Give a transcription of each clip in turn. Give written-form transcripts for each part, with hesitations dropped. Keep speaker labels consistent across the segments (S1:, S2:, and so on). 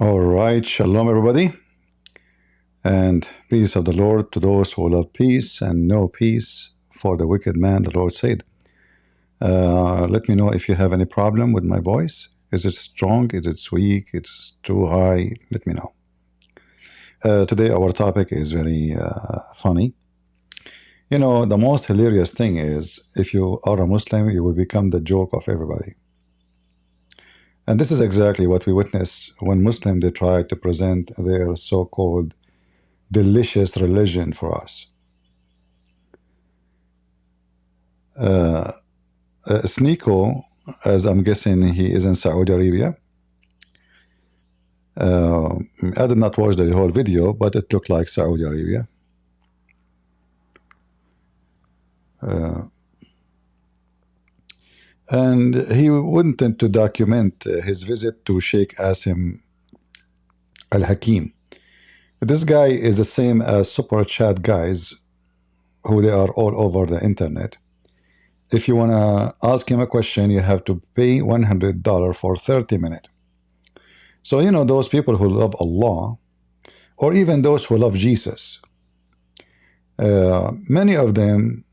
S1: All right, shalom, everybody, and peace of the Lord to those who love peace and no peace for the wicked man, the Lord said. Let me know if you have any problem with my voice. Is it strong? Is it weak? It's too high? Let me know. Today, our topic is very funny. You know, the most hilarious thing is if you are a Muslim, you will become the joke of everybody. And this is exactly what we witness when Muslims they try to present their so-called delicious religion for us. Sneko, as I'm guessing he is in Saudi Arabia. I did not watch the whole video, but it looked like Saudi Arabia. And he wanted to document his visit to Sheikh Assim Hakeem. This guy is the same as super chat guys who they are all over the internet. If you want to ask him a question, you have to pay $100 for 30 minutes. So, you know, those people who love Allah, or even those who love Jesus, many of them,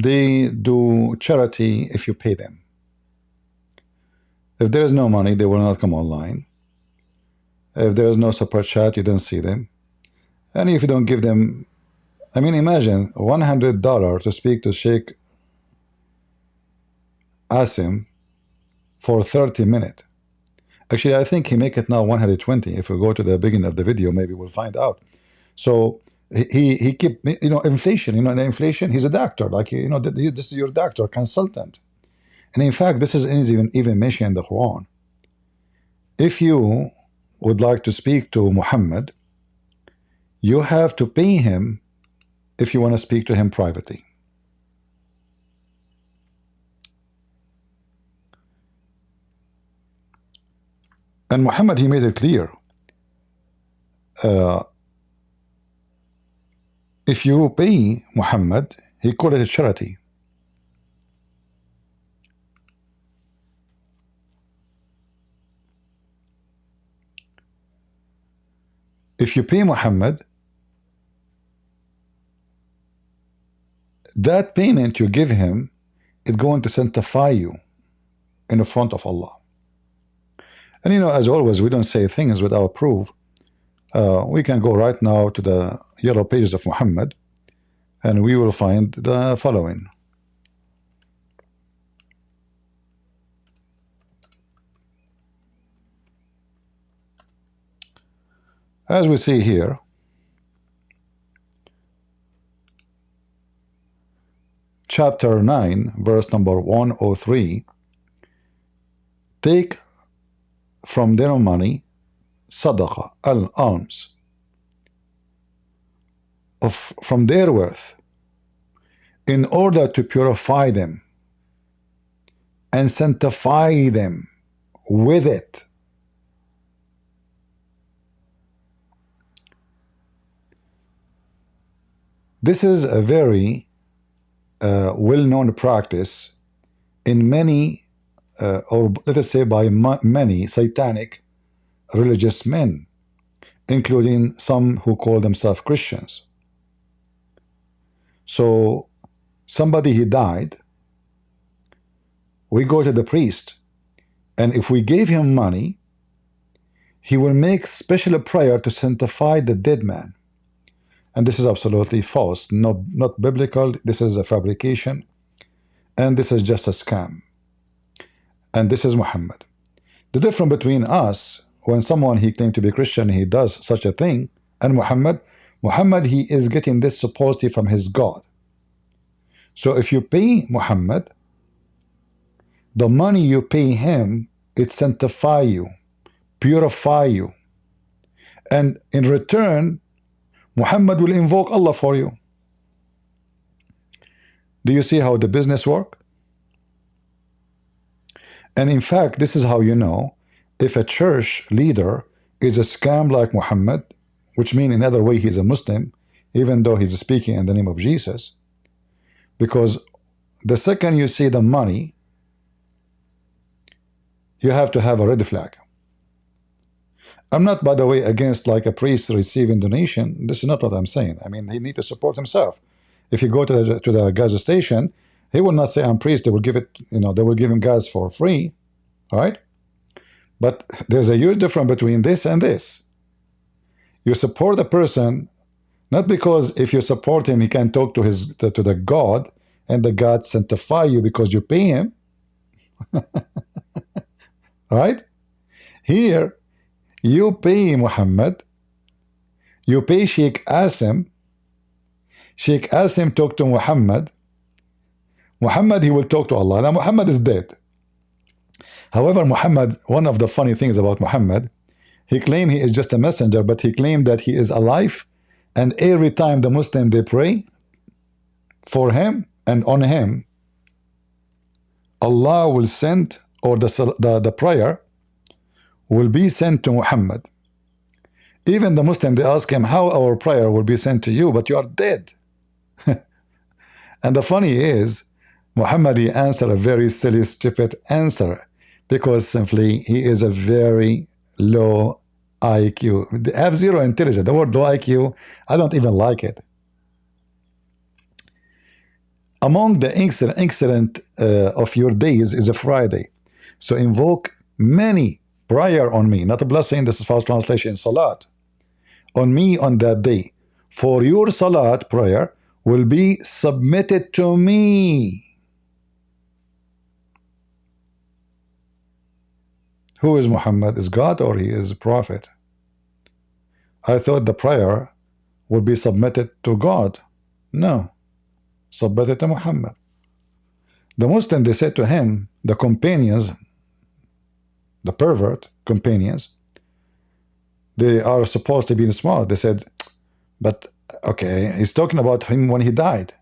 S1: they do charity if you pay them. If there is no money, they will not come online. If there is no super chat, you don't see them. And if you don't give them, I mean, imagine $100 to speak to Sheikh Assim for 30 minutes. Actually, I think he make it now 120. If we go to the beginning of the video, maybe we'll find out. So he keep, you know, inflation, you know, the inflation, he's a doctor, like, you know, this is your doctor, consultant. And in fact, this is even mentioned in the Quran. If you would like to speak to Muhammad, you have to pay him if you want to speak to him privately. And Muhammad, he made it clear. If you pay Muhammad, he called it a charity. If you pay Muhammad, that payment you give him is going to sanctify you in the front of Allah. And you know, as always, we don't say things without proof. We can go right now to the yellow pages of Muhammad, and we will find the following. As we see here, chapter 9, verse number 103, take from their money sadaqah, al-alms, from their worth, in order to purify them and sanctify them with it. This is a very well-known practice in many, or let us say by many satanic religious men, including some who call themselves Christians. So somebody, he died, we go to the priest, and if we gave him money, he will make special prayer to sanctify the dead man. And this is absolutely false, not biblical. This is a fabrication, and this is just a scam. And this is Muhammad. The difference between us, when someone he claimed to be Christian, he does such a thing, and Muhammad, he is getting this supposedly from his God. So if you pay Muhammad, the money you pay him, it sanctify you, purify you, and in return, Muhammad will invoke Allah for you. Do you see how the business work? And in fact, this is how you know if a church leader is a scam like Muhammad, which means in other way he's a Muslim, even though he's speaking in the name of Jesus. Because the second you see the money, you have to have a red flag. I'm not, by the way, against like a priest receiving donation. This is not what I'm saying. I mean, he need to support himself. If you go to the gas station, he will not say, I'm priest. They will give it, they will give him gas for free. All right. But there's a huge difference between this and this. You support the person not because if you support him, he can talk to the God, and the God sanctify you because you pay him. Right? Here, you pay Muhammad, you pay Sheikh Asim. Sheikh Asim talk to Muhammad. Muhammad, he will talk to Allah. Now, Muhammad is dead. However, Muhammad, one of the funny things about Muhammad, he claimed he is just a messenger, but he claimed that he is alive, and every time the Muslim they pray for him and on him, Allah will send, or the prayer will be sent to Muhammad. Even the Muslim, they ask him, how our prayer will be sent to you, but you are dead. And the funny is, Muhammad, he answered a very silly, stupid answer, because simply he is a very low IQ. They have zero intelligence. The word low IQ, I don't even like it. Among the excellent of your days is a Friday. So invoke many prayer on me, not a blessing, this is false translation, salat, on me on that day. For your salat prayer will be submitted to me. Who is Muhammad? Is God or he is a prophet? I thought the prayer would be submitted to God. No. Submitted to Muhammad. The Muslim, they said to him, the companions, the pervert companions, they are supposed to be smart. They said, but okay, he's talking about him when he died,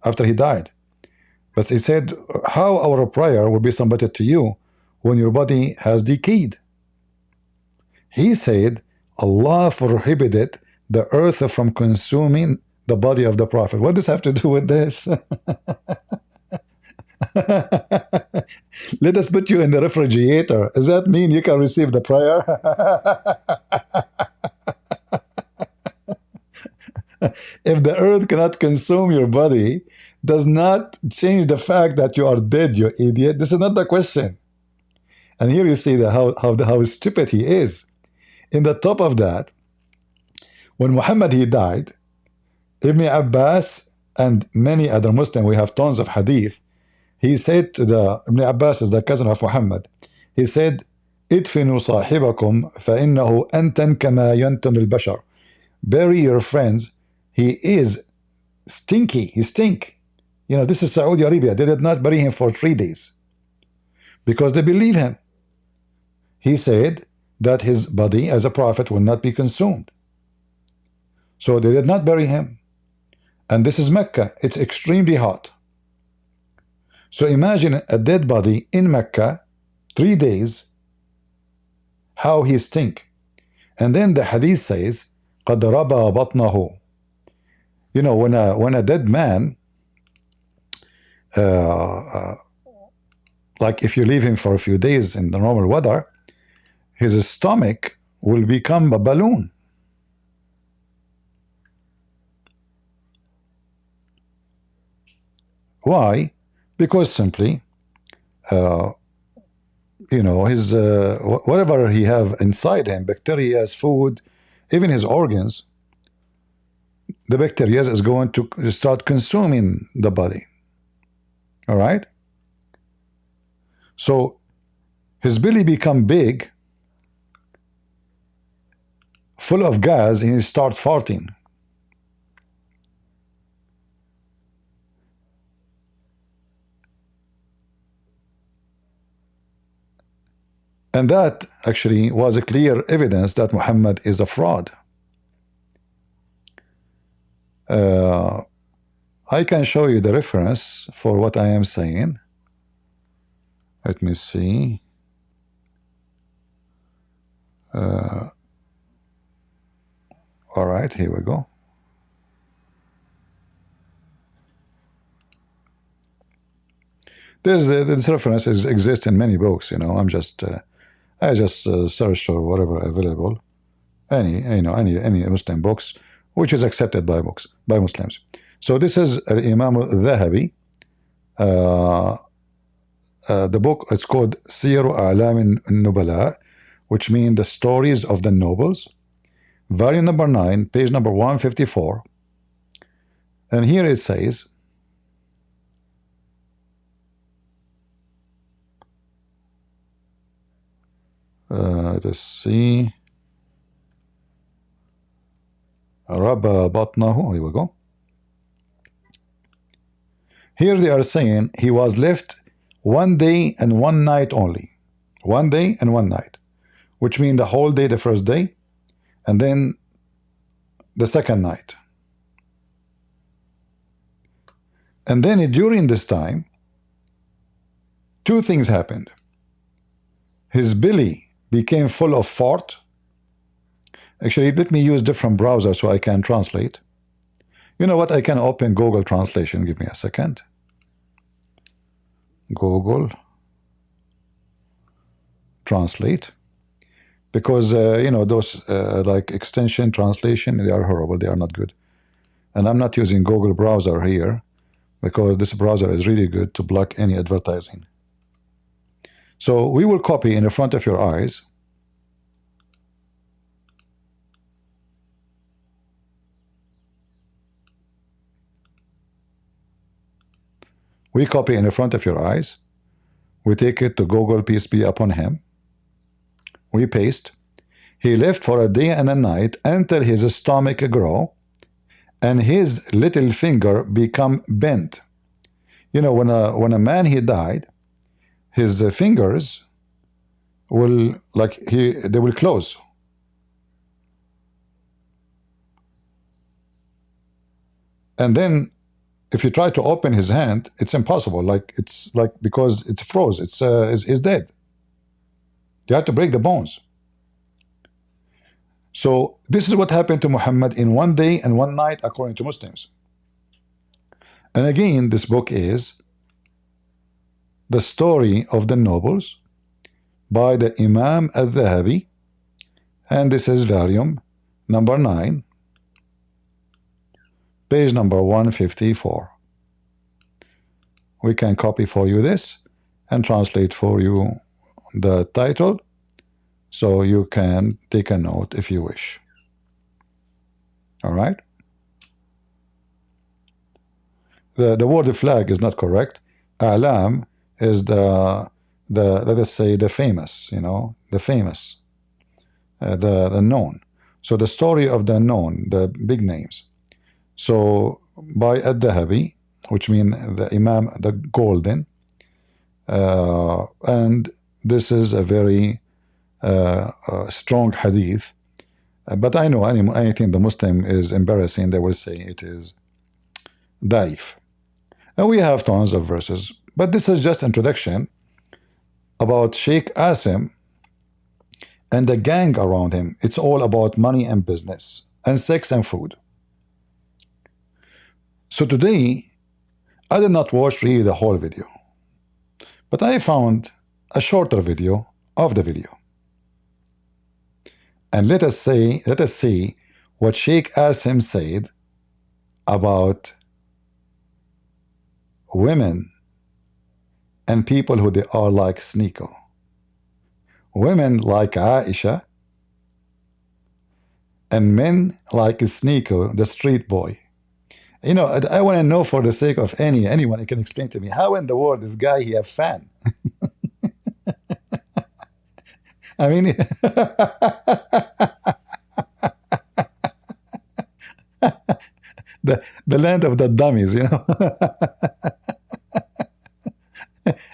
S1: after he died. But he said, how our prayer will be submitted to you when your body has decayed? He said, Allah prohibited the earth from consuming the body of the Prophet. What does this have to do with this? Let us put you in the refrigerator. Does that mean you can receive the prayer? If the earth cannot consume your body, does not change the fact that you are dead, you idiot. This is not the question. And here you see how stupid he is. In the top of that, when Muhammad he died, Ibn Abbas and many other Muslims, we have tons of hadith, he said to Ibn Abbas is the cousin of Muhammad, he said, idfinu sahibakum فإنه أنتن كما ينتن البشر. Bury your friends, he is stinky, he stink. This is Saudi Arabia. They did not bury him for 3 days because they believe him. He said that his body as a prophet will not be consumed. So they did not bury him. And this is Mecca. It's extremely hot. So imagine a dead body in Mecca, 3 days, how he stink. And then the hadith says, قَدْ رَبَى بَطْنَهُ. When a dead man, like if you leave him for a few days in the normal weather, his stomach will become a balloon. Why? Because simply, his whatever he have inside him, bacteria, food, even his organs, the bacteria is going to start consuming the body. All right? So his belly become big, full of gas, and he start farting. And that actually was a clear evidence that Muhammad is a fraud. I can show you the reference for what I am saying. Let me see. All right, here we go. This reference exists in many books. I'm just I just searched for whatever available, any Muslim books, which is accepted by Muslims. So this is Imam al-Dhahabi. The book, it's called Siru A'lam al-Nubala, which means the stories of the nobles. Volume number 9, page number 154. And here it says, let's see, Rabba Batnahu, here we go. Here they are saying he was left 1 day and 1 night only. 1 day and 1 night, which means the whole day, the first day, and then the second night. And then during this time, 2 things happened. His belly became full of fart. Actually, let me use different browsers so I can translate. You know what? I can open Google Translation. Give me a second. Google Translate. Because, those like extension translation, they are horrible. They are not good. And I'm not using Google browser here because this browser is really good to block any advertising. So we will copy in the front of your eyes. We copy in the front of your eyes. We take it to Google, peace be upon him. We paste. He lived for a day and a night until his stomach grew and his little finger become bent. You know, when a man he died, his fingers will they will close. And then if you try to open his hand, it's impossible. It's like because it's froze. It's dead. You have to break the bones. So this is what happened to Muhammad in 1 day and 1 night, according to Muslims. And again, this book is the story of the nobles by the Imam al-Dhahabi, and this is volume number 9, page number 154. We can copy for you this and translate for you the title so you can take a note if you wish. All right. The word flag is not correct. Alam is the let us say the famous, the famous, the known. So the story of the known, the big names. So by al-Dhahabi, which means the Imam, the golden, and this is a very strong hadith. But I know anything the Muslim is embarrassing, they will say it is daif. And we have tons of verses, but this is just introduction about Sheikh Assim and the gang around him. It's all about money and business and sex and food. So today, I did not watch really the whole video, but I found a shorter video of the video. And let us see what Sheikh Assim said about women and people who they are like Sneko. Women like Aisha and men like Sneko, the street boy. I want to know, for the sake of anyone who can explain to me, how in the world this guy he have fan? I mean, the land of the dummies,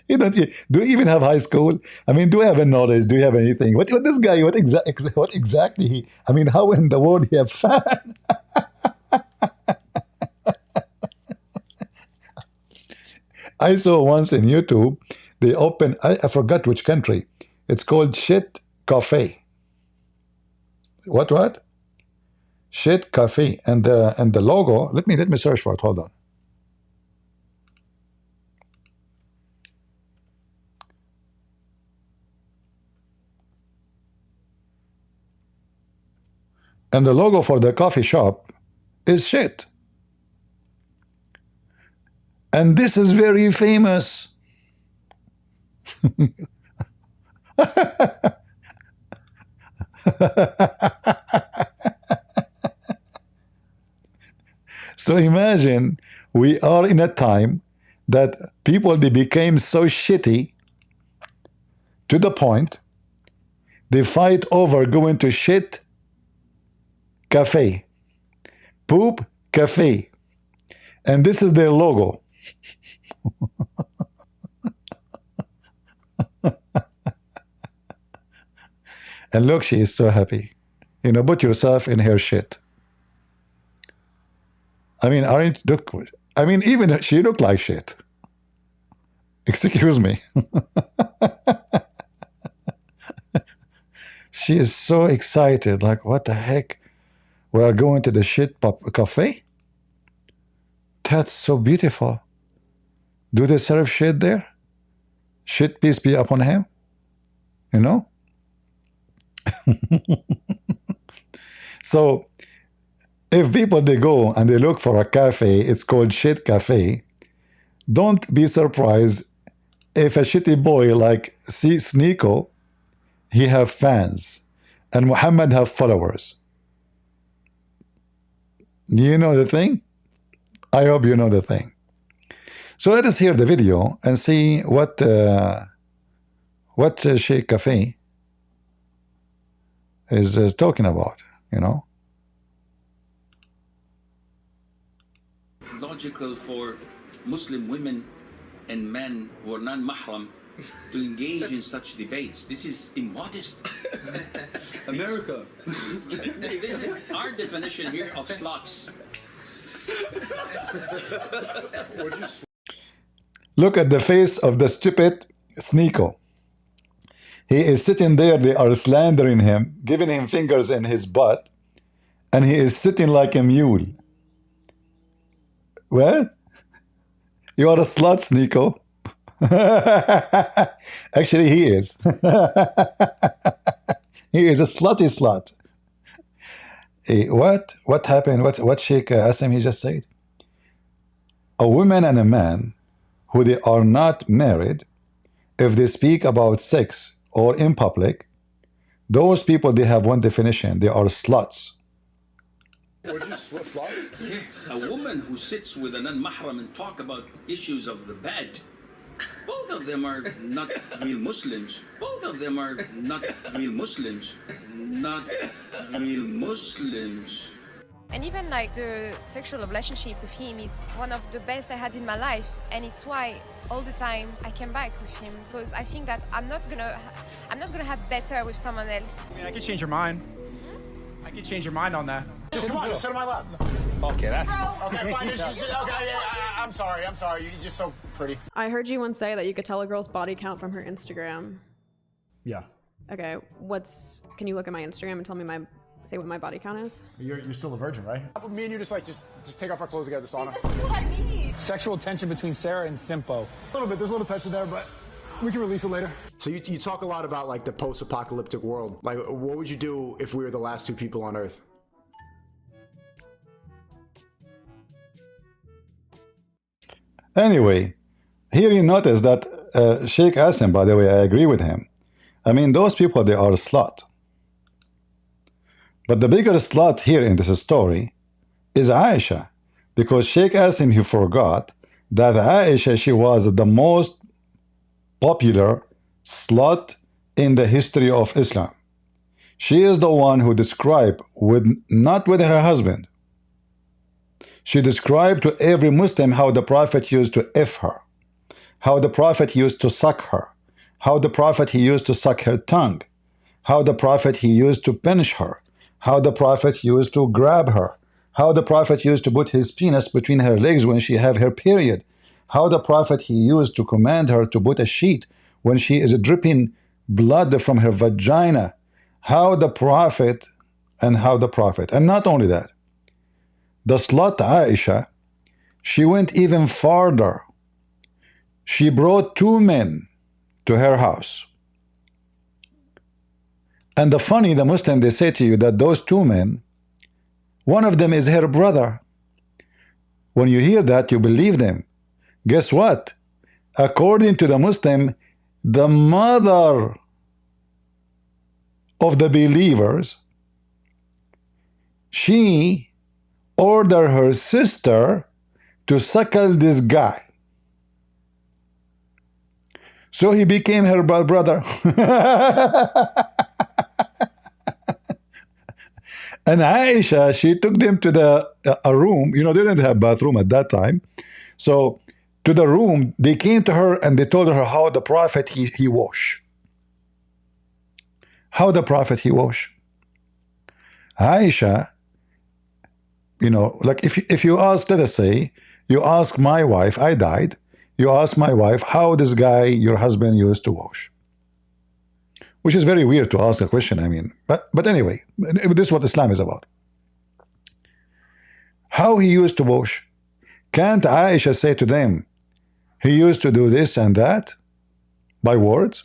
S1: Do you even have high school? I mean, do you have a knowledge? Do you have anything? What this guy? What exactly he? I mean, how in the world he have fan? I saw once in YouTube they open. I forgot which country. It's called Shit Cafe. What? Shit Cafe, and the logo. Let me search for it. Hold on. And the logo for the coffee shop is shit. And this is very famous. So imagine we are in a time that people, they became so shitty to the point they fight over going to shit cafe, poop cafe, and this is their logo. And look, she is so happy. You know, put yourself in her shit. I mean, aren't look? I mean, even she looked like shit. Excuse me. She is so excited. Like, what the heck? We are going to the shit cafe? That's so beautiful. Do they serve shit there? Shit, peace be upon him. You know? So, if people, they go and they look for a cafe, it's called shit cafe, don't be surprised if a shitty boy like Sneko, he have fans, and Muhammad have followers. You know the thing? I hope you know the thing. So let us hear the video and see what Sheikh Cafe is talking about, you know.
S2: Logical for Muslim women and men who are non-mahram to engage in such debates. This is immodest.
S3: America.
S2: This is our definition here of sluts.
S1: Look at the face of the stupid Sneko. He is sitting there, they are slandering him, giving him fingers in his butt, and he is sitting like a mule. Well, you are a slut, Sneko. Actually, he is. He is a slutty slut. What happened? What Sheikh Assim he just said? A woman and a man who they are not married, if they speak about sex or in public, those people, they have one definition: they are sluts.
S2: A woman who sits with a non-mahram and talk about issues of the bed. Both of them are not real Muslims. Both of them are not real Muslims. Not real Muslims.
S4: And even like the sexual relationship with him is one of the best I had in my life, and it's why all the time I came back with him, because I think that I'm not gonna have better with someone else.
S3: I mean, I could change your mind. I could change your mind on that.
S5: Just come on, just sit on my lap. Okay, that's okay. Fine. Okay, I'm sorry. You're just so pretty.
S6: I heard you once say that you could tell a girl's body count from her Instagram.
S5: Yeah.
S6: Okay, can you look at my Instagram and tell me say what my body count is?
S5: You're still a virgin, right? Me and you just take off our clothes together, the sauna.
S7: This is what I need.
S5: Sexual tension between Sarah and Simpo. There's a little tension there, but we can release it later.
S8: So you talk a lot about like the post-apocalyptic world. Like, what would you do if we were the last two people on Earth?
S1: Anyway, here you notice that Sheikh Assim, by the way, I agree with him. I mean, those people, they are a slut. But the bigger slut here in this story is Aisha, because Sheikh Assim, he forgot that Aisha, she was the most popular slut in the history of Islam. She is the one who described, not with her husband, she described to every Muslim how the Prophet used to F her, how the Prophet used to suck her, how the Prophet he used to suck her tongue, how the Prophet he used to pinch her, how the Prophet used to grab her, how the Prophet used to put his penis between her legs when she have her period, how the Prophet he used to command her to put a sheet when she is dripping blood from her vagina, how the Prophet, and not only that, the slut Aisha, she went even farther. She brought two men to her house. And the Muslim, they say to you that those two men, One of them is her brother. When you hear that, you believe them. Guess what? According to the Muslim, the mother of the believers, she ordered her sister to suckle this guy. So he became her brother. And Aisha, she took them to a room. You know, they didn't have bathroom at that time. So to the room, they came to her and they told her how the Prophet he wash. How the Prophet he wash. Aisha, you know, like if you ask, let us say, you ask my wife, I died, you ask my wife how this guy, your husband, used to wash. Which is very weird to ask a question, I mean. But anyway, this is what Islam is about. How he used to wash. Can't Aisha say to them, he used to do this and that? By words?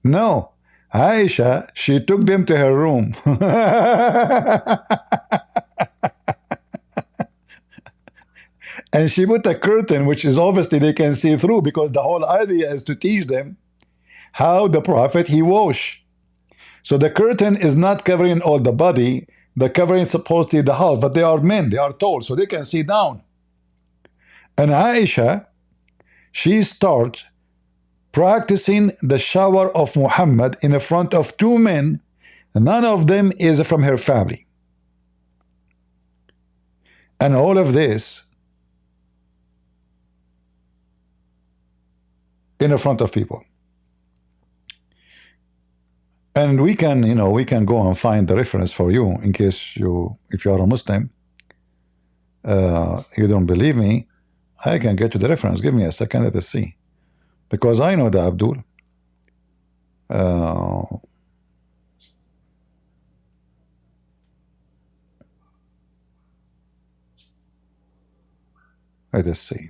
S1: No. Aisha, she took them to her room. And she put a curtain, which is obviously they can see through, because the whole idea is to teach them how the Prophet he wash. So the curtain is not covering all the body, the covering is supposedly the half, but they are men, they are tall, so they can see down. And Aisha, she starts practicing the shower of Muhammad in front of two men, none of them is from her family. And all of this in front of people. And we can, you know, we can go and find the reference for you in case if you are a Muslim, you don't believe me, I can get you the reference. Give me a second, let us see. Because I know the Abdul. Let us see.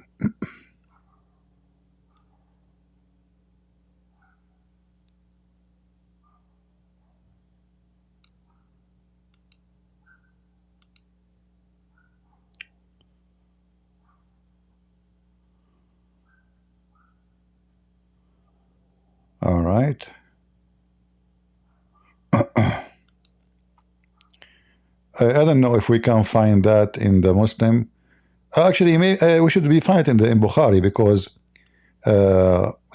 S1: All right. I don't know if we can find that in the Muslim. Actually, we should be finding it in Bukhari, because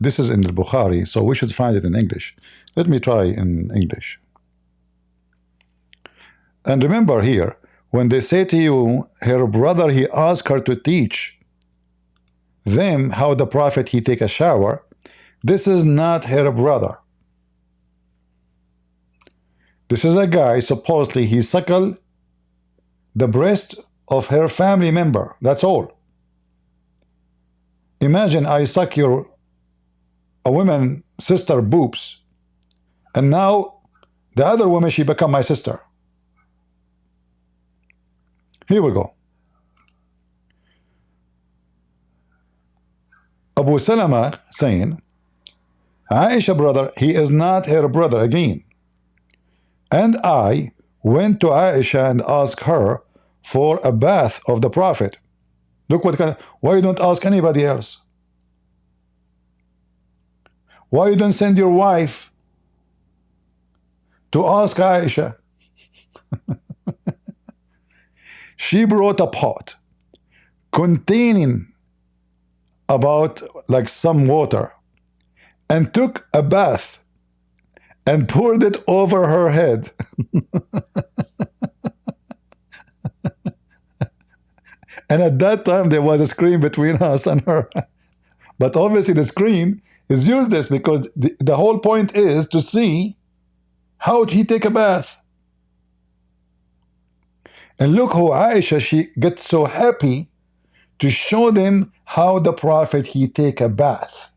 S1: this is in the Bukhari, so we should find it in English. Let me try in English. And remember here, when they say to you, her brother, he asked her to teach them how the Prophet he take a shower, this is not her brother. This is a guy, supposedly he suckled the breast of her family member. That's all. Imagine I suck a woman sister boobs, and now the other woman, she become my sister. Here we go. Abu Salama saying, Aisha brother, he is not her brother again. And I went to Aisha and asked her for a bath of the Prophet. Look what kind of, why you don't ask anybody else? Why you don't send your wife to ask Aisha? She brought a pot containing about like some water and took a bath and poured it over her head. And at that time there was a screen between us and her. But obviously the screen is useless, because the whole point is to see how he take a bath. And look how Aisha, she gets so happy to show them how the Prophet he take a bath.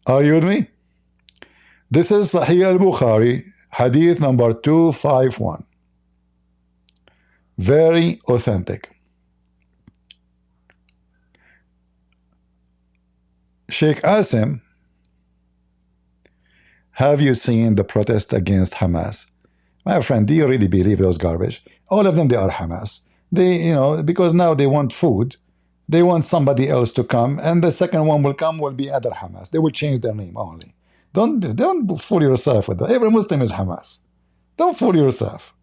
S1: Are you with me? This is Sahih al-Bukhari, hadith number 251. Very authentic. Sheikh Assim have you seen the protest against Hamas? My friend, do you really believe those garbage? All of them, they are Hamas. They, you know, because now they want food. They want somebody else to come, and the second one will come will be other Hamas. They will change their name only. Don't fool yourself with that. Every Muslim is Hamas. Don't fool yourself.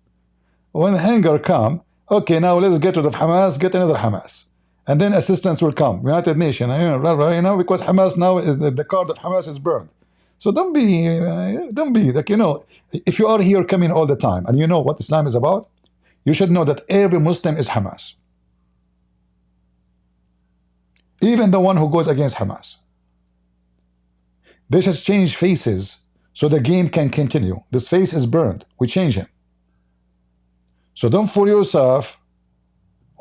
S1: When hunger come, okay, now let's get rid of Hamas, get another Hamas. And then assistance will come. United Nations, you know, because Hamas now, is the card of Hamas is burned. So don't be like, you know, if you are here coming all the time and you know what Islam is about, you should know that every Muslim is Hamas. Even the one who goes against Hamas. They should change faces so the game can continue. This face is burned. We change him. So don't fool yourself.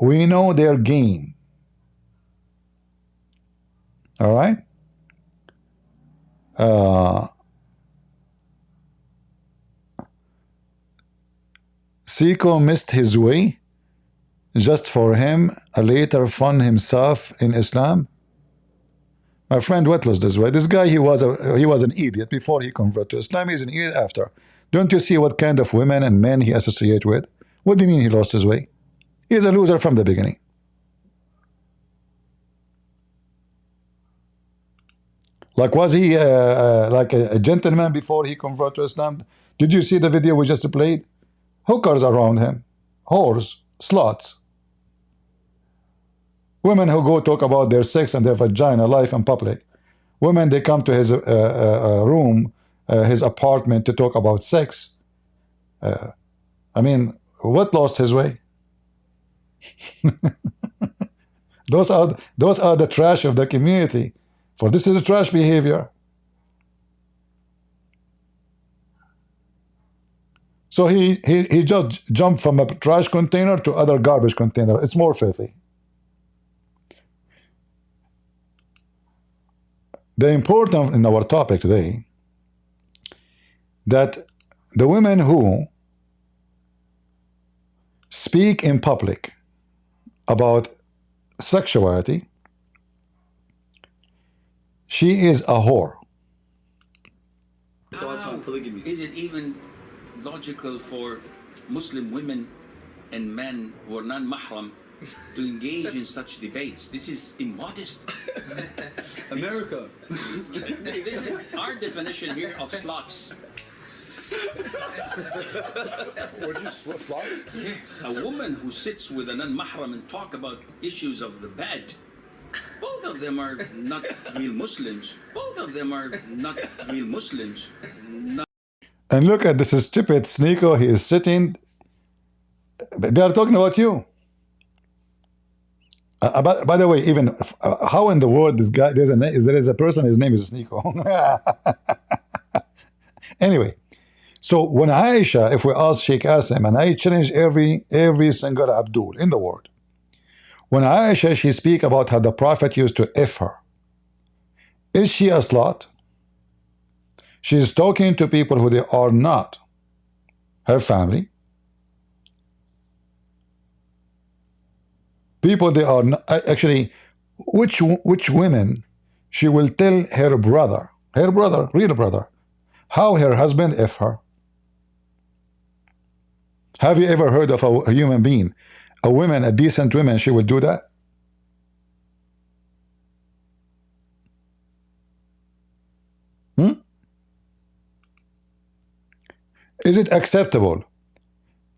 S1: We know their game. All right? Seiko missed his way just for him later fund himself in Islam. My friend, what was this way? This guy, he was an idiot before he converted to Islam. He's an idiot after. Don't you see what kind of women and men he associate with? What do you mean he lost his way? He's a loser from the beginning. Like, was he like a gentleman before he converted to Islam? Did you see the video we just played? Hookers around him, whores, sluts, women who go talk about their sex and their vagina life in public. Women, they come to his room, his apartment to talk about sex. I mean, what lost his way? Those are the trash of the community. For this is a trash behavior. So he just jumped from a trash container to other garbage container. It's more filthy. The important in our topic today that the women who speak in public about sexuality, she is a whore.
S2: Thoughts on polygamy? Is it even logical for Muslim women and men who are non-mahram to engage in such debates? This is immodest.
S7: America.
S2: This is our definition here of sluts.
S7: What did you sluts?
S2: A woman who sits with a non-mahram and talk about issues of the bed. Both of them are not real Muslims. Both of them are not real Muslims.
S1: And look at this stupid Sneko. He is sitting. They are talking about you. By the way, even how in the world this guy, there is a person, his name is Sneko. Anyway, so when Aisha, if we ask Sheikh Assim, and I challenge every single Abdul in the world, when Aisha, she speak about how the Prophet used to F her, is she a slut? She is talking to people who they are not her family. People they are not, actually, which women she will tell her brother, real brother, how her husband F her. Have you ever heard of a human being, a woman, a decent woman, she will do that? Is it acceptable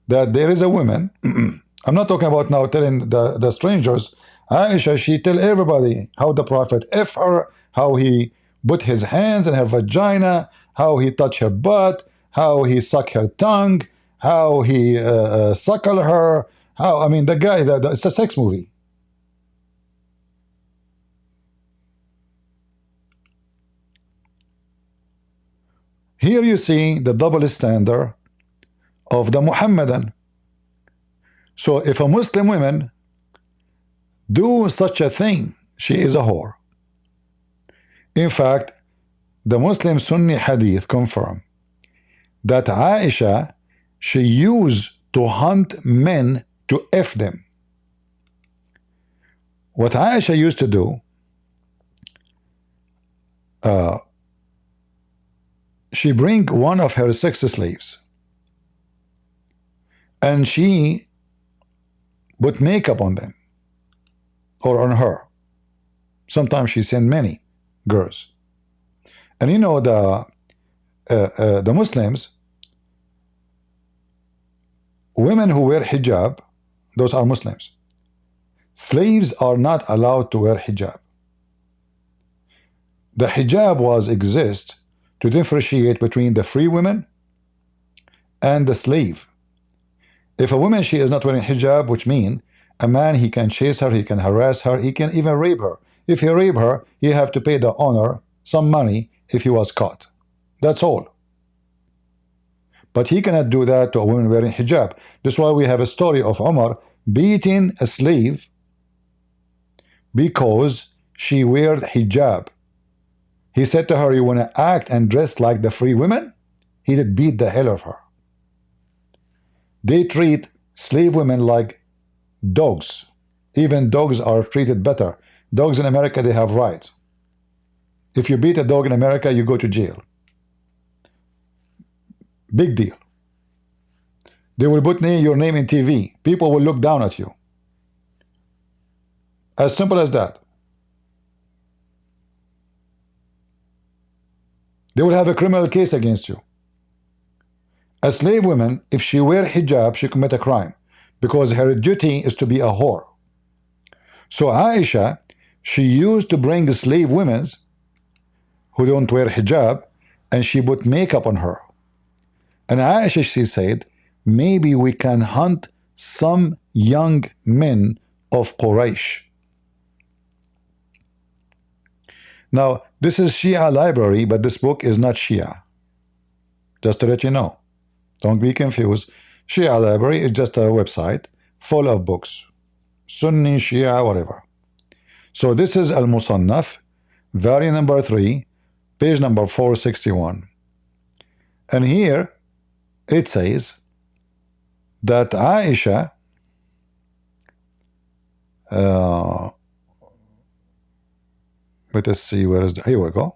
S1: that there is a woman, I'm not talking about now telling the strangers, Aisha, she tell everybody how the Prophet F her, how he put his hands in her vagina, how he touch her butt, how he suck her tongue, how he suckle her, how, I mean, the guy, it's a sex movie. Here you see the double standard of the Muhammadan. So if a Muslim woman do such a thing, she is a whore. In fact, the Muslim Sunni hadith confirm that Aisha, she used to hunt men to F them. What Aisha used to do, she bring one of her sex slaves and she put makeup on them or on her. Sometimes she sent many girls. And you know, the Muslims, women who wear hijab, those are Muslims. Slaves are not allowed to wear hijab. The hijab was exist to differentiate between the free women and the slave. If a woman, she is not wearing hijab, which means a man, he can chase her, he can harass her, he can even rape her. If he rape her, he have to pay the owner some money if he was caught. That's all. But he cannot do that to a woman wearing hijab. That's why we have a story of Umar beating a slave because she wear hijab. He said to her, you want to act and dress like the free women? He did beat the hell of her. They treat slave women like dogs. Even dogs are treated better. Dogs in America, they have rights. If you beat a dog in America, you go to jail. Big deal. They will put your name in TV. People will look down at you. As simple as that. They will have a criminal case against you. A slave woman, if she wear hijab, she commit a crime because her duty is to be a whore. So Aisha, she used to bring slave women who don't wear hijab, and she put makeup on her. And Aisha, she said, maybe we can hunt some young men of Quraysh. Now, this is Shia library, but this book is not Shia. Just to let you know. Don't be confused. Shia library is just a website full of books. Sunni, Shia, whatever. So this is Al-Musannaf, volume number 3, page number 461. And here it says that Aisha let us see, where is the, here we go.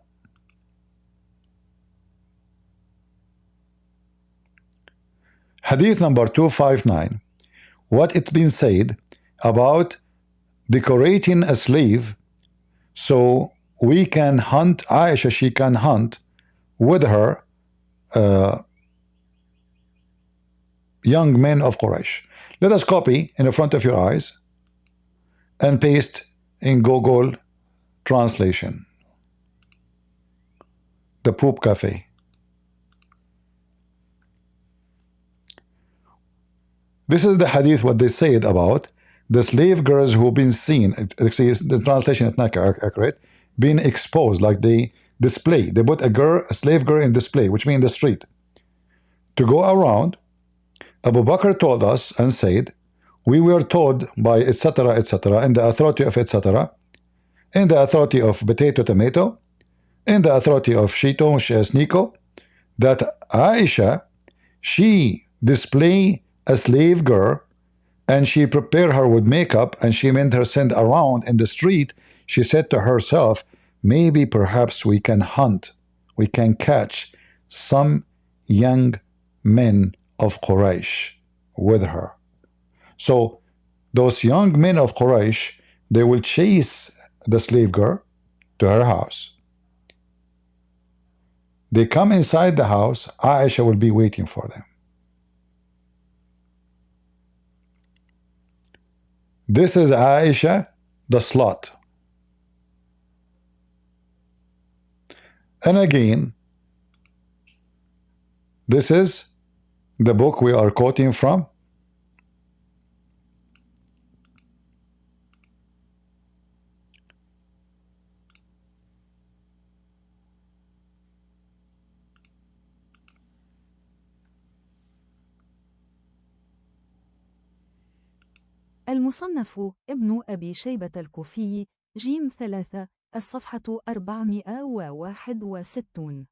S1: Hadith number 259. What it's been said about decorating a slave so we can hunt Aisha, she can hunt with her young men of Quraysh. Let us copy in the front of your eyes and paste in Google translation. The Poop Cafe. This is the hadith, what they said about the slave girls who've been seen. The translation is not accurate. Being exposed, like they display. They put a slave girl in display, which means the street. To go around, Abu Bakr told us and said, we were told by etc., etc., in the authority of etc., in the authority of potato, tomato, in the authority of Shito, Sneko, that Aisha, she display a slave girl and she prepared her with makeup and she meant her send around in the street. She said to herself, maybe perhaps we can hunt, we can catch some young men of Quraysh with her. So those young men of Quraysh, they will chase the slave girl to her house. They come inside the house, Aisha will be waiting for them. This is Aisha, the slut. And again, this is the book we are quoting from.
S9: المصنف ابن أبي شيبة الكوفي جيم 3 الصفحة 461.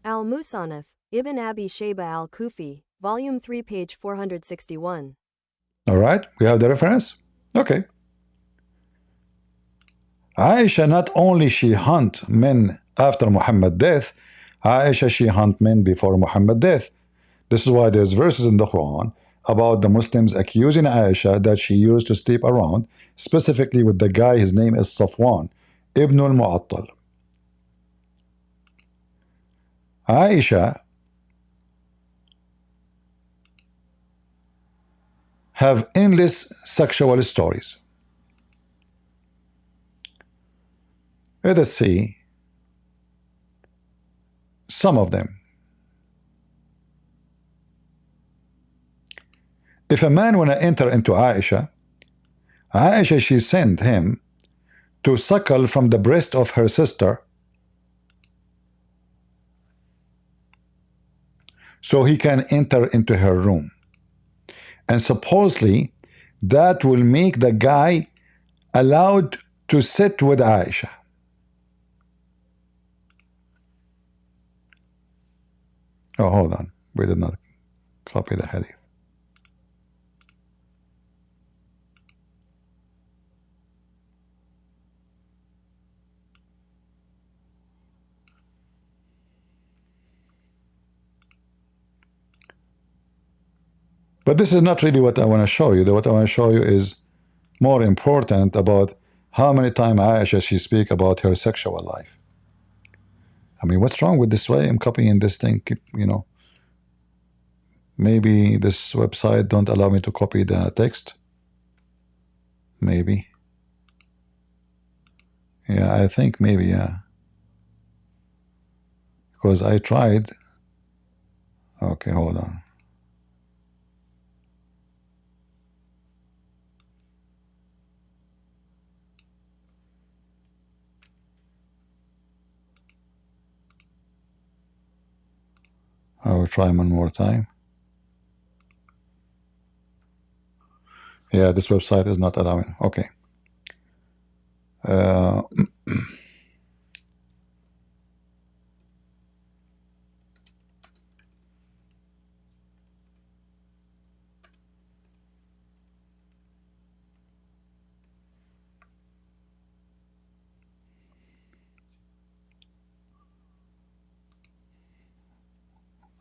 S10: Al-Musannaf, Ibn Abi Shayba al-Kufi, Volume 3, page 461.
S1: All right, we have the reference? Okay. Aisha, not only she hunt men after Muhammad's death, Aisha, she hunt men before Muhammad's death. This is why there's verses in the Quran about the Muslims accusing Aisha that she used to sleep around, specifically with the guy, his name is Safwan ibn al-Mu'attal. Aisha have endless sexual stories. Let us see some of them. If a man wanna enter into Aisha, she sent him to suckle from the breast of her sister so he can enter into her room. And supposedly that will make the guy allowed to sit with Aisha. Oh, hold on. We did not copy the hadith. But this is not really what I want to show you. What I want to show you is more important about how many times Aisha she speak about her sexual life. I mean, what's wrong with this way? I'm copying this thing, you know. Maybe this website don't allow me to copy the text. Maybe. Yeah, I think maybe, yeah. Because I tried. Okay, hold on. I will try one more time. Yeah, this website is not allowing. Okay.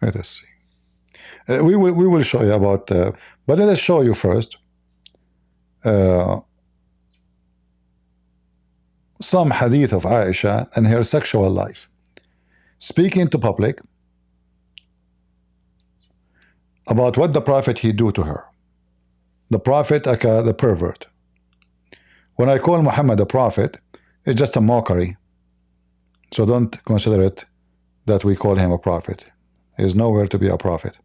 S1: Let us see. We will show you about, but let us show you first some hadith of Aisha and her sexual life. Speaking to public about what the Prophet he do to her. The Prophet, the pervert. When I call Muhammad a prophet, it's just a mockery. So don't consider it that we call him a prophet. He is nowhere to be a prophet.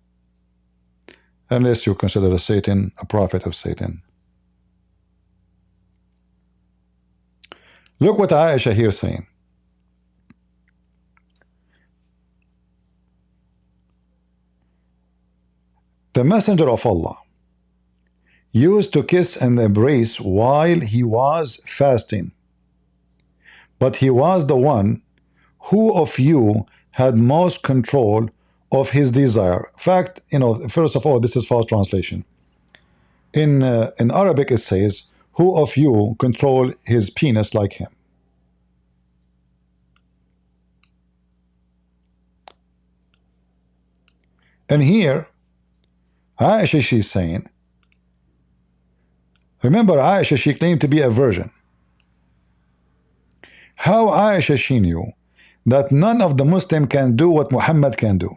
S1: Unless you consider Satan a prophet of Satan. Look what Aisha here saying. The Messenger of Allah used to kiss and embrace while he was fasting. But he was the one who of you had most control of his desire. In fact, you know, first of all, this is false translation. In Arabic it says, who of you control his penis like him? And here, Aisha, she's saying, remember Aisha, she claimed to be a virgin. How Aisha, she knew that none of the Muslim can do what Muhammad can do.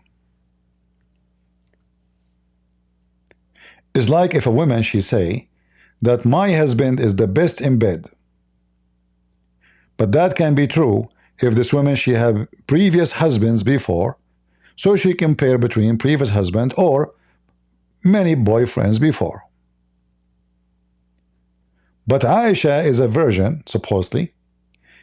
S1: It's like if a woman, she say, that my husband is the best in bed. But that can be true if this woman, she have previous husbands before, so she compare between previous husband or many boyfriends before. But Aisha is a virgin, supposedly.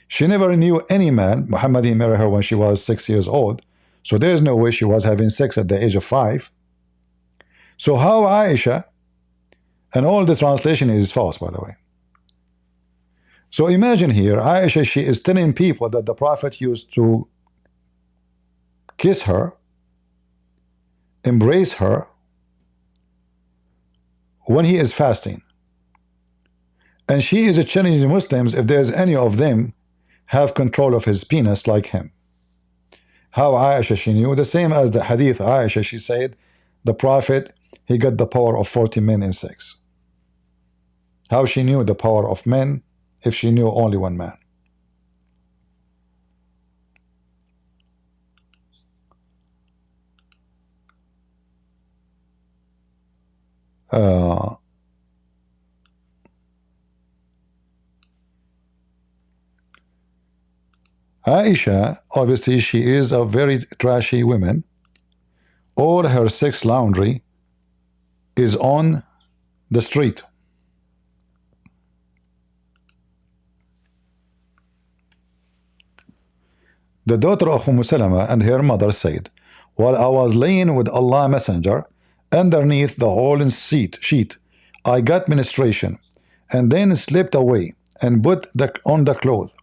S1: She never knew any man. Muhammad he married her when she was 6 years old, so there's no way she was having sex at the age of 5. So how Aisha, and all the translation is false, by the way. So imagine here, Aisha, she is telling people that the Prophet used to kiss her, embrace her when he is fasting. And she is challenging Muslims if there's any of them have control of his penis like him. How Aisha she knew? The same as the hadith Aisha, she said, the Prophet, he got the power of 40 men in sex. How she knew the power of men if she knew only one man? Aisha, obviously she is a very trashy woman. All her sex laundry is on the street. The daughter of Salama and her mother said, while I was laying with Allah Messenger underneath the woolen sheet, I got menstruation and then slipped away and put on the clothes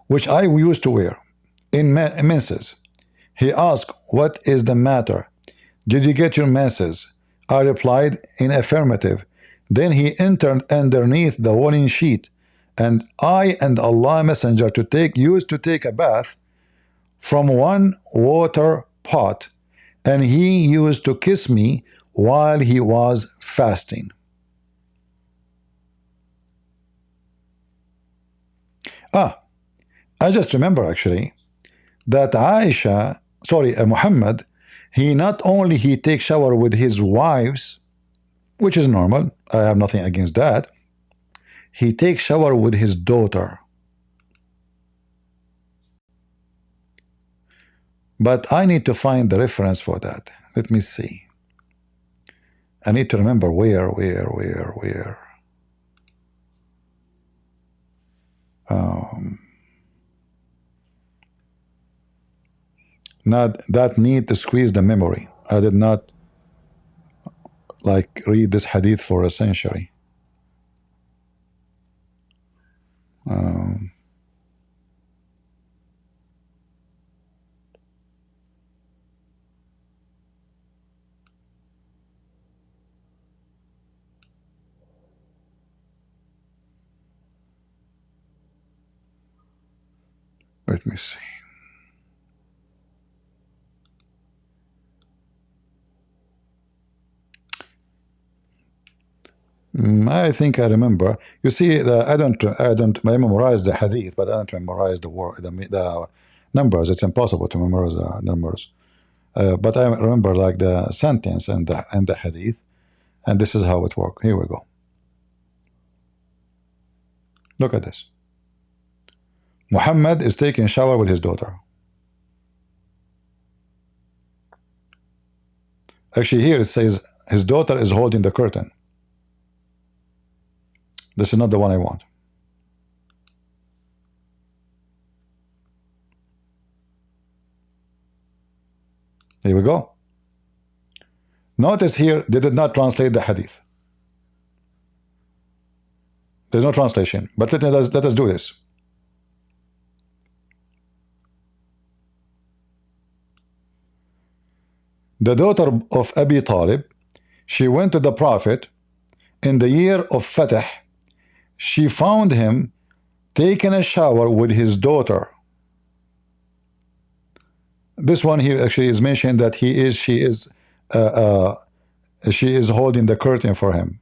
S1: which I used to wear in menses. He asked, what is the matter? Did you get your menses? I replied in affirmative. Then he entered underneath the woolen sheet, and I and Allah Messenger used to take a bath from one water pot, and he used to kiss me while he was fasting. I just remember actually that Muhammad, he not only he takes shower with his wives, which is normal, I have nothing against that, he takes shower with his daughter. But I need to find the reference for that. Let me see. I need to remember where. Not that need to squeeze the memory. I did not like read this hadith for a century. Let me see. I think I remember. You see, I memorize the hadith, but I don't memorize the numbers. It's impossible to memorize the numbers. But I remember like the sentence and the hadith, and this is how it works. Here we go. Look at this. Muhammad is taking a shower with his daughter. Actually, here it says his daughter is holding the curtain. This is not the one I want. Here we go. Notice here they did not translate the hadith. There's no translation, but let us do this. The daughter of Abi Talib, she went to the Prophet in the year of Fatah. She found him taking a shower with his daughter. This one here actually is mentioned that she is holding the curtain for him.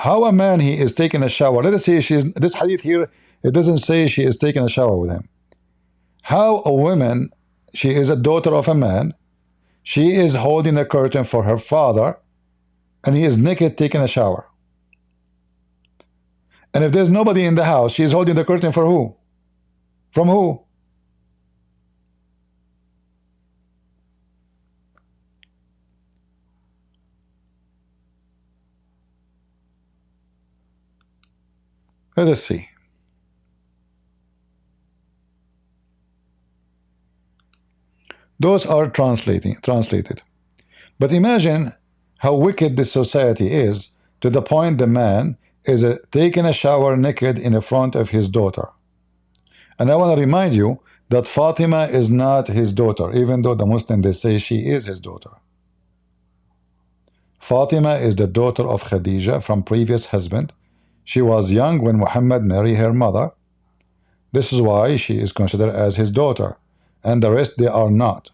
S1: How a man he is taking a shower? Let us see. This hadith here, it doesn't say she is taking a shower with him. How a woman, she is a daughter of a man, she is holding a curtain for her father, and he is naked taking a shower. And if there's nobody in the house, she is holding the curtain for who? From who? Let us see. Those are translated. But imagine how wicked this society is, to the point the man is taking a shower naked in front of his daughter. And I want to remind you that Fatima is not his daughter, even though the Muslims, they say she is his daughter. Fatima is the daughter of Khadija from previous husband. She was young when Muhammad married her mother. This is why she is considered as his daughter, and the rest they are not.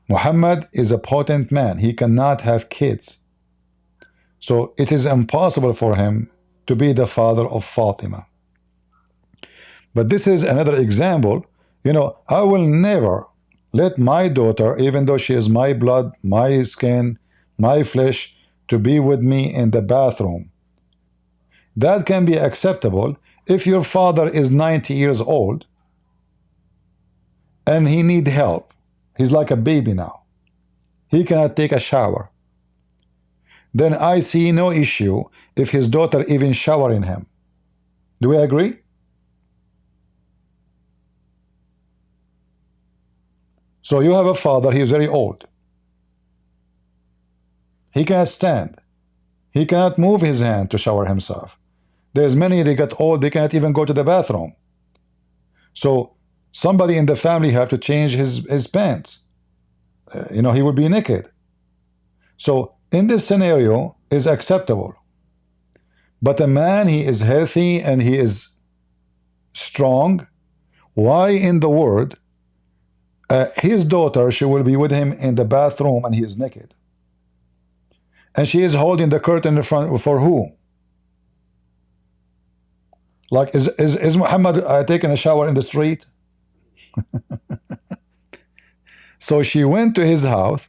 S1: Muhammad is a potent man. He cannot have kids. So it is impossible for him to be the father of Fatima. But this is another example. You know, I will never let my daughter, even though she is my blood, my skin, my flesh, to be with me in the bathroom. That can be acceptable if your father is 90 years old and he need help. He's like a baby now. He cannot take a shower. Then I see no issue if his daughter even showering him. Do we agree? So you have a father, he is very old. He cannot stand. He cannot move his hand to shower himself. There's many, they get old, they cannot even go to the bathroom. So somebody in the family have to change his pants. You know, he would be naked. So in this scenario is acceptable. But a man, he is healthy and he is strong. Why in the world his daughter, she will be with him in the bathroom and he is naked? And she is holding the curtain in front for who? Like, is Muhammad taking a shower in the street? So she went to his house.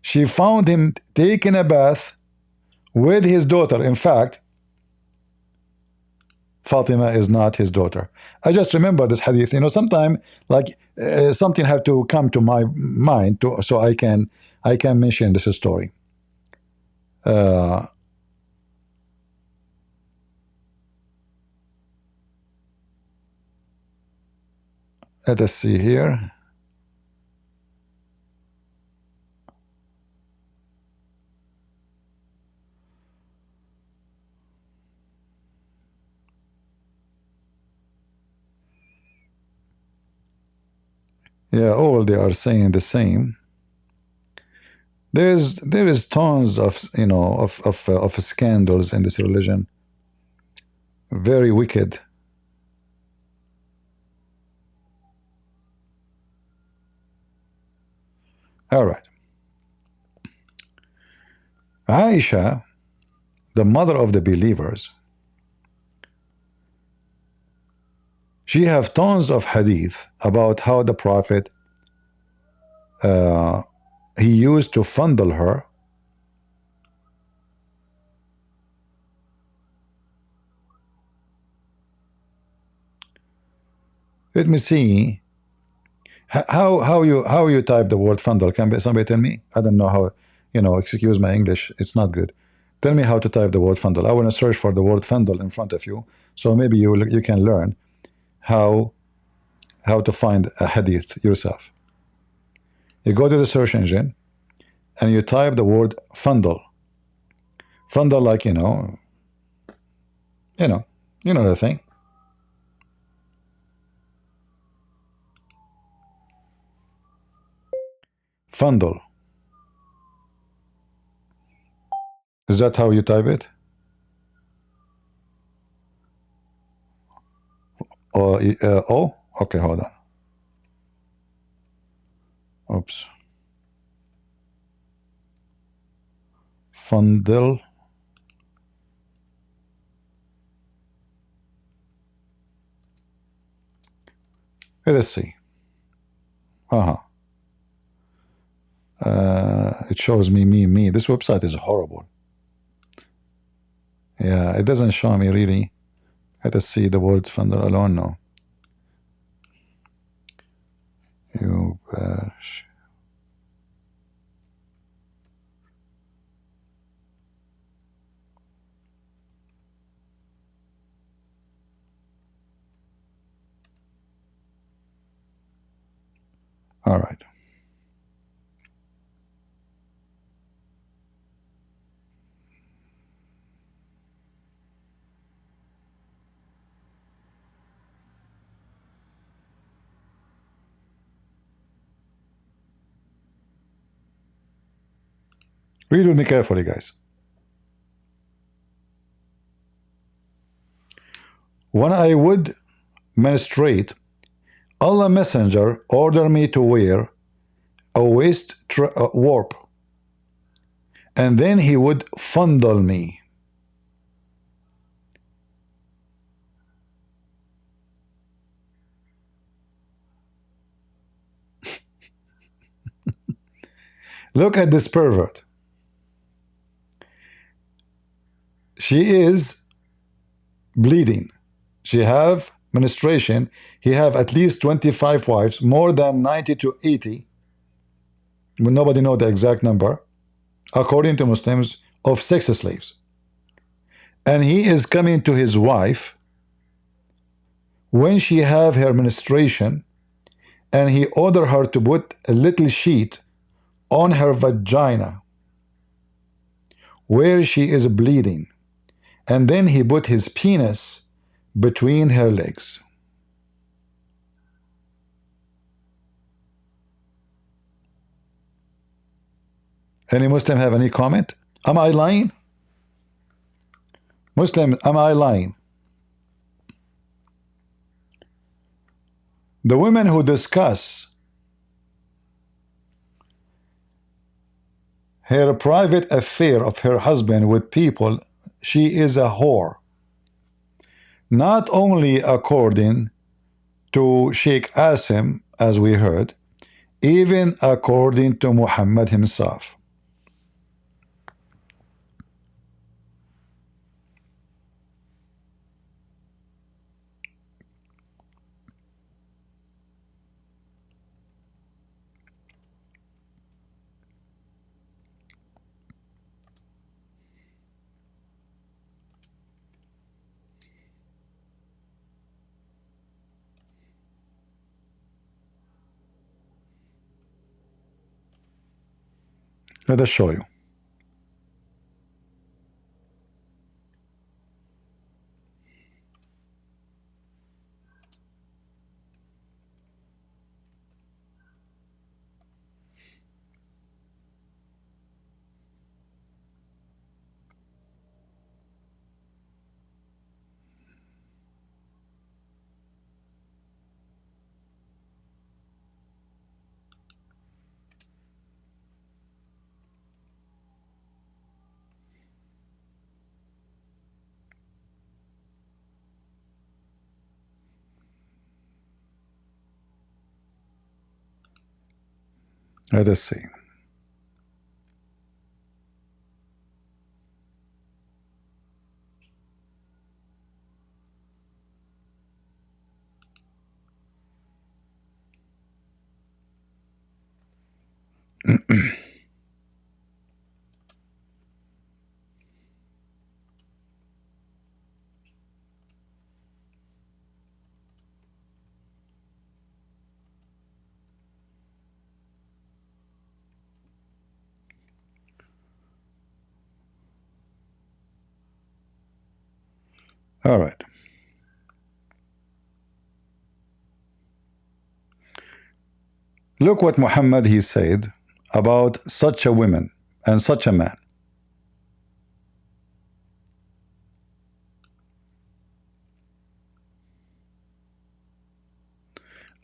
S1: She found him taking a bath with his daughter. In fact, Fatima is not his daughter. I just remember this hadith. You know, sometime like something have to come to my mind so I can mention this story. Let us see here. Yeah, all they are saying the same. There is tons of, you know, of scandals in this religion. Very wicked. All right. Aisha, the mother of the believers, she have tons of hadith about how the Prophet he used to fondle her. Let me see. How you type the word fondle? Can somebody tell me? I don't know how. You know, excuse my English, it's not good. Tell me how to type the word fondle. I want to search for the word fondle in front of you, so maybe you can learn how to find a hadith yourself. You go to the search engine and you type the word fondle. Fondle, like you know the thing. Fondle. Is that how you type it? Oh, okay, hold on. Oops. Fondle. Let's see. It shows me. This website is horrible. Yeah, it doesn't show me really. Let us see the word fondle alone. No. You all right. Read with me carefully, guys. When I would menstruate, Allah Messenger ordered me to wear a waist warp, and then he would fondle me. Look at this pervert. She is bleeding. She have menstruation. He have at least 25 wives, more than 90 to 80. But nobody know the exact number, according to Muslims, of sex slaves. And he is coming to his wife when she have her menstruation, and he order her to put a little sheet on her vagina where she is bleeding, and then he put his penis between her legs. Any Muslim have any comment? Am I lying? Muslim, am I lying? The women who discuss her private affair of her husband with people, she is a whore. Not only according to Sheikh Assim, as we heard, even according to Muhammad himself. Let us show you. Let us see. All right. Look what Muhammad he said about such a woman and such a man.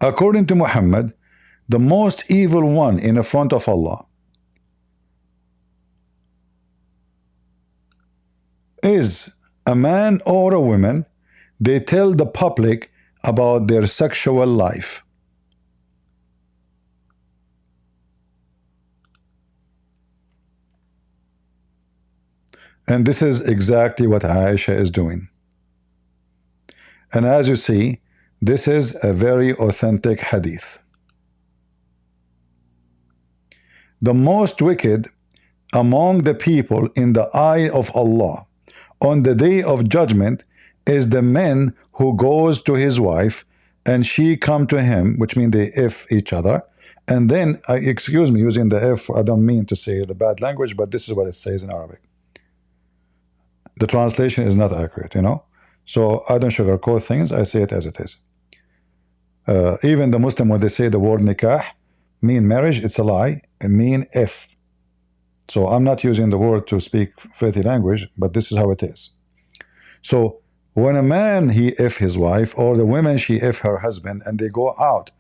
S1: According to Muhammad, the most evil one in the front of Allah is a man or a woman. They tell the public about their sexual life. And this is exactly what Aisha is doing. And as you see, this is a very authentic hadith. The most wicked among the people in the eye of Allah on the day of judgment is the man who goes to his wife and she come to him, which means they F each other. And then, excuse me, using the F, I don't mean to say the bad language, but this is what it says in Arabic. The translation is not accurate, you know. So I don't sugarcoat things, I say it as it is. Even the Muslim, when they say the word nikah, mean marriage, it's a lie, it mean F. So I'm not using the word to speak filthy language, but this is how it is. So when a man he if his wife, or the woman she if her husband, and they go out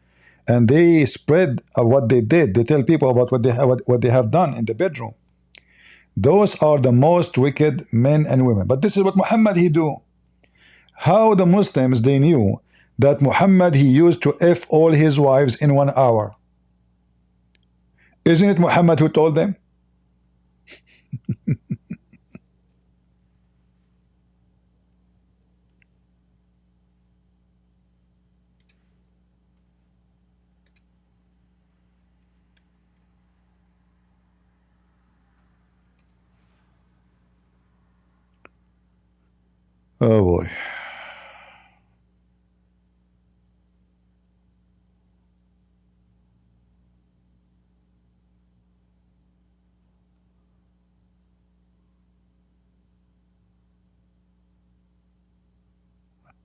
S1: and they spread what they did, they tell people about what they have done in the bedroom. Those are the most wicked men and women. But this is what Muhammad he do. How the Muslims they knew that Muhammad he used to F all his wives in 1 hour. Isn't it Muhammad who told them? Oh boy.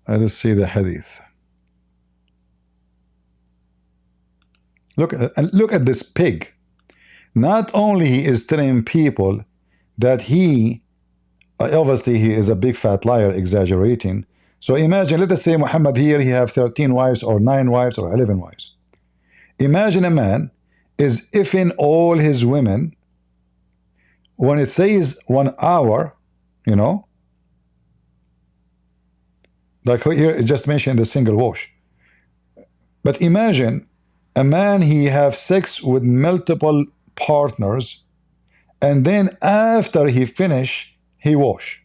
S1: Let us see the hadith. Look at this pig. Not only he is telling people that he obviously he is a big fat liar, exaggerating. So imagine, let us say Muhammad here he have 13 wives or 9 wives or 11 wives. Imagine a man is effing all his women. When it says 1 hour, you know, like here it just mentioned the single wash. But imagine a man he have sex with multiple partners, and then after he finish he wash.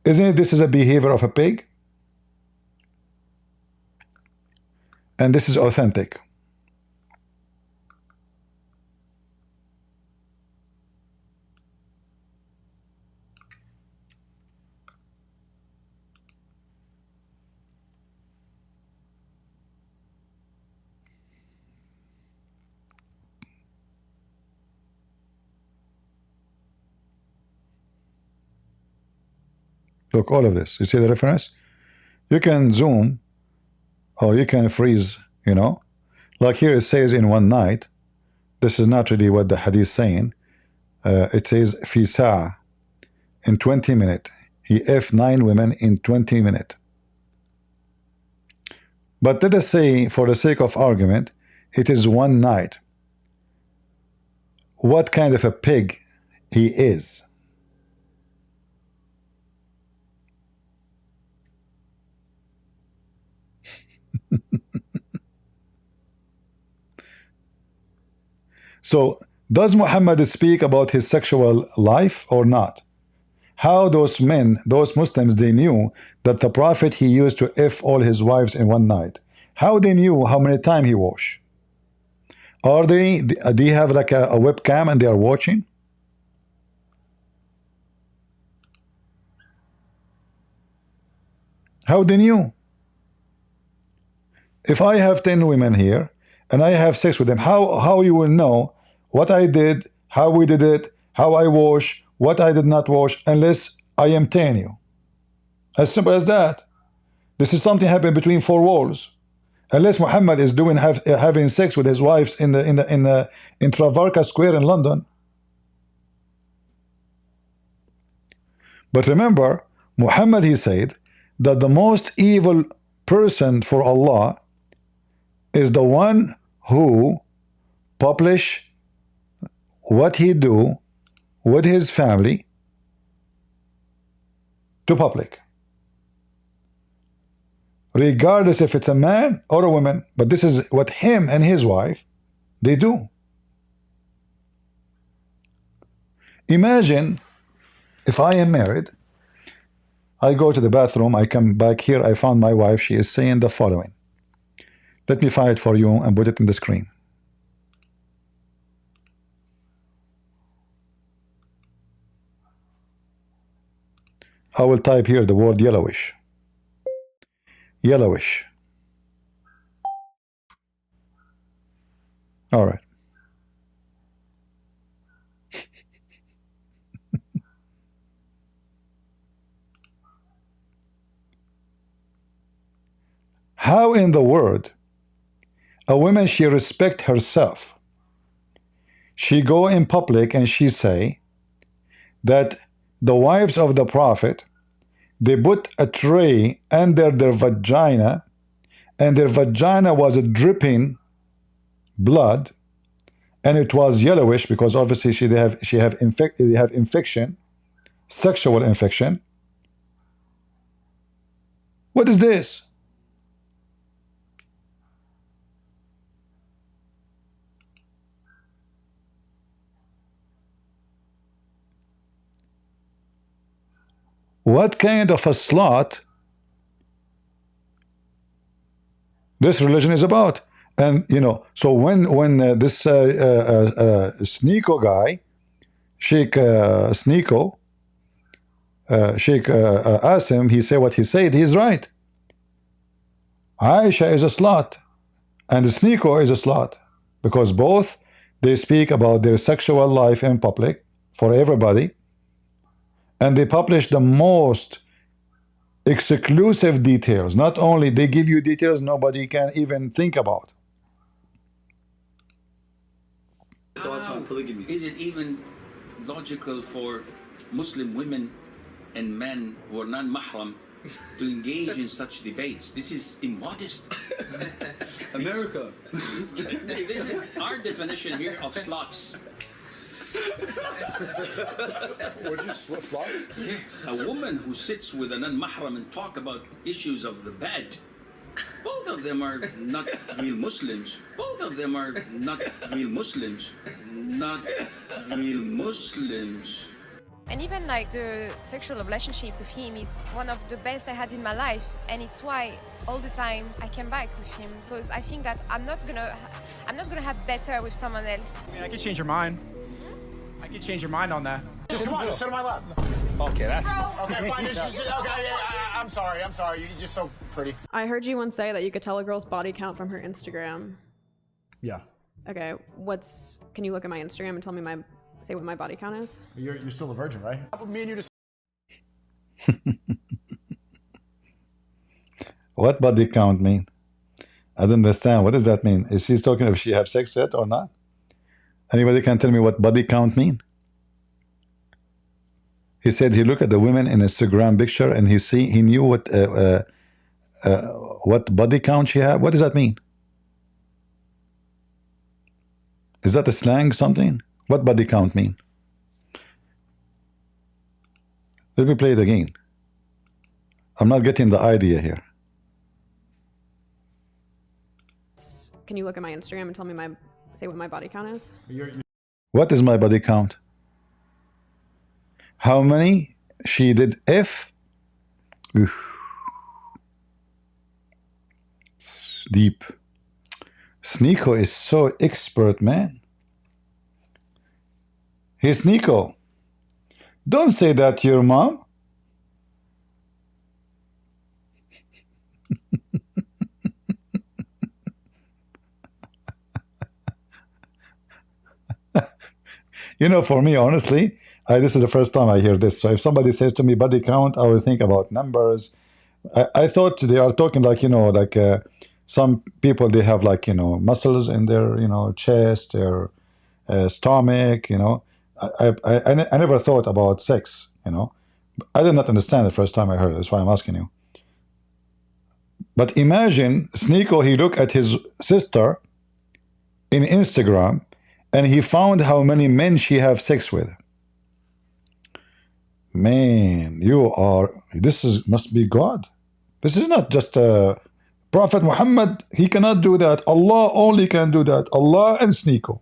S1: Isn't it this is a behavior of a pig? And this is authentic. Look, all of this. You see the reference? You can zoom or you can freeze, you know. Like here it says in 1 night. This is not really what the hadith is saying. It says fi sa'a, in 20 minutes. He F 9 women in 20 minutes. But let us say, for the sake of argument, it is 1 night. What kind of a pig he is? So, does Muhammad speak about his sexual life or not? How those men, those Muslims, they knew that the Prophet he used to F all his wives in 1 night? How they knew how many times he washed? Are they have like a webcam and they are watching? How they knew? If I have 10 women here and I have sex with them, how you will know what I did, how we did it, how I wash, what I did not wash, unless I am telling you? As simple as that. This is something happened between 4 walls. Unless Muhammad is doing having sex with his wives in Trafalgar Square in London. But remember, Muhammad he said that the most evil person for Allah is the one who publish what he do with his family to public, regardless if it's a man or a woman. But this is what him and his wife they do. Imagine if I am married, I go to the bathroom, I come back here, I found my wife, she is saying the following. Let me find it for you and put it in the screen. I will type here the word yellowish. Yellowish. All right. How in the world a woman she respect herself, she go in public and she say that the wives of the Prophet they put a tray under their vagina, and their vagina was dripping blood, and it was yellowish because obviously they have infection, sexual infection. What is this? What kind of a slut this religion is about? And you know, so when this Sneko guy, Sheikh Sneko, Sheikh Assim, he said what he said, he's right. Aisha is a slut and Sneko is a slut, because both they speak about their sexual life in public for everybody, and they publish the most exclusive details. Not only they give you details nobody can even think about.
S2: Thoughts on polygamy? Is it even logical for Muslim women and men who are non-mahram to engage in such debates? This is immodest.
S7: America.
S2: This is our definition here of sluts.
S7: What you slots?
S2: A woman who sits with a non-mahram and talk about issues of the bed. Both of them are not real Muslims. Both of them are not real Muslims. Not real Muslims.
S4: And even like the sexual relationship with him is one of the best I had in my life, and it's why all the time I came back with him, because I think that I'm not gonna have better with someone else.
S3: I mean, I could change your mind. I could change your mind on that.
S5: Just come on, just sit on my lap. Okay, that's okay. Fine. Okay, I'm sorry. You're just so pretty.
S6: I heard you once say that you could tell a girl's body count from her Instagram.
S8: Yeah.
S6: Okay, can you look at my Instagram and tell me say what my body count is?
S7: You're still a virgin, right?
S5: Me and you just.
S1: What body count mean? I don't understand. What does that mean? Is she talking if she have sex yet or not? Anybody can tell me what body count mean? He said he looked at the women in Instagram picture and he knew what body count she had. What does that mean? Is that a slang something? What body count mean? Let me play it again. I'm not getting the idea here.
S6: Can you look at my Instagram and tell me say what my body count is?
S1: What is my body count? How many she did F? Oof. Deep. Sneko is so expert, man. Hey, Sneko, don't say that to your mom. You know, for me, honestly, this is the first time I hear this. So if somebody says to me body count, I will think about numbers. I thought they are talking like, you know, like some people, they have like, you know, muscles in their, you know, chest, their stomach, you know. I never thought about sex, you know. I did not understand the first time I heard it. That's why I'm asking you. But imagine Sneko, he looked at his sister in Instagram and he found how many men she have sex with. Man, must be God. This is not just Prophet Muhammad. He cannot do that. Allah only can do that. Allah and Sneko.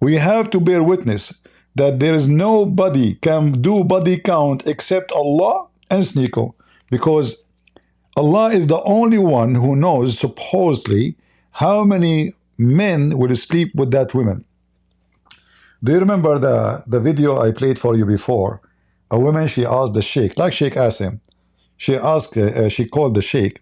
S1: We have to bear witness that there is nobody can do body count except Allah and Sneko, because Allah is the only one who knows supposedly how many men will sleep with that woman. Do you remember the video I played for you before? A woman, she asked the Sheikh, like Sheikh Assim. She called the Sheikh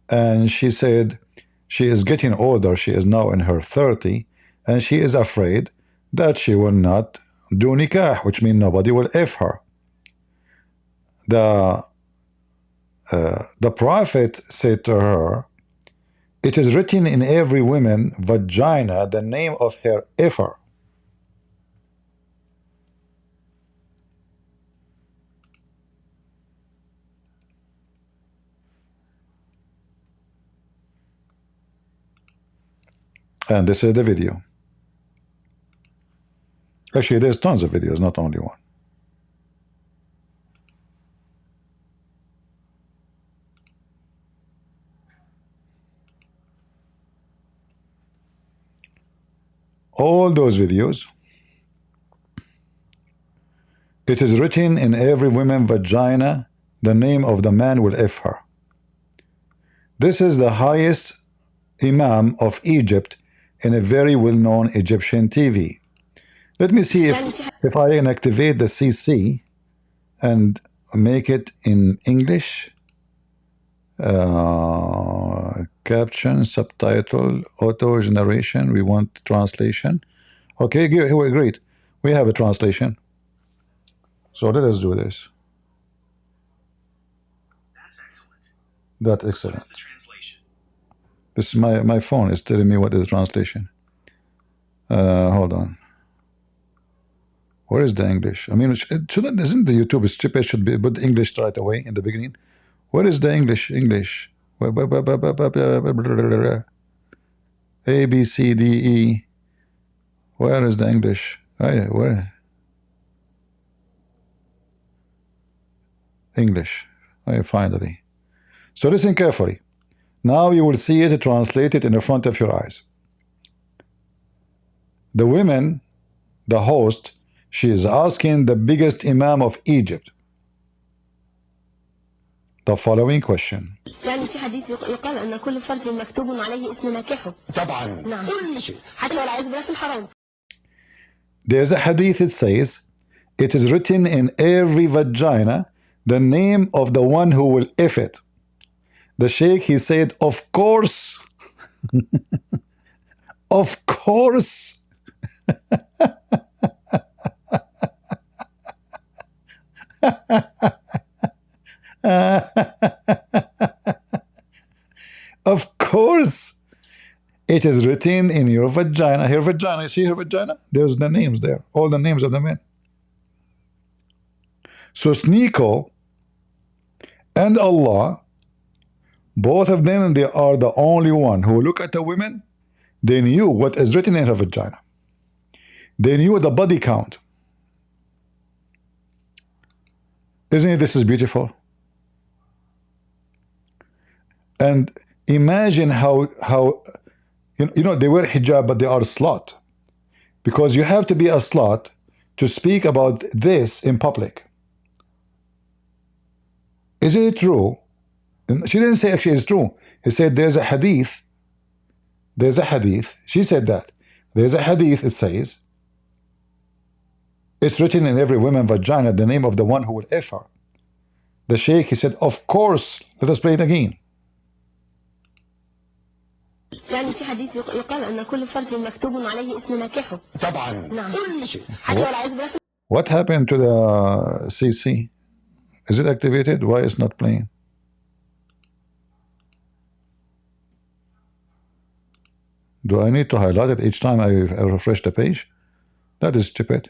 S1: and she said she is getting older. She is now in her 30 and she is afraid that she will not do nikah, which means nobody will F her. The Prophet said to her, it is written in every woman vagina the name of her F'er. And this is the video. Actually, there's tons of videos, not only one. All those videos, it is written in every woman's vagina, the name of the man will F her. This is the highest Imam of Egypt in a very well-known Egyptian TV. Let me see if I can activate the CC and make it in English. Caption, subtitle, auto generation. We want translation. Okay, great. We have a translation. So let us do this.
S11: That's excellent.
S1: That's excellent.
S11: What's the translation?
S1: This is my phone is telling me what is the translation. Hold on. Where is the English? I mean, isn't the YouTube stupid? Should be put English right away in the beginning. Where is the English? English. A, B, C, D, E. Where is the English? Where? English. Finally. So listen carefully. Now you will see it translated in the front of your eyes. The women, the host, she is asking the biggest Imam of Egypt the following question.
S12: يعني في حديث يقال أن كل فرج مكتوب عليه اسم ناكحه.
S5: طبعا.
S12: نعم. كل شيء. حتى والعياذ بالله في الحرام.
S1: There's a hadith that says, it is written in every vagina the name of the one who will F it. The Sheikh, he said, of course. Of course. Of course, it is written in your vagina. Her vagina, you see her vagina? There's the names there, all the names of the men. So Sneko and Allah, both of them, they are the only one who look at the women. They knew what is written in her vagina. They knew the body count. Isn't it? This is beautiful. And imagine how you know, they wear hijab, but they are slut, because you have to be a slut to speak about this in public. Is it true? She didn't say actually it's true. He said there's a hadith. There's a hadith. She said that. There's a hadith, it says, it's written in every woman's vagina the name of the one who will F her. The Sheikh, he said, of course. Let us play it again.
S12: يعني في حديث يقال أن كل فرج مكتوب عليه اسم ناكحه.
S5: طبعا.
S12: نعم. كل شيء. حتى والعياذ بالله.
S1: What happened to the CC? Is it activated? Why is not playing? Do I need to highlight it each time I refresh the page? That is stupid.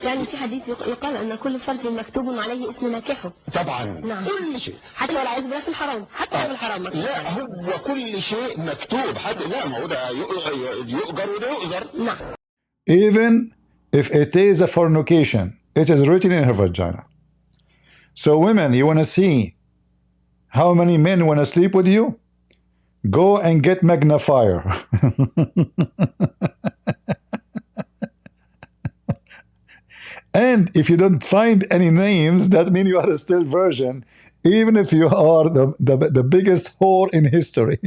S12: يعني في حديث يقال أن كل فرج مكتوب عليه اسم ناكحه.
S5: طبعا.
S12: نعم. كل شيء. حتى والعياذ بالله في الحرام. حتى في الحرام.
S5: لا هو كل شيء مكتوب. حد لا ما هو ده يؤجر وده يؤجر.
S12: نعم.
S1: Even if it is a fornication, it is written in her vagina. So women, you want to see how many men want to sleep with you? Go and get magnifier. And if you don't find any names, that means you are a still virgin, even if you are the biggest whore in history.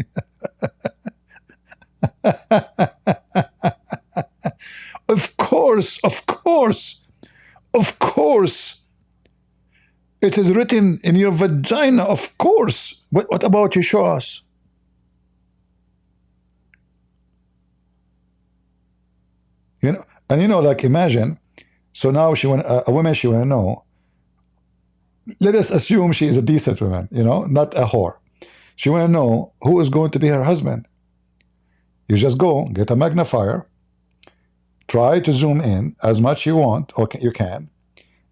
S1: Of course, of course, of course. It is written in your vagina, of course. What about you? Show us. You know, and you know, like imagine. So now a woman, she want to know. Let us assume she is a decent woman, you know, not a whore. She want to know who is going to be her husband. You just go get a magnifier, try to zoom in as much you want, or you can,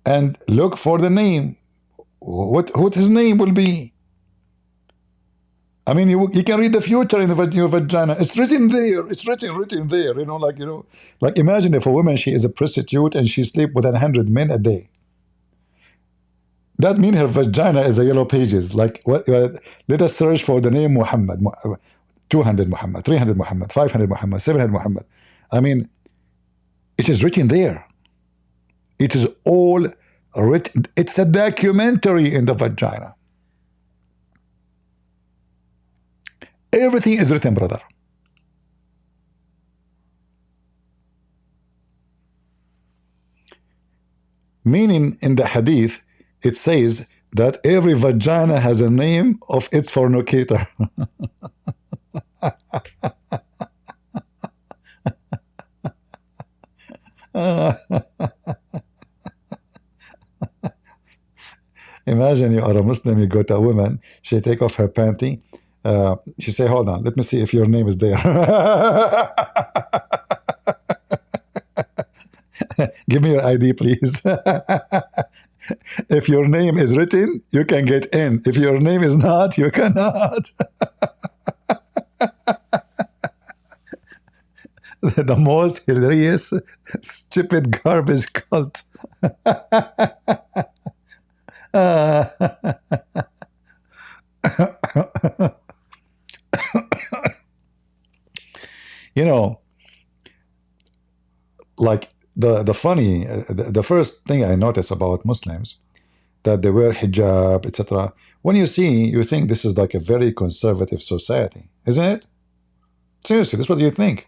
S1: and look for the name. What his name will be. I mean, you can read the future in your vagina. It's written there. It's written there. Like imagine if a woman, she is a prostitute and she sleep with 100 men a day. That means her vagina is a yellow pages. Like what? Let us search for the name Muhammad. 200 Muhammad, 300 Muhammad, 500 Muhammad, 700 Muhammad. I mean, it is written there. It is all written. It's a documentary in the vagina. Everything is written, brother. Meaning in the hadith, it says that every vagina has a name of its fornicator. Imagine you are a Muslim, you go to a woman, she take off her panty, she say, hold on, let me see if your name is there. Give me your ID, please. If your name is written, you can get in. If your name is not, you cannot. The most hilarious, stupid garbage cult. You know, like the funny, the first thing I notice about Muslims, that they wear hijab, etc. When you see, you think this is like a very conservative society, isn't it? Seriously, this is what you think.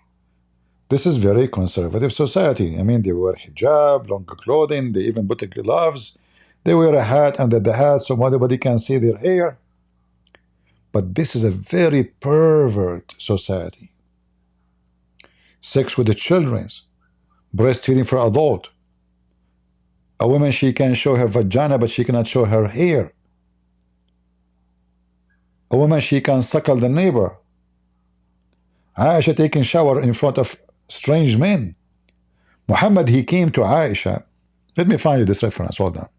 S1: This is very conservative society. I mean, they wear hijab, longer clothing, they even put gloves. They wear a hat under the hat so nobody can see their hair. But this is a very pervert society. Sex with the children, breastfeeding for adult. A woman, she can show her vagina, but she cannot show her hair. A woman, she can suckle the neighbor. Aisha taking shower in front of strange men. Muhammad, he came to Aisha. Let me find you this reference. Hold on.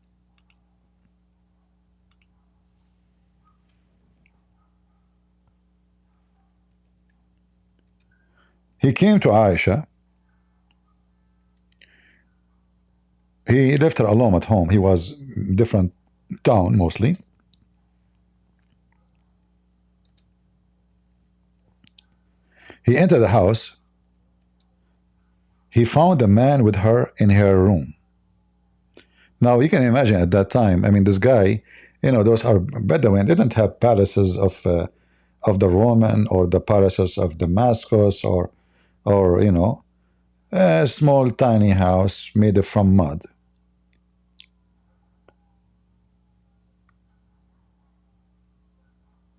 S1: He came to Aisha. He left her alone at home. He was different town mostly. He entered the house. He found a man with her in her room. Now you can imagine at that time, I mean, this guy, those are Bedouin. They didn't have palaces of the Roman or the palaces of Damascus or a small tiny house made from mud.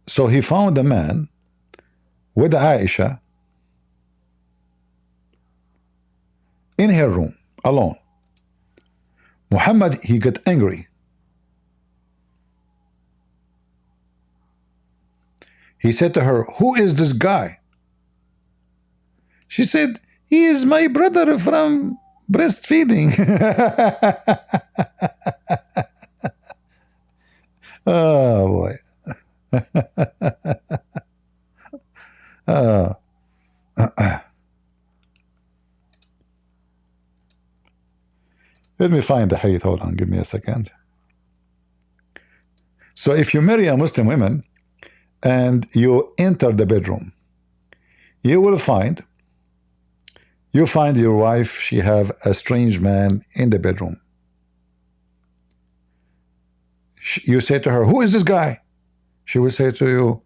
S1: So he found a man with Aisha in her room alone. Muhammad, he got angry. He said to her, "Who is this guy?" She said, "He is my brother from breastfeeding." Oh boy. Let me find the hadith. Hold on, give me a second. So if you marry a Muslim woman and you enter the bedroom, you will find your wife, she have a strange man in the bedroom. You say to her, "Who is this guy?" She will say to you,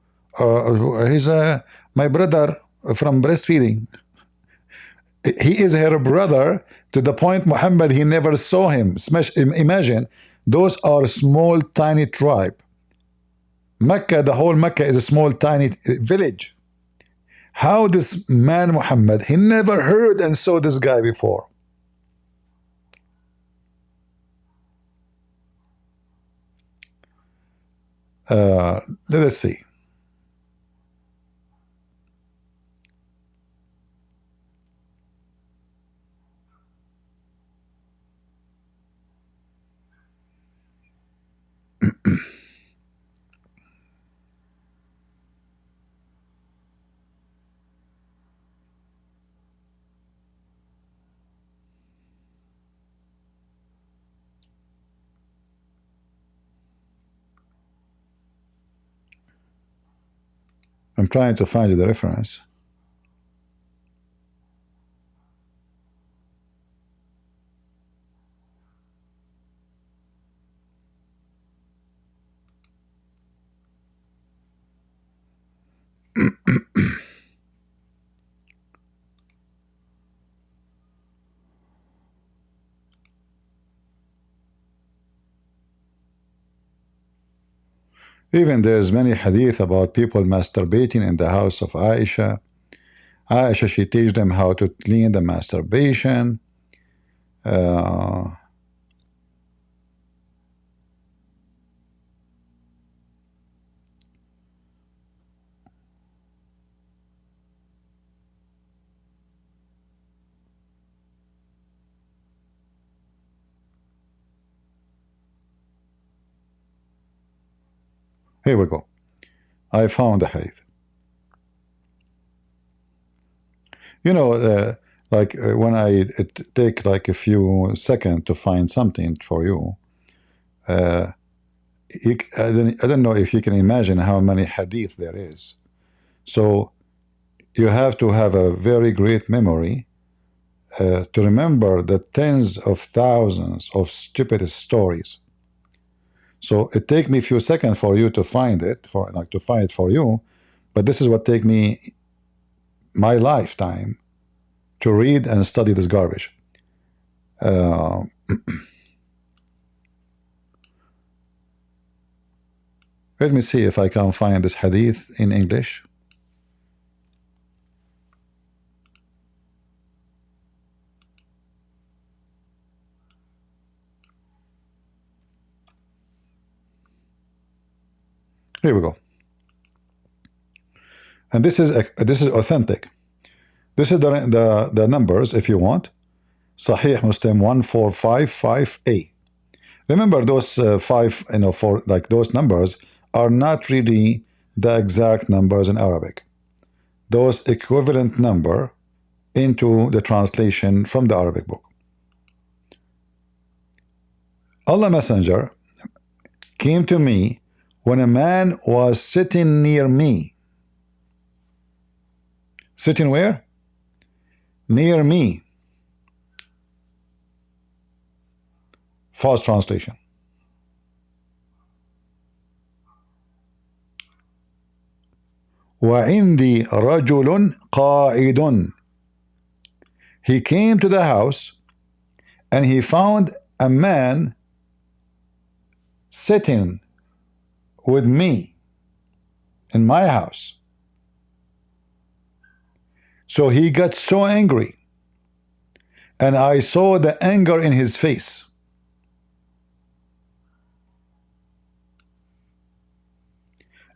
S1: "He's my brother from breastfeeding." He is her brother to the point Muhammad, he never saw him. Imagine, those are small tiny tribe. Mecca, the whole Mecca is a small tiny village. How this man Muhammad, he never heard and saw this guy before. Let us see. I'm trying to find you the reference. Even there's many hadith about people masturbating in the house of Aisha. Aisha, she teach them how to clean the masturbation. Here we go. I found the hadith. You know, when it take like a few seconds to find something for you, I don't know if you can imagine how many hadith there is. So you have to have a very great memory to remember the tens of thousands of stupid stories. So it take me a few seconds for you to find it, for you, but this is what take me my lifetime to read and study this garbage. Let me see if I can find this hadith in English. Here we go. And this is authentic. This is the numbers, if you want. Sahih Muslim 1455A. Remember those five, for like those numbers are not really the exact numbers in Arabic. Those equivalent number into the translation from the Arabic book. Allah Messenger came to me when a man was sitting near me. Sitting where? Near me. False translation. وَعِنْدِي رَجُلٌ قَائِدٌ. He came to the house and he found a man sitting with me in my house. So he got so angry, and I saw the anger in his face.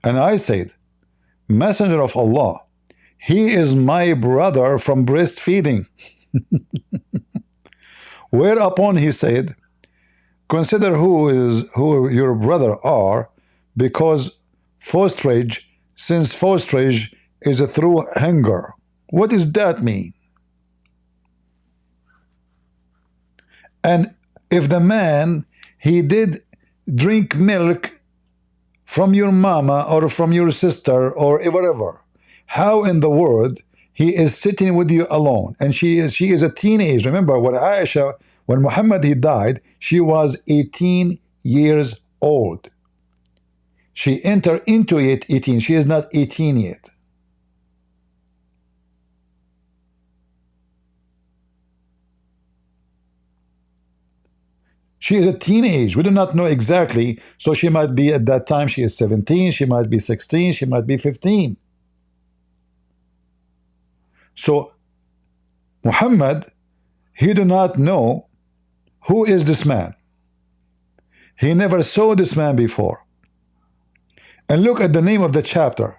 S1: And I said, Messenger of Allah, he is my brother from breastfeeding. Whereupon he said, consider who your brother are, because since fosterage is through hunger. What does that mean? And if the man, he did drink milk from your mama or from your sister or whatever, how in the world he is sitting with you alone? And she is a teenage. Remember when Muhammad he died, she was 18 years old. She entered into it 18. She is not 18 yet. She is a teenage. We do not know exactly. So she might be at that time, she is 17. She might be 16. She might be 15. So Muhammad, he do not know who is this man. He never saw this man before. And look at the name of the chapter.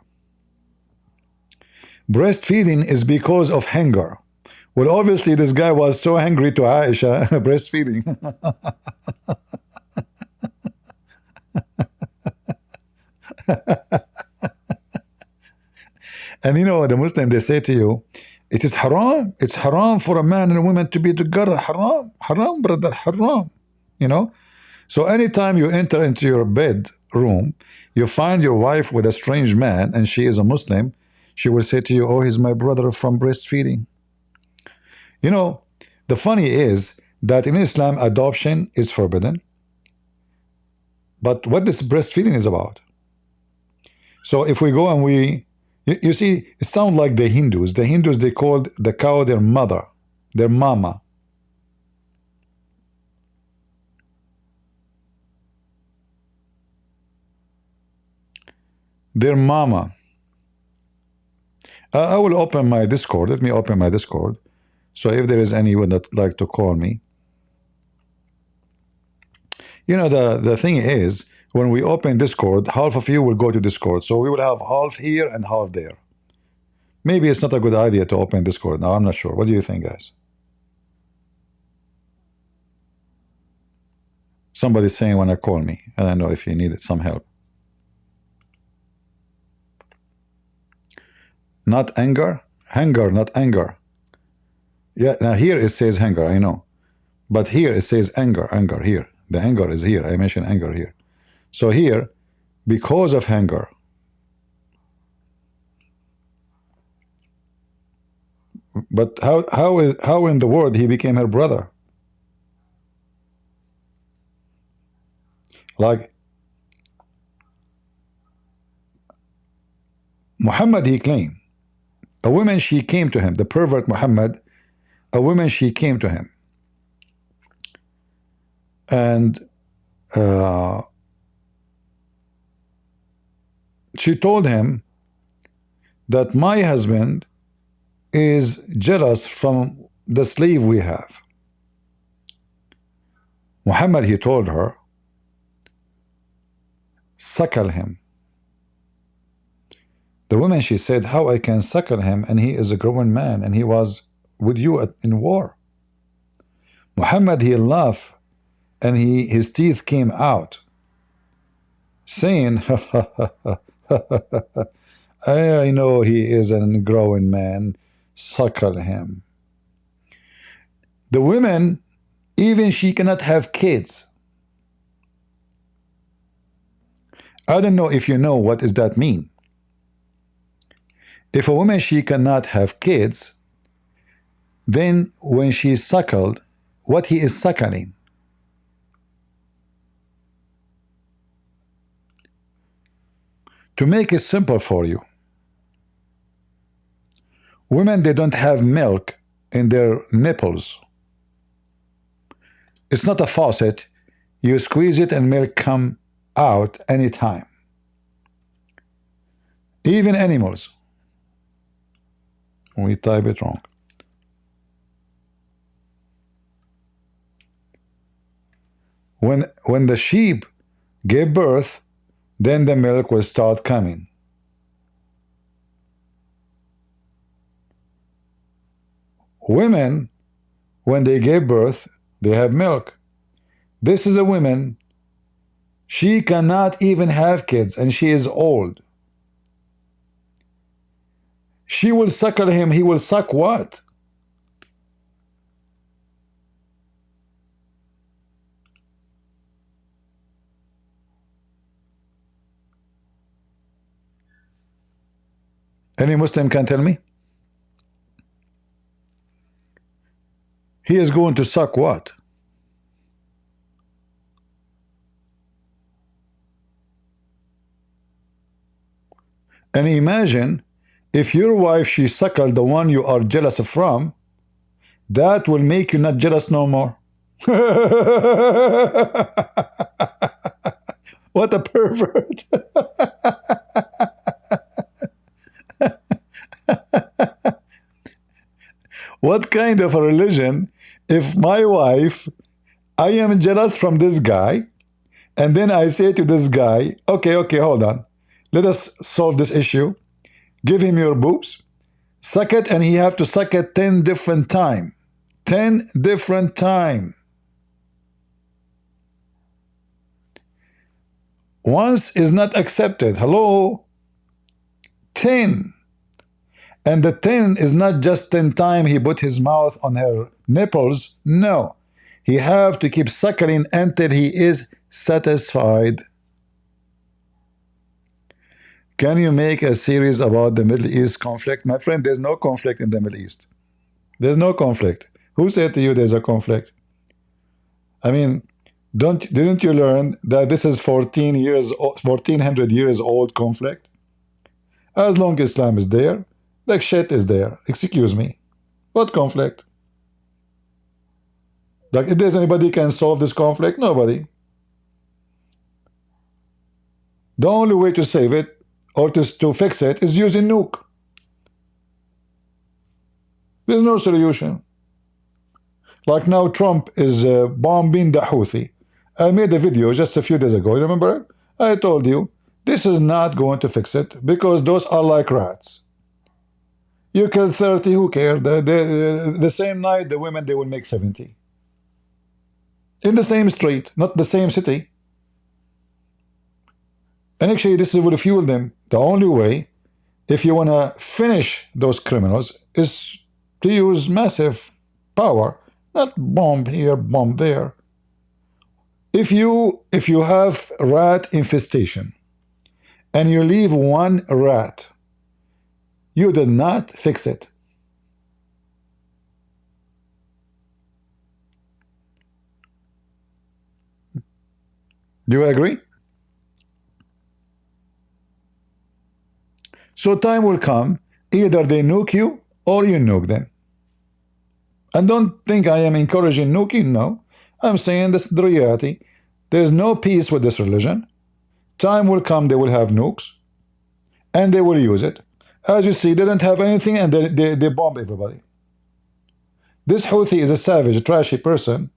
S1: Breastfeeding is because of hunger. Well, obviously this guy was so angry to Aisha, breastfeeding. And the Muslim, they say to you, it is haram. It's haram for a man and a woman to be together. Haram, haram, brother, haram. So anytime you enter into your bed room, you find your wife with a strange man and she is a Muslim, she will say to you, oh, he's my brother from breastfeeding. You know, the funny is that in Islam, adoption is forbidden. But what this breastfeeding is about? So if we go and you see, it sounds like the Hindus. The Hindus, they called the cow their mother, their mama. Their mama. I will open my Discord. Let me open my Discord. So if there is anyone that like to call me. You know, the thing is, when we open Discord, half of you will go to Discord. So we will have half here and half there. Maybe it's not a good idea to open Discord now. I'm not sure. What do you think, guys? Somebody's saying when I call me. I don't know if you needed some help. Not anger? Hanger, not anger. Yeah, now here it says hanger, I know. But here it says anger, anger here. The anger is here. I mentioned anger here. So here, because of anger. But how in the world he became her brother? Like Muhammad, he claimed. A woman, she came to him. The pervert Muhammad, a woman, she came to him. And she told him that my husband is jealous from the slave we have. Muhammad, he told her, suckle him. The woman, she said, how I can suckle him and he is a grown man and he was with you in war. Muhammad, he laughed and his teeth came out, saying, I know he is a grown man, suckle him. The women, even she cannot have kids. I don't know if you know what does that mean. If a woman, she cannot have kids, then when she is suckled, what he is suckling? To make it simple for you, women, they don't have milk in their nipples. It's not a faucet. You squeeze it and milk come out anytime. Even animals. We type it wrong. When the sheep gave birth, then the milk will start coming. Women, when they gave birth, they have milk. This is a woman, she cannot even have kids and she is old. She will suckle him, he will suck what? Any Muslim can tell me? He is going to suck what? And imagine if your wife, she suckled the one you are jealous from, that will make you not jealous no more. What a pervert. What kind of a religion if my wife, I am jealous from this guy, and then I say to this guy, okay, hold on. Let us solve this issue. Give him your boobs, suck it, and he have to suck it 10 different times. 10 different times. Once is not accepted. Hello? 10. And the 10 is not just 10 times he put his mouth on her nipples. No. He have to keep suckling until he is satisfied. Can you make a series about the Middle East conflict? My friend, there's no conflict in the Middle East. There's no conflict. Who said to you there's a conflict? I mean, didn't you learn that this is 1400 years old conflict? As long as Islam is there, the shit is there. Excuse me. What conflict? Like, if there's anybody can solve this conflict, nobody. The only way to save it or to fix it is using nuke. There's no solution. Like now Trump is bombing the Houthi. I made a video just a few days ago, you remember? I told you, this is not going to fix it because those are like rats. You kill 30, who cares? The same night, the women, they will make 70. In the same street, not the same city. And actually, this will fuel them. The only way, if you want to finish those criminals, is to use massive power, not bomb here, bomb there. If you have rat infestation and you leave one rat, you did not fix it. Do you agree? So time will come, either they nuke you or you nuke them. And don't think I am encouraging nuking, no. I'm saying this is the reality. There is no peace with this religion. Time will come, they will have nukes, and they will use it. As you see, they don't have anything, and they bomb everybody. This Houthi is a savage, a trashy person.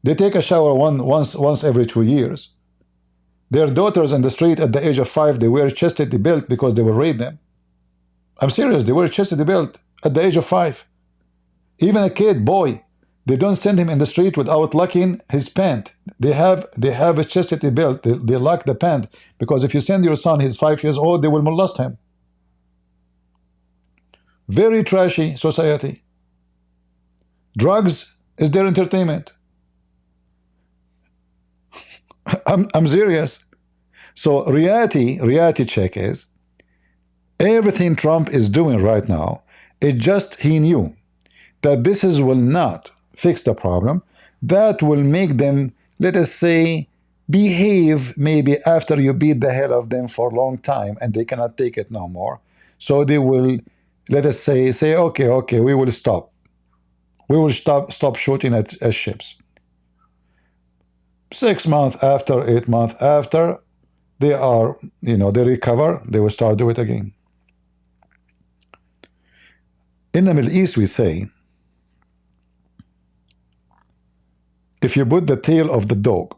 S1: They take a shower once every 2 years. Their daughters in the street at the age of 5, they wear chastity belt because they will raid them. I'm serious, they wear chastity belt at the age of 5. Even a kid, boy, they don't send him in the street without locking his pant. They have a chastity belt. They lock the pant because if you send your son, he's 5 years old, they will molest him. Very trashy society. Drugs is their entertainment. I'm serious. So reality check is everything Trump is doing right now, it just he knew that this will not fix the problem. That will make them, let us say, behave maybe after you beat the hell of them for a long time and they cannot take it no more. So they will, let us say okay, we will stop. We will stop shooting at ships. 6 months after, 8 months after, they are, they recover, they will start do it again. In the Middle East, we say, if you put the tail of the dog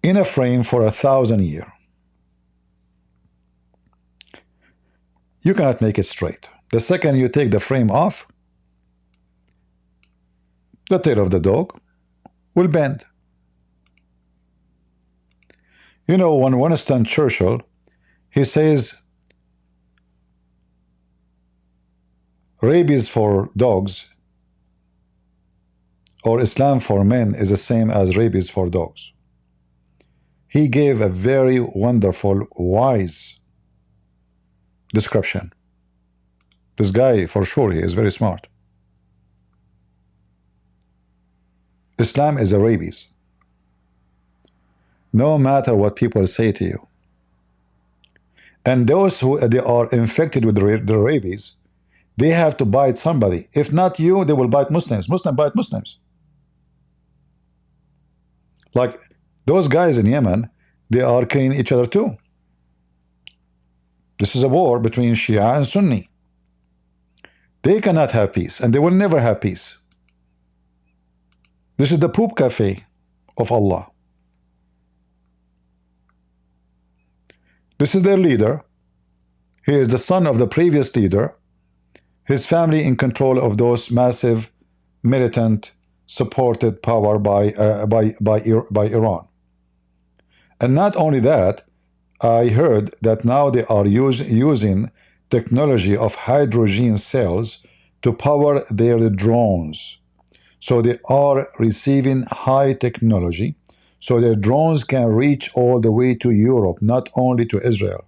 S1: in a frame for 1,000 years, you cannot make it straight. The second you take the frame off, the tail of the dog will bend. You know, when Winston Churchill, he says, rabies for dogs or Islam for men is the same as rabies for dogs. He gave a very wonderful, wise description. This guy, for sure, he is very smart. Islam is a rabies. No matter what people say to you. And those who they are infected with the rabies, they have to bite somebody. If not you, they will bite Muslims. Muslims bite Muslims. Like those guys in Yemen, they are killing each other too. This is a war between Shia and Sunni. They cannot have peace, and they will never have peace. This is the poop cafe of Allah. This is their leader. He is the son of the previous leader. His family in control of those massive militant supported power by Iran. And not only that, I heard that now they are using technology of hydrogen cells to power their drones. So they are receiving high technology so their drones can reach all the way to Europe, not only to Israel.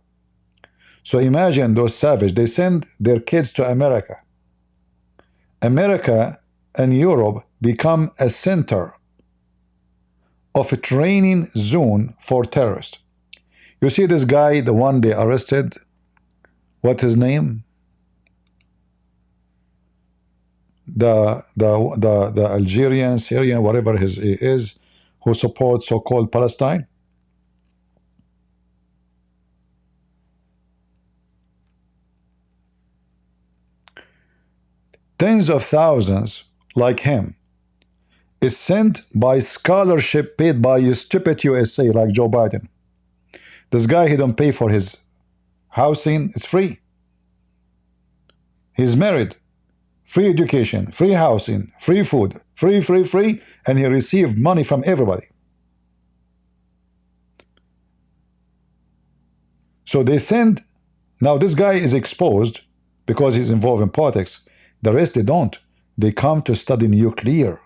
S1: So imagine those savages, they send their kids to America. America and Europe become a center of a training zone for terrorists. You see this guy, the one they arrested, what's his name? The Algerian, Syrian, whatever he is, who supports so-called Palestine. Tens of thousands like him is sent by scholarship paid by a stupid USA like Joe Biden. This guy, he don't pay for his housing, it's free. He's married, free education, free housing, free food, free, and he received money from everybody. So they send, now this guy is exposed because he's involved in politics. The rest, they don't. They come to study nuclear.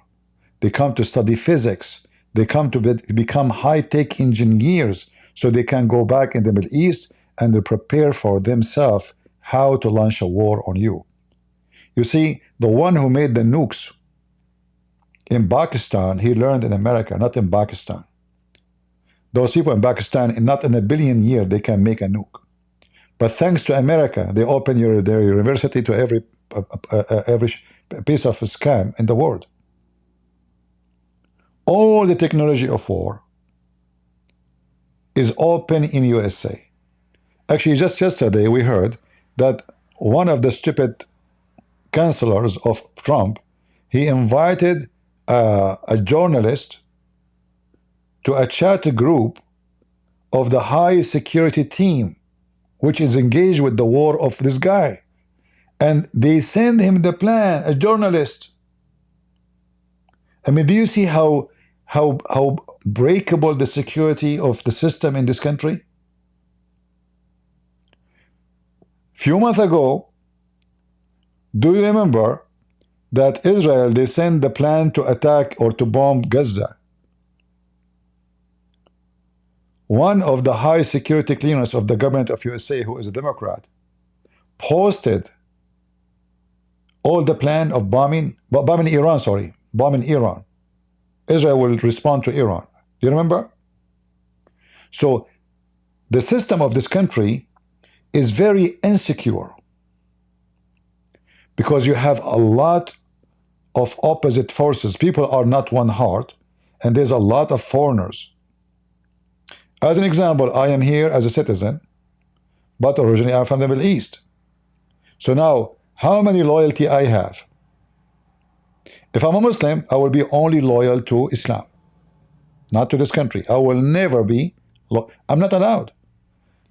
S1: They come to study physics. They come to become high-tech engineers so they can go back in the Middle East and they prepare for themselves how to launch a war on you. You see, the one who made the nukes in Pakistan, he learned in America, not in Pakistan. Those people in Pakistan, not in a billion years, they can make a nuke. But thanks to America, they open their university to every piece of a scam in the world. All the technology of war is open in USA. Actually, just yesterday we heard that one of the stupid counselors of Trump, he invited a journalist to a chat group of the high security team, which is engaged with the war of this guy. And they send him the plan, a journalist. I mean, do you see how breakable the security of the system in this country? Few months ago, do you remember that Israel, they sent the plan to attack or to bomb Gaza? One of the high security clearance of the government of USA, who is a Democrat, posted all the plan of bombing Iran. Israel will respond to Iran. Do you remember? So the system of this country is very insecure because you have a lot of opposite forces. People are not one heart, and there's a lot of foreigners. As an example, I am here as a citizen, but originally I'm from the Middle East. So now, how many loyalty I have? If I'm a Muslim, I will be only loyal to Islam, not to this country. I will never be, I'm not allowed.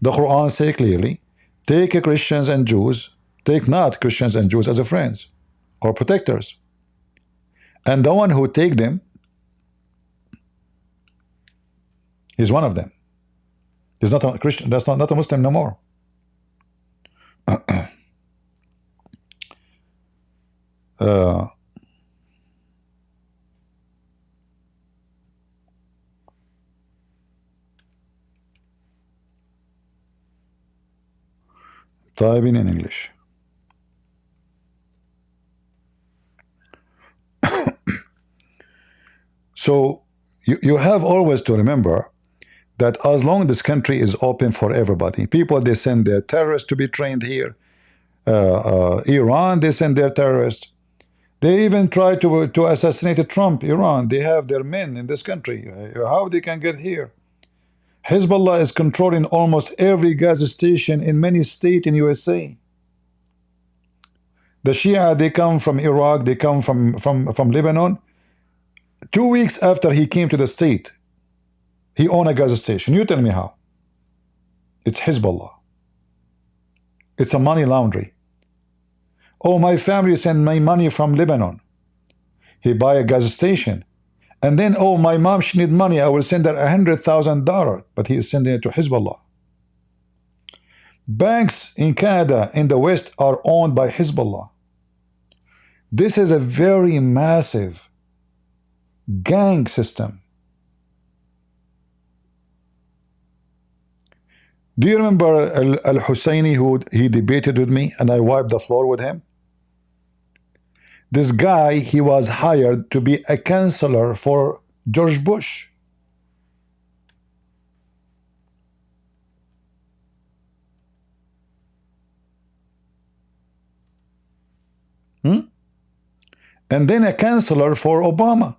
S1: The Quran says clearly, take Christians and Jews, take not Christians and Jews as a friends or protectors. And the one who take them is one of them. He's not a Christian, that's not a Muslim no more. Typing in English. So you have always to remember that as long as this country is open for everybody, people, they send their terrorists to be trained here. Iran, they send their terrorists. They even try to assassinate Trump, Iran. They have their men in this country. How they can get here? Hezbollah is controlling almost every gas station in many states in USA. The Shia, they come from Iraq, they come from Lebanon. 2 weeks after he came to the state, he owned a gas station. You tell me how. It's Hezbollah. It's a money laundry. Oh, my family sent my money from Lebanon. He buy a gas station. And then, oh, my mom, she need money. I will send her $100,000. But he is sending it to Hezbollah. Banks in Canada, in the West, are owned by Hezbollah. This is a very massive gang system. Do you remember Al-Husseini who he debated with me and I wiped the floor with him? This guy, he was hired to be a counselor for George Bush. And then a counselor for Obama.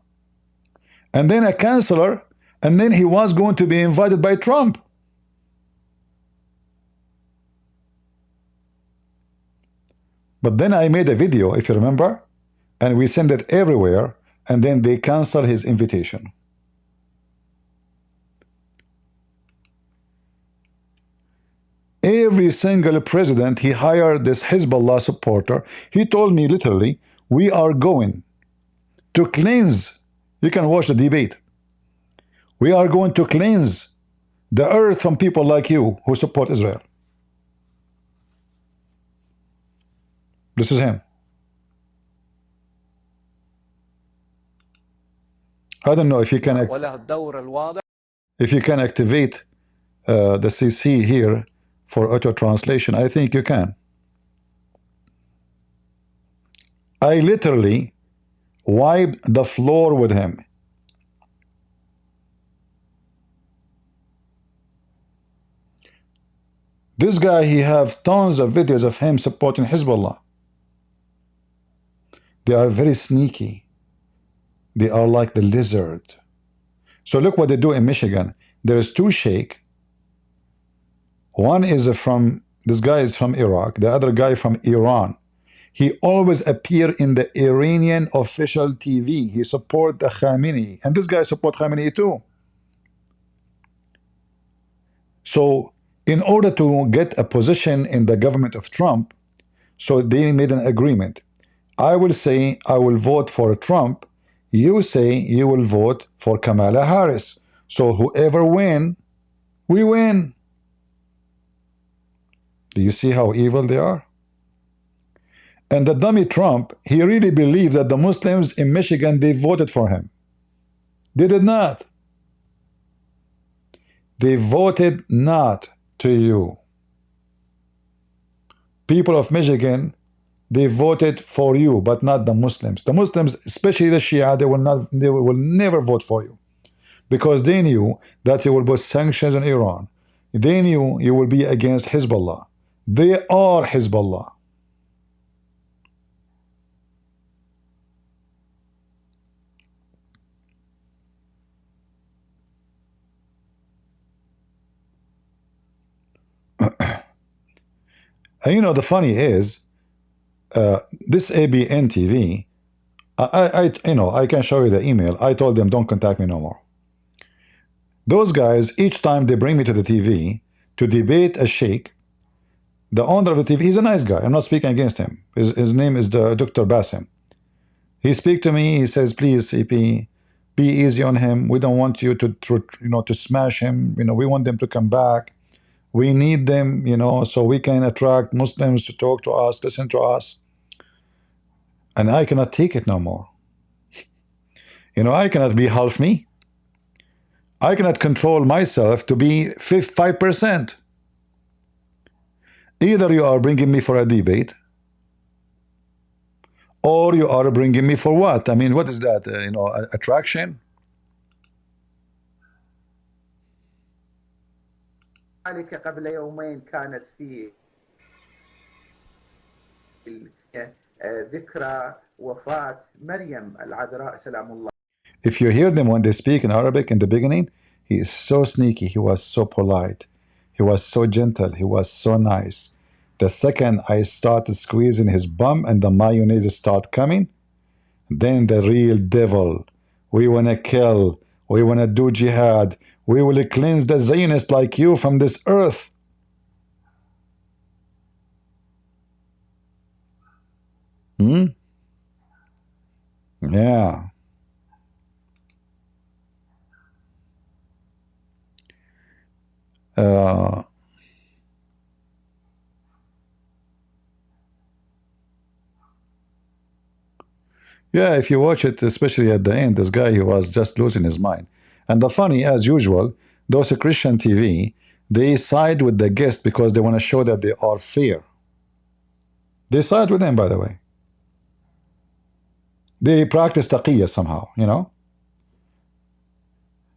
S1: And then a counselor, and then he was going to be invited by Trump. But then I made a video, if you remember, and we sent it everywhere, and then they canceled his invitation. Every single president, he hired this Hezbollah supporter. He told me literally, we are going to cleanse. You can watch the debate. We are going to cleanse the earth from people like you who support Israel. This is him. I don't know if you can activate the CC here for auto translation. I think you can. I literally wiped the floor with him. This guy, he have tons of videos of him supporting Hezbollah. They are very sneaky. They are like the lizard. So look what they do in Michigan. There is two sheikh. One is from, this guy is from Iraq, the other guy from Iran. He always appear in the Iranian official TV. He support the Khamenei. And this guy support Khamenei too. So in order to get a position in the government of Trump, so they made an agreement. I will say I will vote for Trump. You say you will vote for Kamala Harris. So whoever win, we win. Do you see how evil they are? And the dummy Trump, he really believed that the Muslims in Michigan, they voted for him. They did not. They voted not to you. People of Michigan, they voted for you, but not the Muslims. The Muslims, especially the Shia, they will never vote for you, because they knew that you will put sanctions on Iran. They knew you will be against Hezbollah. They are Hezbollah. And you know, the funny is, this ABN TV, I can show you the email. I told them, don't contact me no more. Those guys, each time they bring me to the TV to debate a sheikh, the owner of the TV, he's a nice guy. I'm not speaking against him. His name is Dr. Basim. He speaks to me. He says, please, CP, be easy on him. We don't want you to smash him. We want them to come back. We need them, so we can attract Muslims to talk to us, listen to us. And I cannot take it no more. I cannot be half me. I cannot control myself to be 5%. Either you are bringing me for a debate, or you are bringing me for what? I mean, what is that? Attraction?
S13: قبل يومين كانت في ذكرى وفاة مريم العذراء سلام الله.
S1: If you hear them when they speak in Arabic in the beginning, he is so sneaky, he was so polite, he was so gentle, he was so nice. The second I started squeezing his bum and the mayonnaise start coming, then the real devil, we want to kill, we want to do jihad, we will cleanse the Zionists like you from this earth. Yeah. Yeah, if you watch it, especially at the end, this guy, he was just losing his mind. And the funny, as usual, those Christian TV, They side with the guest because they want to show that they are fair. They side with them, by the way. They practice taqiyya somehow, you know.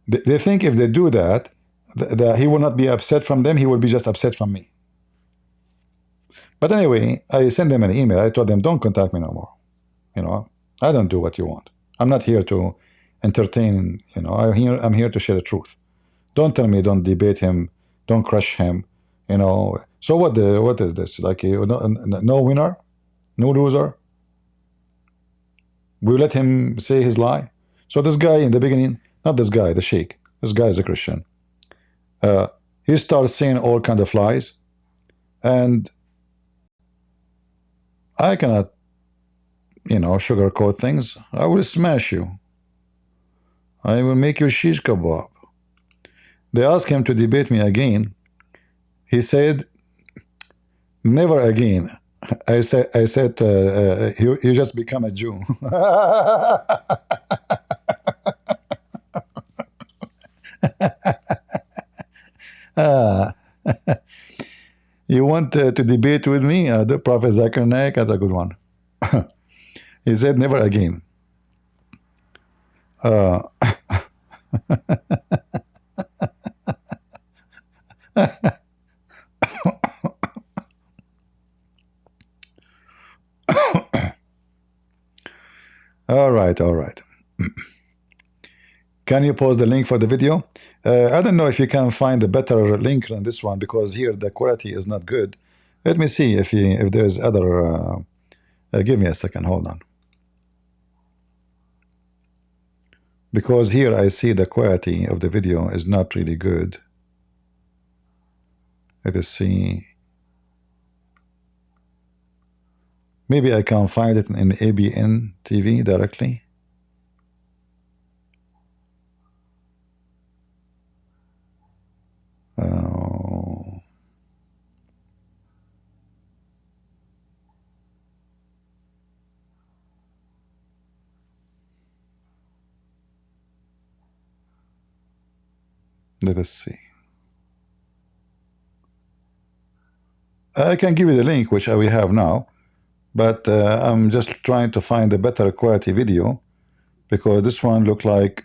S1: They think if they do that, he will not be upset from them, he will be just upset from me. But anyway, I sent them an email. I told them, don't contact me no more. You know, I don't do what you want. I'm not here to entertain, you know. I'm here to share the truth. Don't tell me, don't debate him, don't crush him, you know. So what is this? Like, no winner? No loser? We let him say his lie? So this guy in the beginning, not this guy, the Sheikh. This guy is a Christian. He starts saying all kind of lies. And I cannot, you know, sugarcoat things. I will smash you. I will make you shish kebab. They asked him to debate me again. He said, never again. I said, you just become a Jew. You want to debate with me? The Prophet Zakir Naik, that's a good one. He said, never again. All right, all right. Can you post the link for the video? I don't know if you can find a better link than this one, because here the quality is not good. Let me see if there's other. Give me a second, hold on. Because here I see the quality of the video is not really good. Let us see. Maybe I can find it in ABN TV directly. Let us see. I can give you the link, which we have now, but I'm just trying to find a better quality video, because this one look like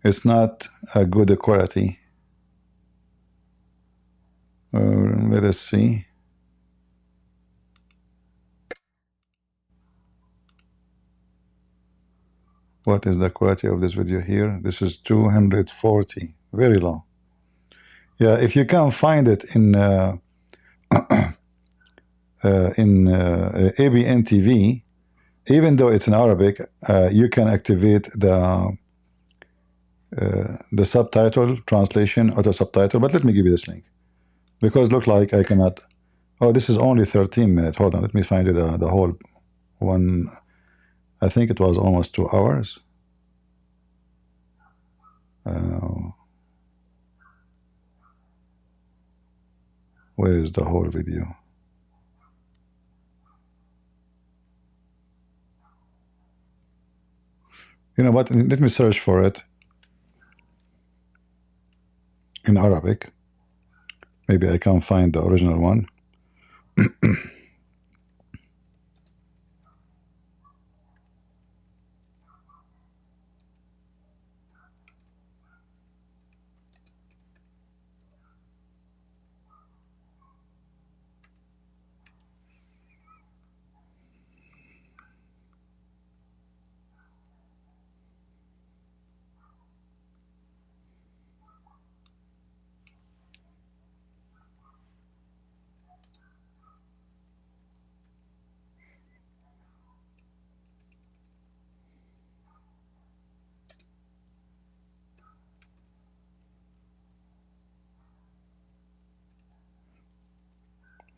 S1: it's not a good quality. Let us see. What is the quality of this video here? This is 240, very low. Yeah, if you can find it in ABN TV, even though it's in Arabic, you can activate the subtitle translation, auto subtitle. But let me give you this link, because look like I cannot. Oh, this is only 13 minutes. Hold on, let me find you the whole one. I think it was almost 2 hours. Where is the whole video? You know what? Let me search for it in Arabic. Maybe I can find the original one.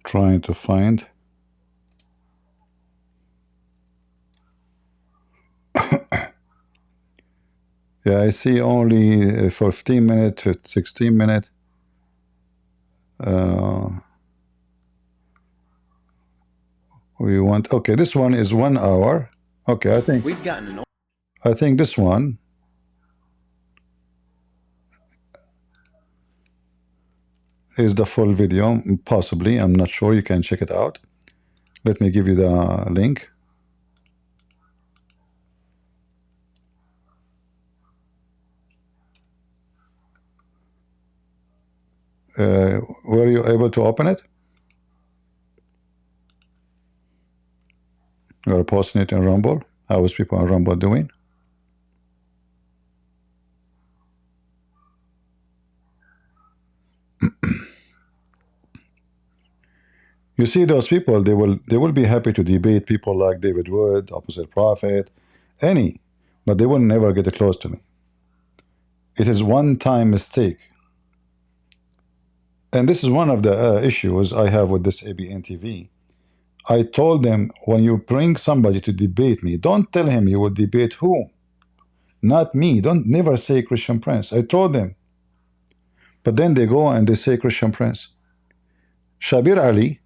S1: Trying to find. Yeah, I see only 15 minutes, 16 minutes. We want, okay, this one is 1 hour. Okay, I think
S2: We've gotten
S1: I think this one is the full video, possibly. I'm not sure. You can check it out. Let me give you the link. Were you able to open it? You're posting it in Rumble. How is people on Rumble doing? You see, those people, they will be happy to debate people like David Wood, Opposite Prophet, any, but they will never get close to me. It is one-time mistake. And this is one of the issues I have with this ABN TV. I told them, when you bring somebody to debate me, don't tell him you will debate who? Not me. Don't never say Christian Prince. I told them. But then they go and they say Christian Prince. Shabir Ali,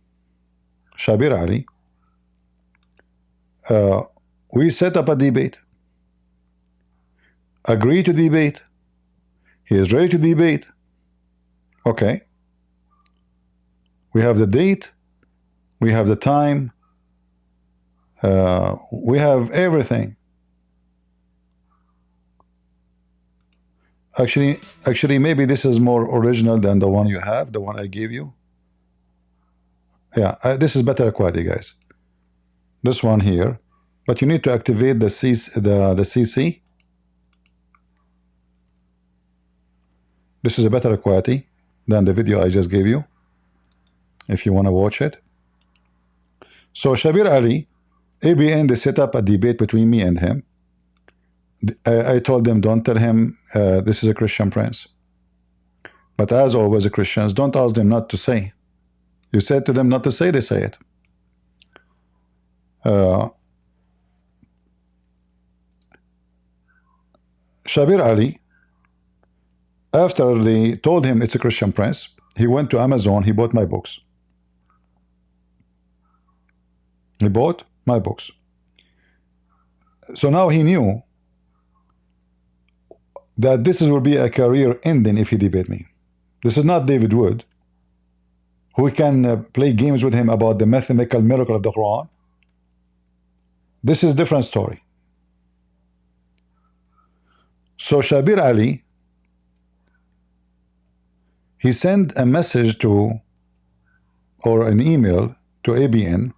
S1: we set up a debate. Agree to debate. He is ready to debate. Okay. We have the date. We have the time. We have everything. Actually, maybe this is more original than the one you have, the one I gave you. Yeah, this is better quality, guys. This one here, but you need to activate the CC. This is a better quality than the video I just gave you, if you want to watch it. So Shabir Ali, ABN, they set up a debate between me and him. I told them, don't tell him this is a Christian Prince. But as always, the Christians, don't ask them not to say. You said to them not to say, they say it. Shabir Ali, after they told him it's a Christian Prince, he went to Amazon, he bought my books. He bought my books. So now he knew that this will be a career ending if he debate me. This is not David Wood, who can play games with him about the mathematical miracle of the Quran. This is a different story. So Shabir Ali, he sent a message to, or an email to ABN,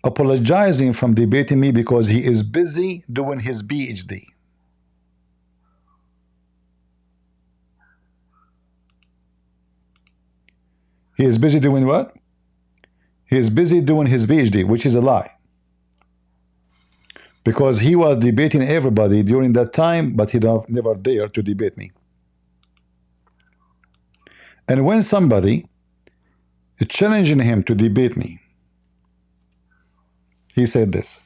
S1: apologizing from debating me because he is busy doing his PhD. He is busy doing what? He is busy doing his PhD, which is a lie. Because he was debating everybody during that time, but he never dared to debate me. And when somebody is challenging him to debate me, he said this.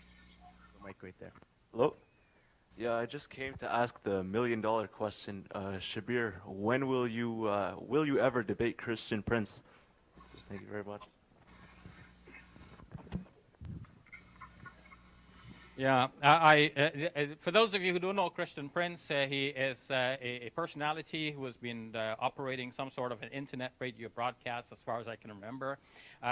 S14: Mic right there. Hello? Yeah, I just came to ask the million-dollar question. Shabir, when will you ever debate Christian Prince? Thank you very much.
S15: Yeah, for those of you who don't know Christian Prince, he is a personality who has been operating some sort of an internet radio broadcast as far as I can remember.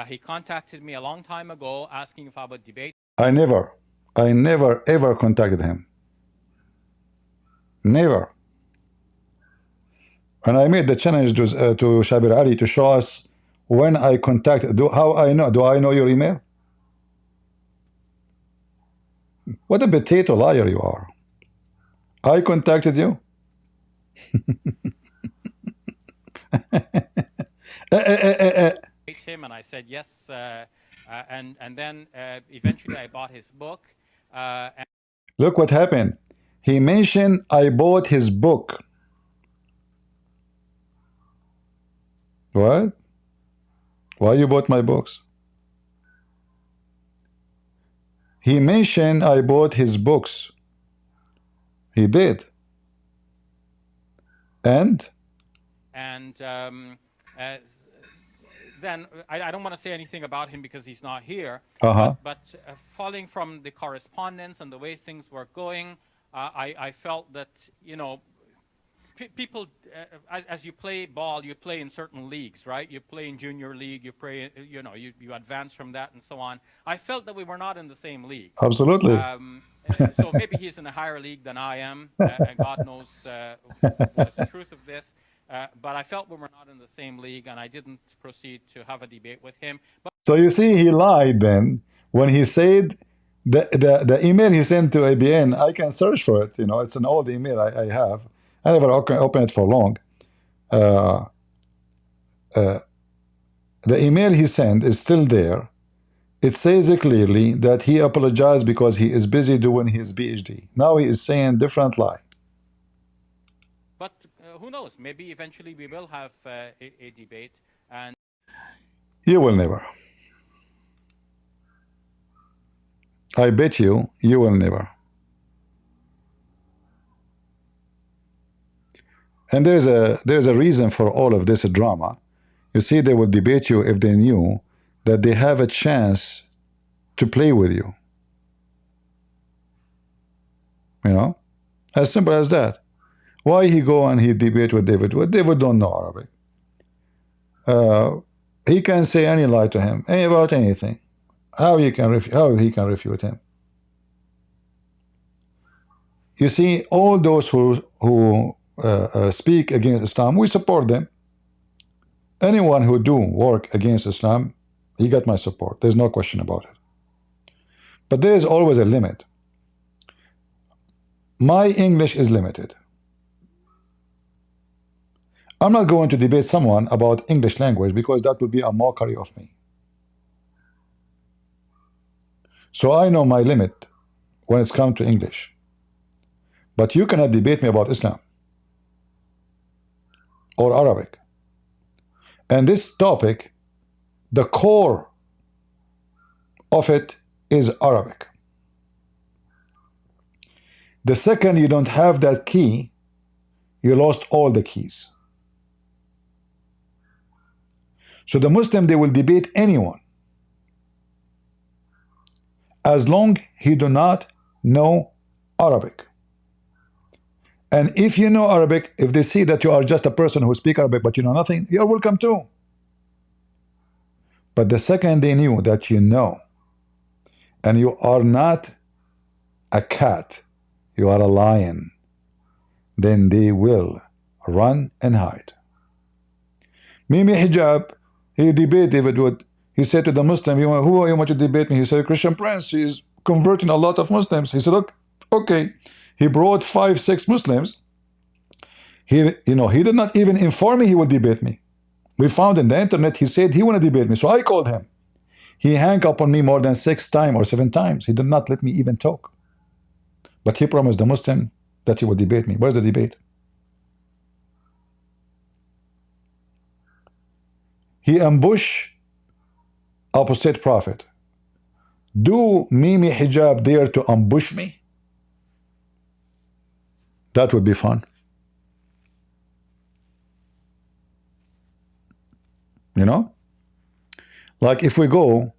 S15: He contacted me a long time ago asking if I would debate.
S1: I never ever contacted him. Never. And I made the challenge to Shabir Ali to show us when I contacted. How I know? Do I know your email? What a potato liar you are. I contacted you?
S15: Him, and I said yes, and then eventually I bought his book.
S1: Look what happened. He mentioned I bought his book. What? Why you bought my books? He mentioned I bought his books. He did. And
S15: then I don't want to say anything about him because he's not here. But following from the correspondence and the way things were going, I felt that, you know, people, as you play ball, you play in certain leagues, right? You play in junior league, you play, you advance from that and so on. I felt that we were not in the same league.
S1: Absolutely.
S15: So maybe he's in a higher league than I am, and God knows what is the truth of this. But I felt we were not in the same league, and I didn't proceed to have a debate with him. But
S1: So you see, he lied then when he said the email he sent to ABN. I can search for it. It's an old email I have. I never open it for long. The email he sent is still there. It says clearly that he apologized because he is busy doing his PhD. Now he is saying different lie.
S15: But who knows? Maybe eventually we will have a debate. And
S1: you will never. I bet you will never. And there's a reason for all of this drama. You see, they would debate you if they knew that they have a chance to play with you. As simple as that. Why he go and he debate with David? Well, David don't know Arabic. He can say any lie to him, about anything. How he can refute him? You see, all those who speak against Islam, we support them. Anyone who do work against Islam, he got my support. There's no question about it. But there is always a limit. My English is limited. I'm not going to debate someone about English language because that would be a mockery of me. So I know my limit when it's come to English. But you cannot debate me about Islam or Arabic. And this topic, the core of it is Arabic. The second you don't have that key, you lost all the keys. So the Muslim, they will debate anyone as long he do not know Arabic. And if you know Arabic, if they see that you are just a person who speaks Arabic but you know nothing, you're welcome too. But the second they knew that you know, and you are not a cat, you are a lion, then they will run and hide. Mimi Hijab, he debated David Wood. He said to the Muslim, who are you want to debate me? He said, Christian Prince. He's converting a lot of Muslims. He said, look, okay. He brought 5-6 Muslims. He did not even inform me he would debate me. We found in the internet, he said he want to debate me. So I called him. He hung up on me more than 6 times or 7 times. He did not let me even talk. But he promised the Muslim that he would debate me. Where's the debate? He ambushed apostate prophet. Do Mimi Hijab dare to ambush me? That would be fun. Like if we go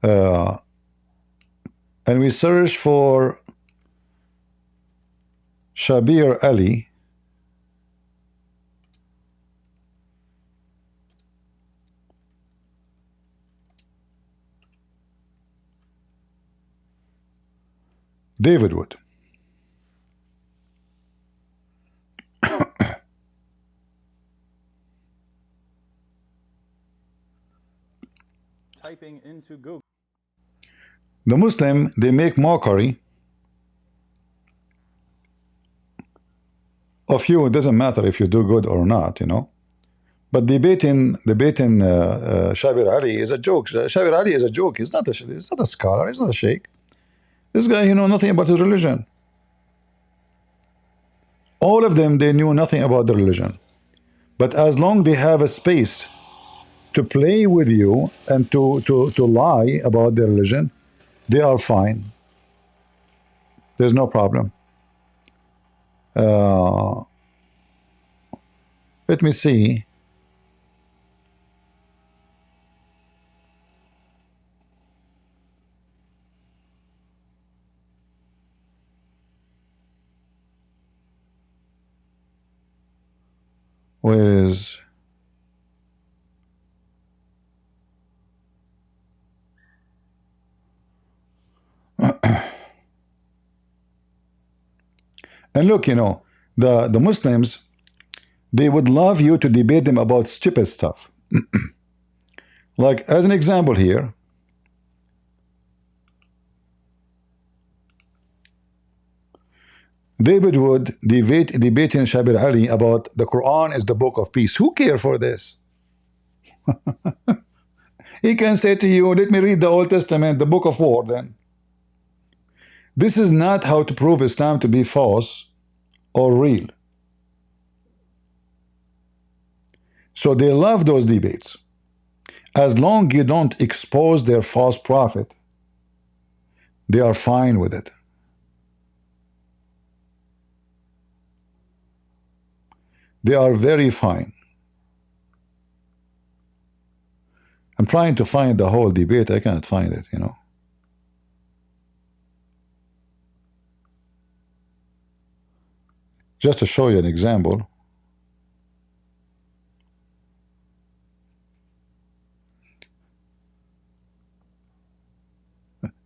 S1: and we search for Shabir Ali, David Wood.
S16: Typing into Google.
S1: The Muslim, they make mockery of you. It doesn't matter if you do good or not, But debating Shabir Ali is a joke. Shabir Ali is a joke. He's not a scholar. He's not a sheikh. This guy, he knows nothing about his religion. All of them, they knew nothing about the religion. But as long they have a space to play with you and to lie about their religion, they are fine. There's no problem. Let me see. Where is... And look, you know, the Muslims, they would love you to debate them about stupid stuff. Like, as an example here, David Wood debating Shabir Ali about the Quran is the book of peace. Who cares for this? He can say to you, let me read the Old Testament, the book of war then. This is not how to prove Islam to be false or real. So they love those debates. As long as you don't expose their false prophet, they are fine with it. They are very fine. I'm trying to find the whole debate. I cannot find it, you know. Just to show you an example.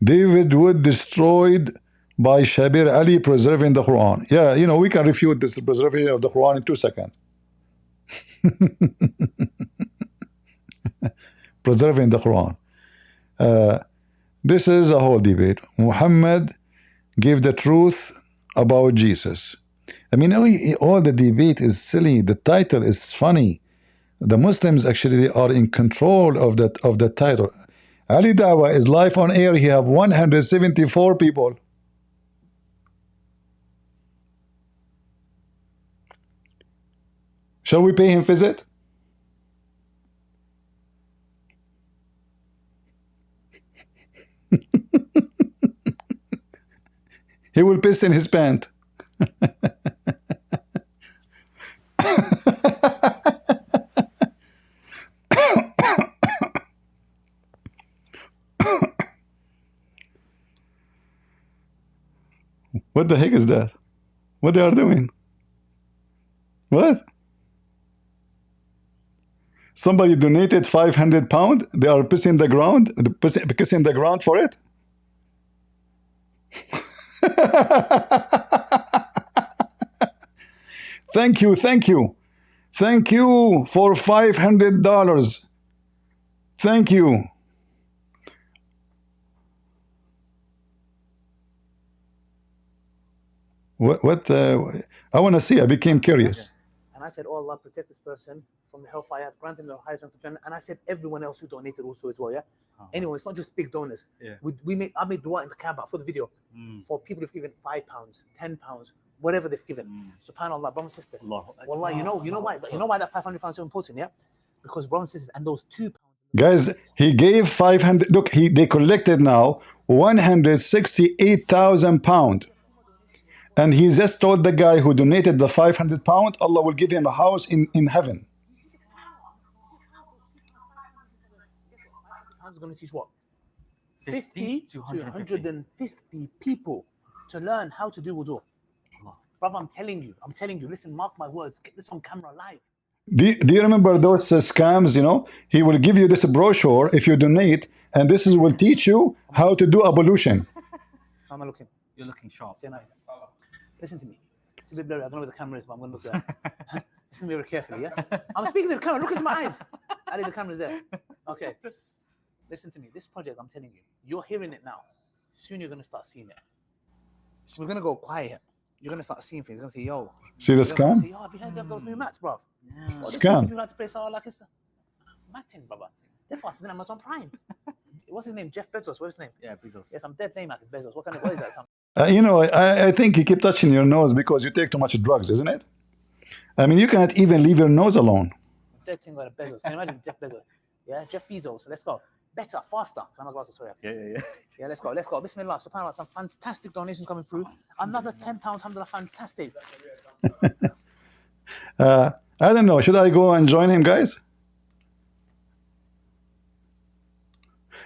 S1: David Wood destroyed by Shabir Ali preserving the Quran. Yeah, you know, we can refute this preservation of the Quran in 2 seconds. Preserving the Quran. This is a whole debate. Muhammad gave the truth about Jesus. I mean, all the debate is silly. The title is funny. The Muslims actually are in control of the title. Ali Dawa is live on air. He have 174 people. Shall we pay him visit? He will piss in his pant. What the heck is that? What they are doing? What? Somebody donated £500. They are pissing the ground, kissing the ground for it. Thank you, thank you, thank you for $500. Thank you. What? I want to see. I became curious.
S13: And I said, oh Allah, protect this person from the hellfire, grant him the highest rank of Jannah. And I said, everyone else who donated also as well, yeah? Anyway, it's not just big donors.
S7: Yeah.
S13: I made dua in the Kaaba for the video for people who've given £5, £10, whatever they've given. SubhanAllah, brothers and sisters. Wallah, you know why that £500 is so important, yeah? Because brothers and sisters, and those £2.
S1: Guys, he gave 500. Look, they collected now £168,000. And he just told the guy who donated the £500, Allah will give him a house in heaven.
S13: Is going to teach what? 50 to 150 people to learn how to do wudu. Brother, I'm telling you, listen, mark my words, get this on camera live.
S1: Do you remember those scams, you know? He will give you this brochure if you donate, and this will teach you how to do ablution.
S13: How am I looking?
S7: You're looking sharp.
S13: Listen to me. It's a bit blurry. I don't know where the camera is, but I'm going to look there. Listen to me very carefully, yeah? I'm speaking to the camera. Look into my eyes. Ali, the camera's there. Okay. Listen to me. This project, I'm telling you, you're hearing it now. Soon you're going to start seeing it. So we're going to go quiet. You're going to start seeing things. You're going to say, yo.
S1: See the scam?
S13: Say, yo, have you heard of those new mats, bro? Yeah.
S1: Scam.
S13: You like to play Salah like it's matting, brother. They're faster than Amazon Prime. What's his name? Jeff Bezos. What's his name?
S7: Yeah, Bezos.
S13: Yes, I'm dead name, Bezos. What is that?
S1: You know, I think you keep touching your nose because you take too much drugs, isn't it? I mean, you cannot even leave your nose alone.
S13: Dead thing about Bezos. Can you imagine Jeff Bezos? Yeah, Jeff Bezos. Let's go. Better, faster. Can I have a glass of soya?
S7: Yeah.
S13: Yeah, let's go. Bismillah. SubhanAllah. Some fantastic donations coming through. Another £10. Alhamdulillah, fantastic.
S1: I don't know. Should I go and join him, guys?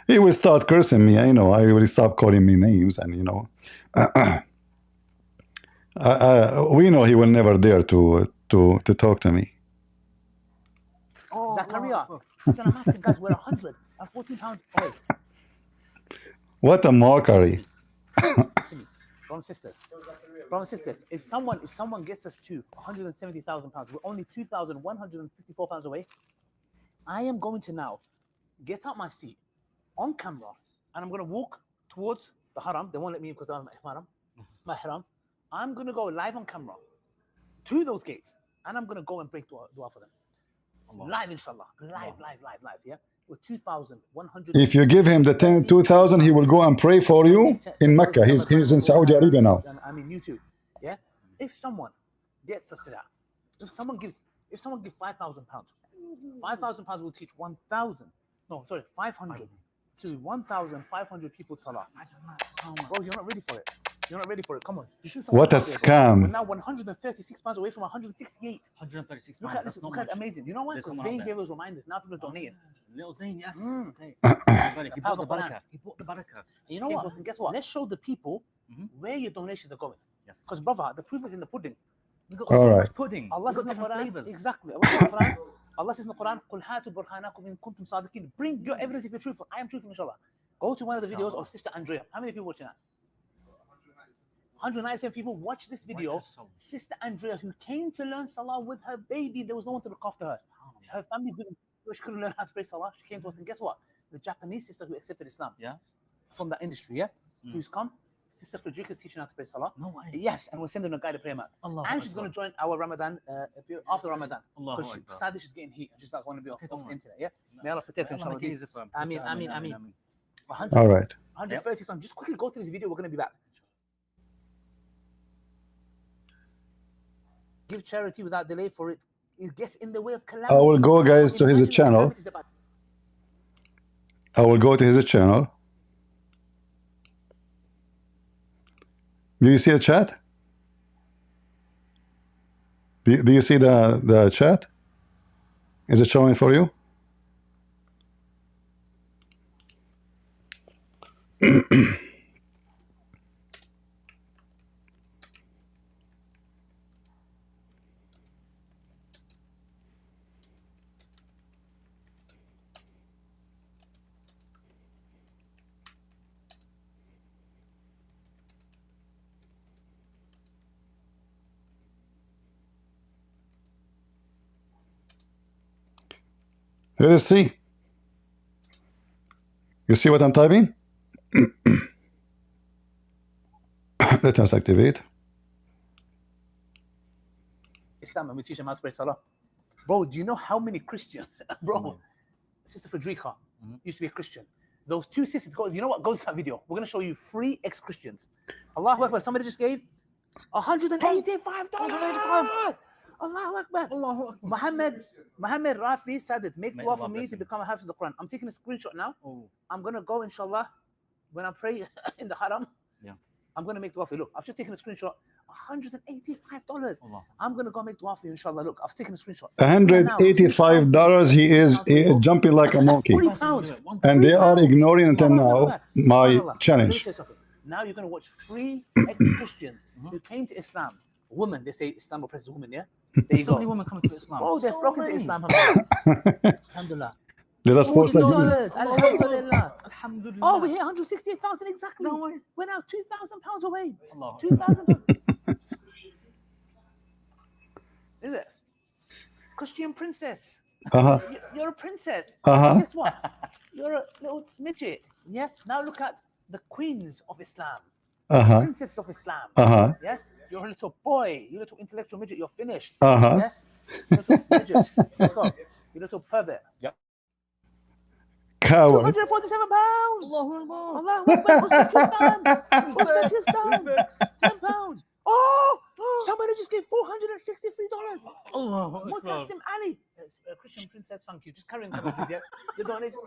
S1: He will start cursing me. I know. I will stop calling me names, and you know, we know he will never dare to talk to me.
S13: Zachariah. He said, I'm asking guys, we're 114 pounds away.
S1: What a mockery.
S13: Brothers and sisters, if someone gets us to 170,000 pounds, we're only 2,154 pounds away. I am going to now get out my seat on camera and I'm going to walk towards the haram. They won't let me in because I'm my haram. I'm going to go live on camera to those gates and I'm going to go and break dua for them. Live, inshallah. Live, yeah? With 2,100.
S1: If you give him the 2,000, he will go and pray for you in Mecca. He's in Saudi Arabia now.
S13: I mean, you too. Yeah? If someone gets us to that, if someone gives 5,000 pounds, 5,000 pounds will teach 500 to 1,500 people salah. Bro, you're not ready for it. You're not ready for it. Come on.
S1: What a scam.
S13: We're now 136 pounds away from 168.
S16: 136
S13: Look
S16: pounds.
S13: at this. Look at amazing. You know what? Because Zayn gave us reminders. Now people are donating.
S16: Little Zayn, yes.
S13: He bought the barakah. And you know what? And guess what? Let's show the people where your donations are going.
S16: Yes.
S13: Because brother, the proof is in the pudding.
S16: We've got
S1: All
S16: so
S1: right.
S16: much pudding.
S13: Allah
S16: We've got
S13: says in the
S16: different
S13: Quran,
S16: flavors.
S13: exactly. Allah says in the Quran, قُلْ هَاتُوا بُرْهَانَكُمْ إِن كُنْتُمْ صَادِقِينَ. Bring your evidence if you're truthful. I am truthful, inshallah. Go to one of the videos of Sister Andrea. How many people watching that? 197 people watch this video. Sister Andrea, who came to learn salah with her baby, there was no one to look after her. Her family she couldn't learn how to pray salah. She came to us, and guess what? The Japanese sister who accepted Islam, from that industry, who's come. Sister Frederica is teaching how to pray salah.
S16: No way.
S13: Yes, and we're sending a guy to pray mat. And she's going to join our Ramadan after Ramadan. Because sadly she's getting heat. She's not going to be off the internet. Yeah. May Allah protect her. Ameen.
S1: All right.
S13: 130 pounds. Just quickly go through this video. We're going to be back. Give charity without delay, for it gets in the way of calamity.
S1: I will go, guys, to his channel. I will go to his channel. Do you see a chat? Do you see the chat? Is it showing for you? Let's see. You see what I'm typing? Let us activate.
S13: Islam, and we teach them how to pray salah. Bro, do you know how many Christians, bro? Sister Frederica used to be a Christian. Those two sisters, you know what? Go to that video. We're going to show you 3 ex-Christians. Allahu Akbar. Somebody just gave $185. Allahu Akbar. Muhammad Rafi said it. Make dua for me to become a Hafiz of the Quran. I'm taking a screenshot now. I'm going to go, inshallah, when I pray in the haram. I'm going to make dua for you. Look, I've just taken a screenshot. $185. I'm going to go make dua for you, inshallah. Look, I've taken a screenshot.
S1: $185. He is jumping like a monkey. And they are ignoring until now my challenge.
S13: Now you're going to watch 3 ex-Christians who came to Islam. Women, they say Islam oppresses women, yeah? There you
S16: so
S13: go.
S16: many women coming to Islam.
S13: Oh, they're flocking to Islam. Alhamdulillah.
S1: Let us post that.
S13: Alhamdulillah. Alhamdulillah. Oh, we're here 168,000 exactly. No way. We're now 2,000 pounds away. 2,000 pounds. Is it? Christian princess. You're a princess. Guess what? You're a little midget. Yeah. Now look at the queens of Islam. Princess of Islam. Yes. You're a little boy. You're a little intellectual midget. You're finished. Yes. You're a little midget. Let's go. You're a little pervert. Yep.
S1: Coward.
S13: 247 pounds. Allahu Akbar. Uzbekistan. 10 pounds. Oh, somebody just gave $463. Mutassim Ali. Christian princess, thank you. Just carry on, please. Yeah? The donation,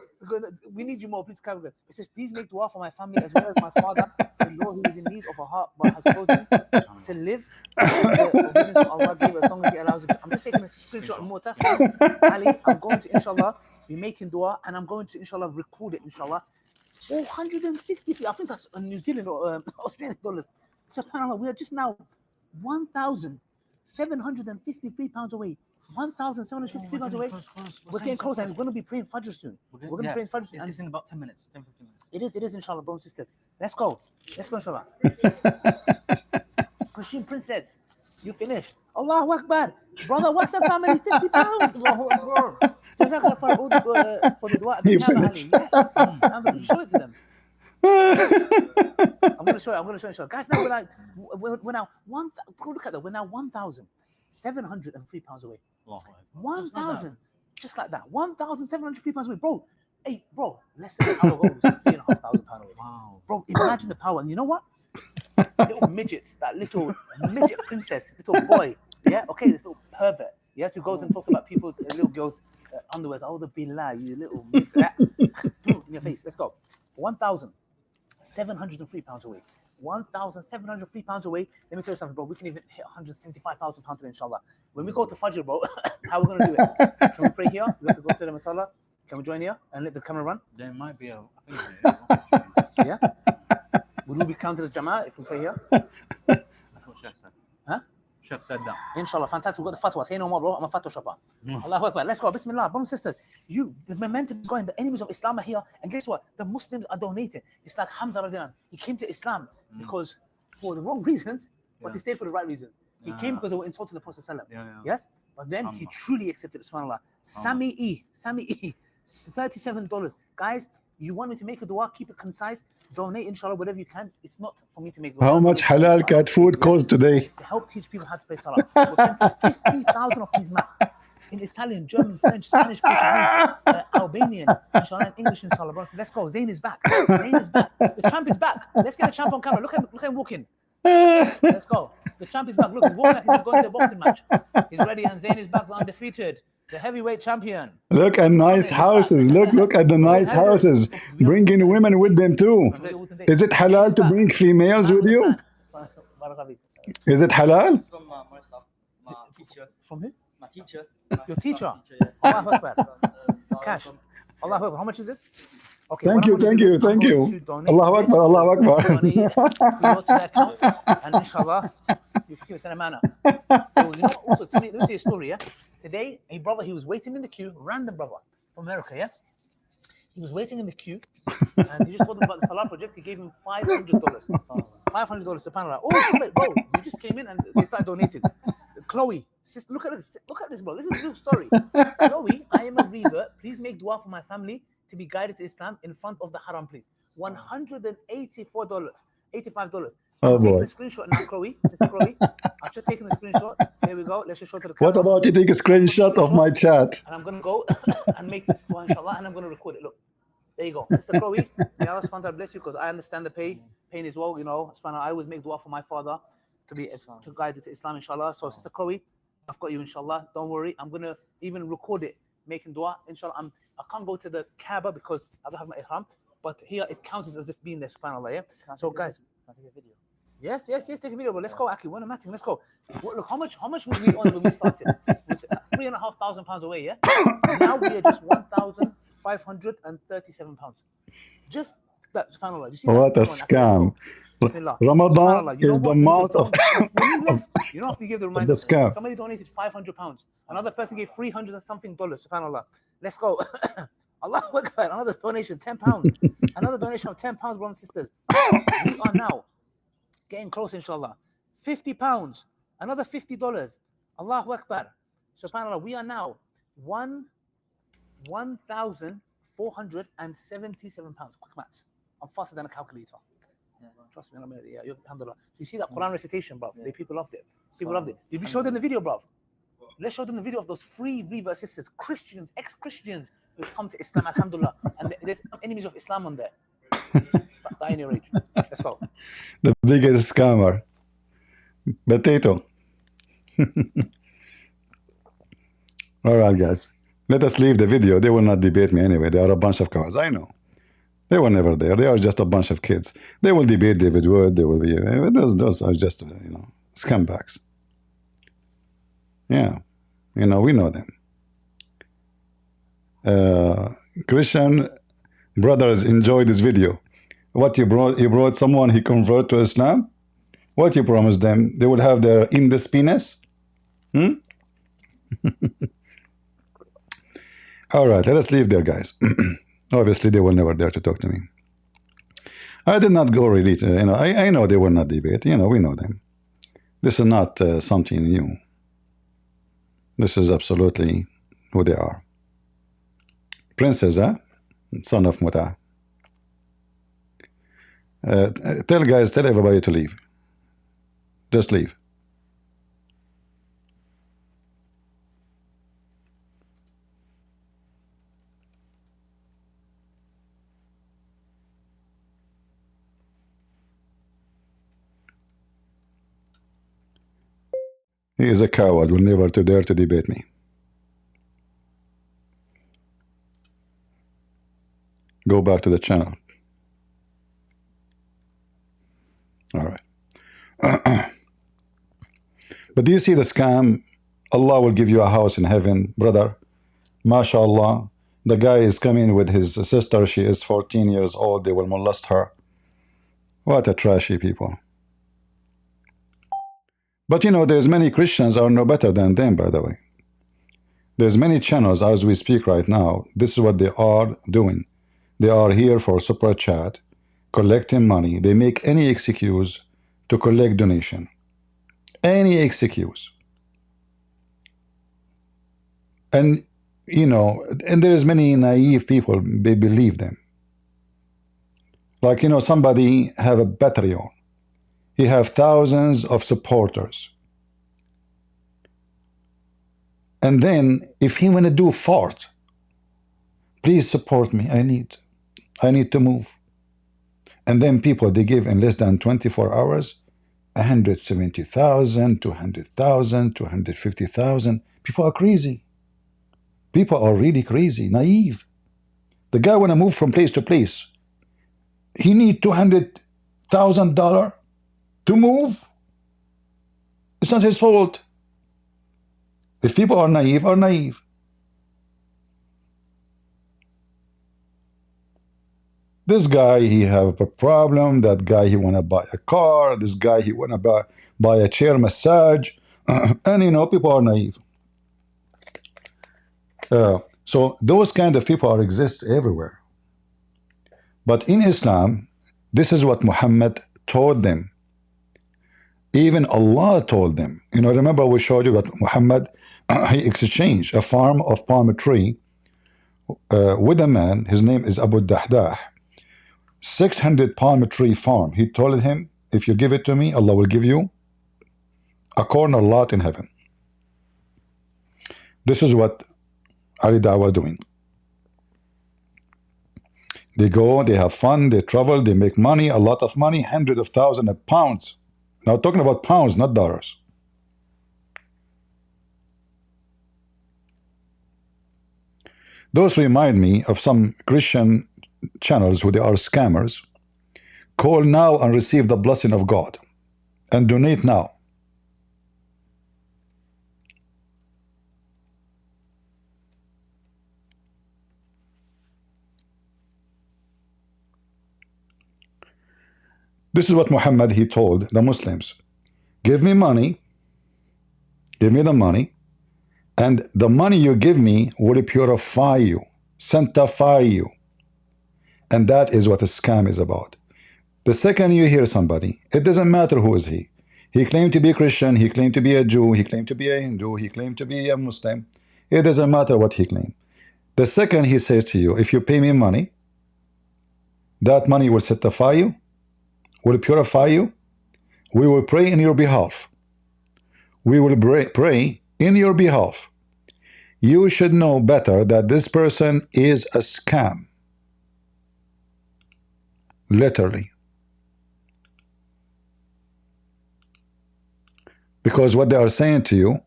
S13: we need you more. Please carry on. It says, please make dua for my family as well as my father, the Lord who is in need of a heart but has chosen to live. Allah gave as long as He allows it. I'm just taking a screenshot of Mutassim Ali. I'm going to, inshallah, be making dua, and I'm going to, inshallah, record it, inshallah. 460. I think that's New Zealand or Australian dollars. SubhanAllah, we are just now 1,753 pounds away 1,750 pounds away. We're getting close, and we're going to be praying Fajr soon. We're going to be praying Fajr soon.
S7: It's in about 10 minutes, 10, 15 minutes.
S13: It is, inshallah, brothers and sisters. Let's go, inshallah. Christian princess, you finished. Allahu Akbar. Brother, what's the family? 50 pounds. Allahu Akbar. Jazakallah for the dua.
S1: You finished.
S13: Yes. I'm going to show it to them. I'm going to show you. Guys, now we're now look at that. We're now 1,703 pounds away. 1,000, just like that. 1,703 pounds away, bro. Hey, bro, less than an hour ago, it was 3,500 pounds away. Wow, bro, imagine the power. And you know what? Little midgets, that little midget princess, little boy, yeah, okay, this little pervert, yes, who goes and talks about people's little girls' underwear. Oh, the billah, you little midget. In your face. Let's go. 1,703 pounds away. 1,703 pounds away. Let me tell you something, bro. We can even hit 175,000 pounds today, inshallah. When we go to Fajr, bro, how are we going to do it? Can we pray here? We have to go to the masala. Can we join here and let the camera run?
S7: There might be a.
S13: Yeah? Will we be counted as Jama'ah if we pray here?
S7: That's what Sheikh said.
S13: Huh?
S7: Sheikh said that.
S13: Inshallah, fantastic. We've got the fatwa. Say no more, bro. I'm a fatwa shopper. Allahu Akbar. Let's go. Bismillah. Brothers and sisters, the momentum is going. The enemies of Islam are here. And guess what? The Muslims are donating. It's like Hamza radiallahu anhu. He came to Islam because for the wrong reasons, but he stayed for the right reasons. He came because they were insulting the Prophet ﷺ. Yes? But then he truly accepted it, subhanAllah. Sami E, $37. Guys, you want me to make a dua, keep it concise, donate, inshallah, whatever you can. It's not for me to make dua.
S1: How much halal cat food cost today?
S13: It's to help teach people how to pray salah. We're printing 50,000 of these maps in Italian, German, French, Spanish, Portuguese, Albanian, inshallah, and English, inshallah. Bro. So let's go. Zayn is back. Zayn is back. The champ is back. Let's get the champ on camera. Look at him walking. Let's go. The champ is back. Look, he's walking like he's going to a boxing match. He's ready, and Zayn is back, undefeated. The heavyweight champion.
S1: Look at nice houses. Look at the nice houses. Bringing women with them too. Is it halal to bring females with you? Is it halal?
S7: From my teacher.
S13: From who?
S7: My teacher.
S13: Your teacher? Allahu Akbar. Cash. Allahu Akbar. How much is this? Okay,
S1: thank you. Allahu Akbar, Allahu Akbar.
S13: And inshallah, you keep it in a manner. Also, let me tell you a story, yeah? Today, a brother, he was waiting in the queue, random brother from America, yeah? He was waiting in the queue, and he just told him about the Salah project. He gave him $500. $500 to panel. Oh, bro, you just came in and they started donating. Chloe, sis, look at this, bro. This is a real story. Chloe, I am a reader. Please make dua for my family to be guided to Islam in front of the haram, please. $184, $85.
S1: Oh boy.
S13: Take the screenshot now, Chloe. Sister Chloe. I've just taken the screenshot. There we go. Let's just show to the camera.
S1: What about you take a screenshot of my chat?
S13: And I'm going to go and make this one, inshallah, and I'm going to record it. Look. There you go. Sister Chloe, may Allah subhanahu wa ta'ala bless you, because I understand the pain as well, you know. I always make dua for my father to guide it to Islam, inshallah. So Sister Chloe, I've got you, inshallah. Don't worry. I'm going to even record it, making dua, inshallah. I can't go to the Kaaba because I don't have my ihram, but here it counts as if being there, subhanAllah, yeah? So guys,
S7: can I take a video?
S13: Yes, take a video, but let's go, Aki. We're matching. Let's go. Look, how much was we on when we started? It was £3,500 away, yeah? Now we are just 1,537 pounds. Just that, subhanAllah. You see
S1: what a scam. Ramadan is the month of
S13: you don't have to give the reminder.
S1: The scam.
S13: Somebody donated £500. Another person gave $300 and something, subhanAllah. Let's go. Allahu Akbar. Another donation, £10. Another donation of £10, brothers and sisters. We are now getting close, inshallah. £50. Another $50. Allahu Akbar. SubhanAllah. We are now 1,477 pounds. Quick maths. I'm faster than a calculator. Yeah, trust me. Yeah, alhamdulillah. You see that Quran recitation, bruv? Yeah. People loved it. Did we show them the video, bruv? Let's show them the video of those free Viva sisters, Christians, ex-Christians who come to Islam, alhamdulillah. And there's enemies of Islam on there. At any rate. Let's go.
S1: The biggest scammer. Potato. All right, guys. Let us leave the video. They will not debate me anyway. They are a bunch of cowards. I know. They were never there. They are just a bunch of kids. They will debate David Wood. They will be. Those are just, scumbags. Yeah. We know them. Christian brothers enjoy this video. What you brought someone he convert to Islam? What you promised them? They will have their in this penis? All right, let us leave there, guys. Obviously, they will never dare to talk to me. I did not go really, I know they will not debate. We know them. This is not something new. This is absolutely who they are. Princess, huh? Son of Muta. Tell everybody to leave. Just leave. He is a coward, will never to dare to debate me. Go back to the channel. All right. But do you see the scam? Allah will give you a house in heaven, brother. MashaAllah. The guy is coming with his sister. She is 14 years old. They will molest her. What a trashy people. But there's many Christians are no better than them, by the way. There's many channels as we speak right now. This is what they are doing. They are here for super chat, collecting money. They make any excuse to collect donation. Any excuse. And and there's many naive people, they believe them. Like somebody have a Patreon. He have thousands of supporters. And then if he want to do fart, please support me. I need to move. And then people, they give in less than 24 hours 170,000, 200,000, 250,000. People are crazy. People are really crazy, naive. The guy want to move from place to place. He need $200,000 to move. It's not his fault. If people are naive, are naive. This guy, he have a problem. That guy, he want to buy a car. This guy, he want to buy a chair massage. And people are naive. So those kind of people exist everywhere. But in Islam, this is what Muhammad told them. Even Allah told them. Remember we showed you that Muhammad, he exchanged a farm of palm tree with a man. His name is Abu Dahdah. 600 palm tree farm. He told him, if you give it to me, Allah will give you a corner lot in heaven. This is what Ali Dawah was doing. They go, they have fun, they travel, they make money, a lot of money, hundreds of thousands of pounds. Now talking about pounds, not dollars. Those remind me of some Christian channels who they are scammers. Call now and receive the blessing of God. And donate now. This is what Muhammad, he told the Muslims. Give me money. Give me the money. And the money you give me will purify you. Sanctify you. And that is what a scam is about. The second you hear somebody, it doesn't matter who is he. He claimed to be a Christian. He claimed to be a Jew. He claimed to be a Hindu. He claimed to be a Muslim. It doesn't matter what he claimed. The second he says to you, if you pay me money, that money will sanctify you, will purify you. We will pray in your behalf. We will pray in your behalf. You should know better that this person is a scam. Literally. Because what they are saying to you,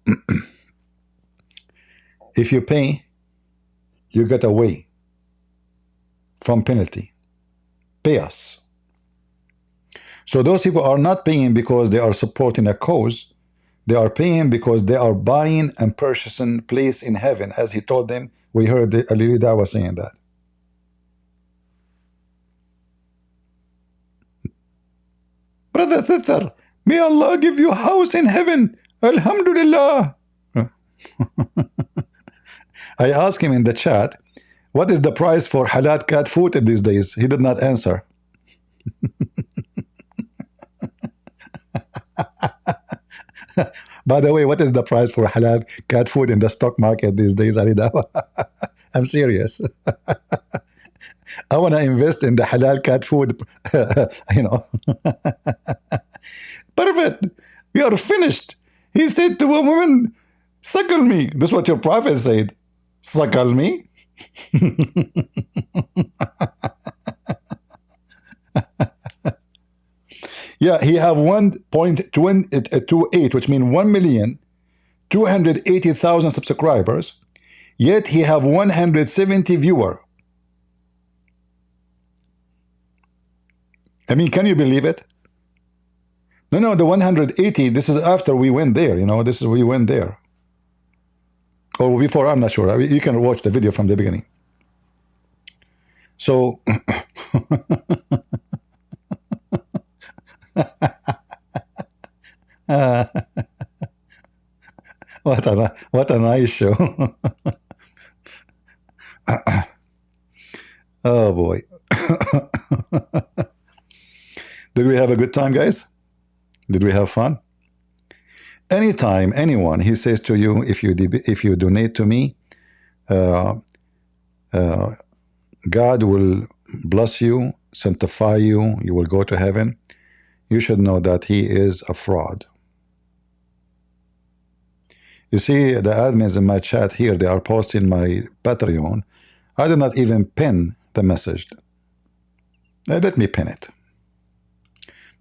S1: if you pay, you get away from penalty. Pay us. So those people are not paying because they are supporting a cause. They are paying because they are buying and purchasing place in heaven. As he told them, we heard Ali Dawah was saying that. Brother, sister, may Allah give you a house in heaven. Alhamdulillah. I asked him in the chat, what is the price for halal cat food these days? He did not answer. By the way, what is the price for halal cat food in the stock market these days, Arida? I'm serious. I want to invest in the halal cat food, you know. Perfect. We are finished. He said to a woman, suckle me. This is what your prophet said. Suckle me. Yeah, he have 1.28, which means 1,280,000 subscribers, yet he have 170 viewer. I mean, can you believe it? No, the 180, this is after we went there, you know, this is we went there. Or before, I'm not sure. You can watch the video from the beginning. So, what a nice show. Oh boy. Did we have a good time, guys? Did we have fun? Anytime anyone he says to you, if you donate to me, God will bless you, sanctify you, you will go to heaven, you should know that he is a fraud. You see, the admins in my chat here, they are posting my Patreon. I did not even pin the message. Let me pin it.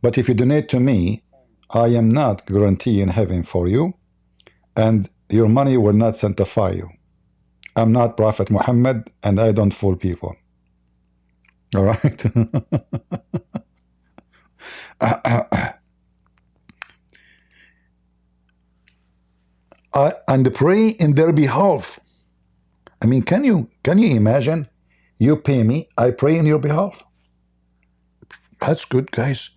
S1: But if you donate to me, I am not guaranteeing heaven for you, and your money will not sanctify you. I'm not Prophet Muhammad, and I don't fool people. All right? And pray in their behalf. I mean, can you imagine? You pay me, I pray in your behalf. That's good, guys.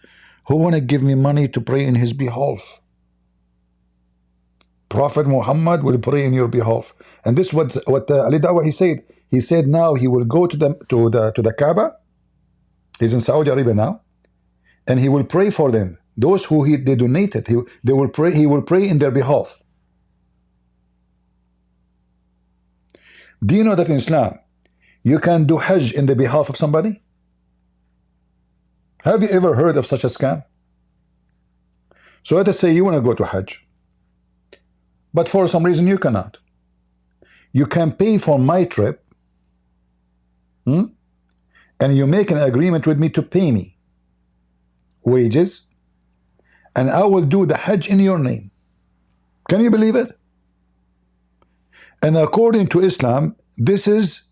S1: Who want to give me money to pray in his behalf? Prophet Muhammad will pray in your behalf. And this is what Ali Dawah he said. He said now he will go to the Kaaba. He's in Saudi Arabia now, and he will pray for them. Those who they donated, he will pray in their behalf. Do you know that in Islam you can do Hajj in the behalf of somebody? Have you ever heard of such a scam? So let us say you want to go to Hajj, but for some reason you cannot. You can pay for my trip, and you make an agreement with me to pay me wages, and I will do the Hajj in your name. Can you believe it? And according to Islam, this is,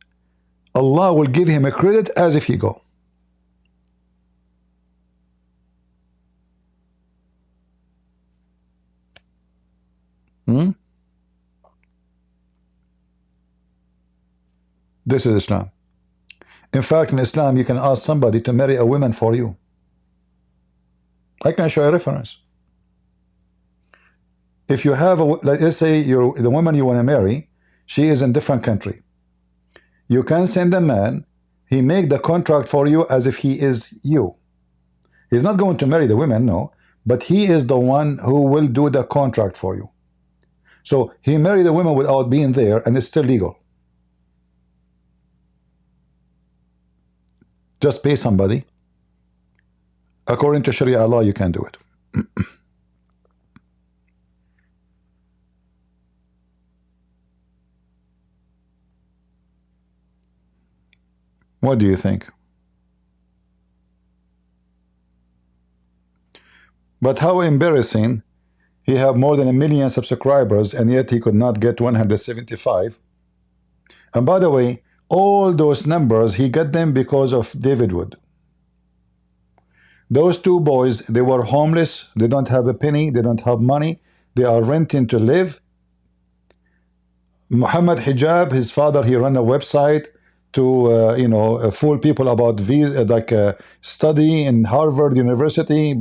S1: Allah will give him a credit as if he go. This is Islam. In fact, in Islam, you can ask somebody to marry a woman for you. I can show you a reference. If you have, let's say the woman you want to marry, she is in a different country. You can send a man, he make the contract for you as if he is you. He's not going to marry the woman, no, but he is the one who will do the contract for you. So he married the woman without being there, and it's still legal. Just pay somebody. According to Sharia law, you can do it. What do you think? But how embarrassing. He have more than 1 million subscribers, and yet he could not get 175. And by the way, all those numbers, he got them because of David Wood. Those two boys, they were homeless. They don't have a penny. They don't have money. They are renting to live. Muhammad Hijab, his father, he ran a website to fool people about study in Harvard University.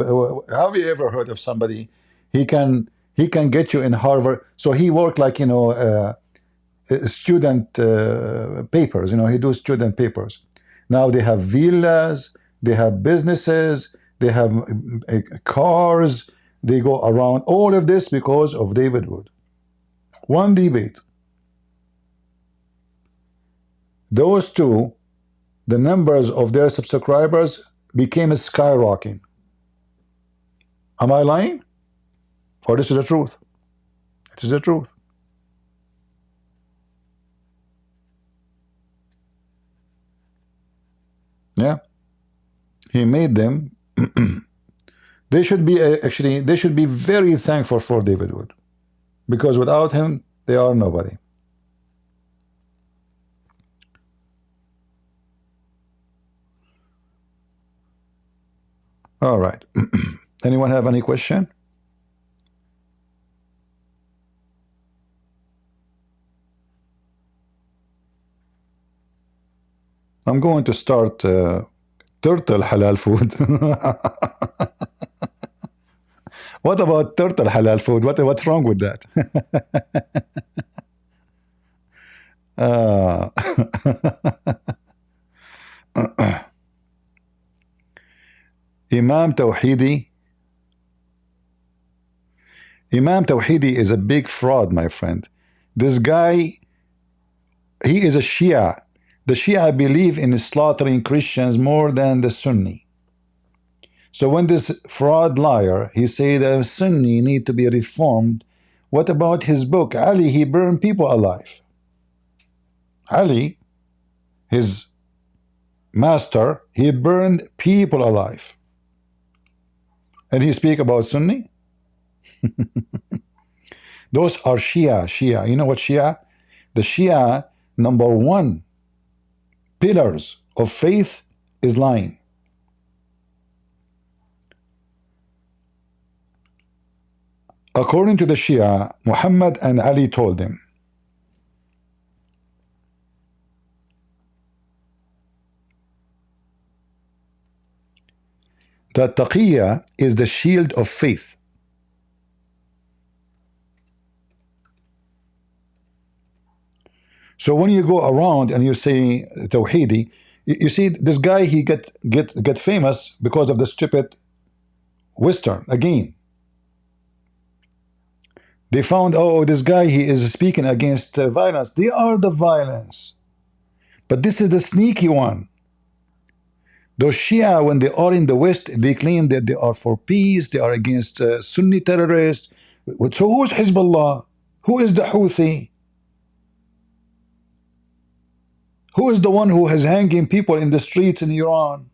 S1: Have you ever heard of somebody? He can He can get you in Harvard. So he worked like, you know, student papers. You know, he does student papers. Now they have villas, they have businesses, they have cars, they go around. All of this because of David Wood. One debate. Those two, the numbers of their subscribers became skyrocketing. Am I lying? Or this is the truth? It is the truth. Yeah. He made them. They should be actually, they should be very thankful for David Wood, because without him, they are nobody. All right. Anyone have any question? I'm going to start turtle halal food. What about turtle halal food? What's wrong with that? Imam Tawhidi. Imam Tawhidi is a big fraud, my friend. This guy, he is a Shia. The Shia believe in slaughtering Christians more than the Sunni. So when this fraud liar, he say the Sunni need to be reformed, what about his book? Ali, he burned people alive. Ali, his master, he burned people alive. And he speak about Sunni? Those are Shia. You know what Shia? The Shia, number one pillars of faith is lying. According to the Shia, Muhammad and Ali told them that taqiyya is the shield of faith. So when you go around and you say Tawhidi, you see this guy, he get famous because of the stupid Western again. They found, oh, this guy, he is speaking against violence. They are the violence. But this is the sneaky one. Those Shia, when they are in the West, they claim that they are for peace, they are against Sunni terrorists. So who's Hezbollah? Who is the Houthi? Who is the one who is hanging people in the streets in Iran?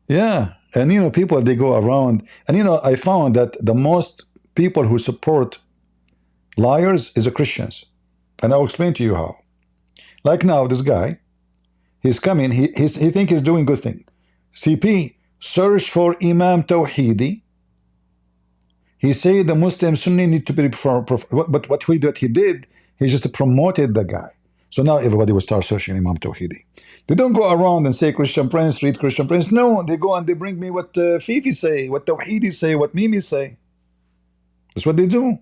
S1: Yeah, and you know, people, they go around, and you know, I found that the most people who support liars is the Christians, and I'll explain to you how. Like now, this guy, he's coming, he think he's doing good thing. CP, search for Imam Tawhidi. He said the Muslim Sunni need to be, but what he did, he just promoted the guy. So now everybody will start searching Imam Tawhidi. They don't go around and say Christian Prince, read Christian Prince. No, they go and they bring me what Fifi say, what Tawhidi say, what Mimi say. That's what they do.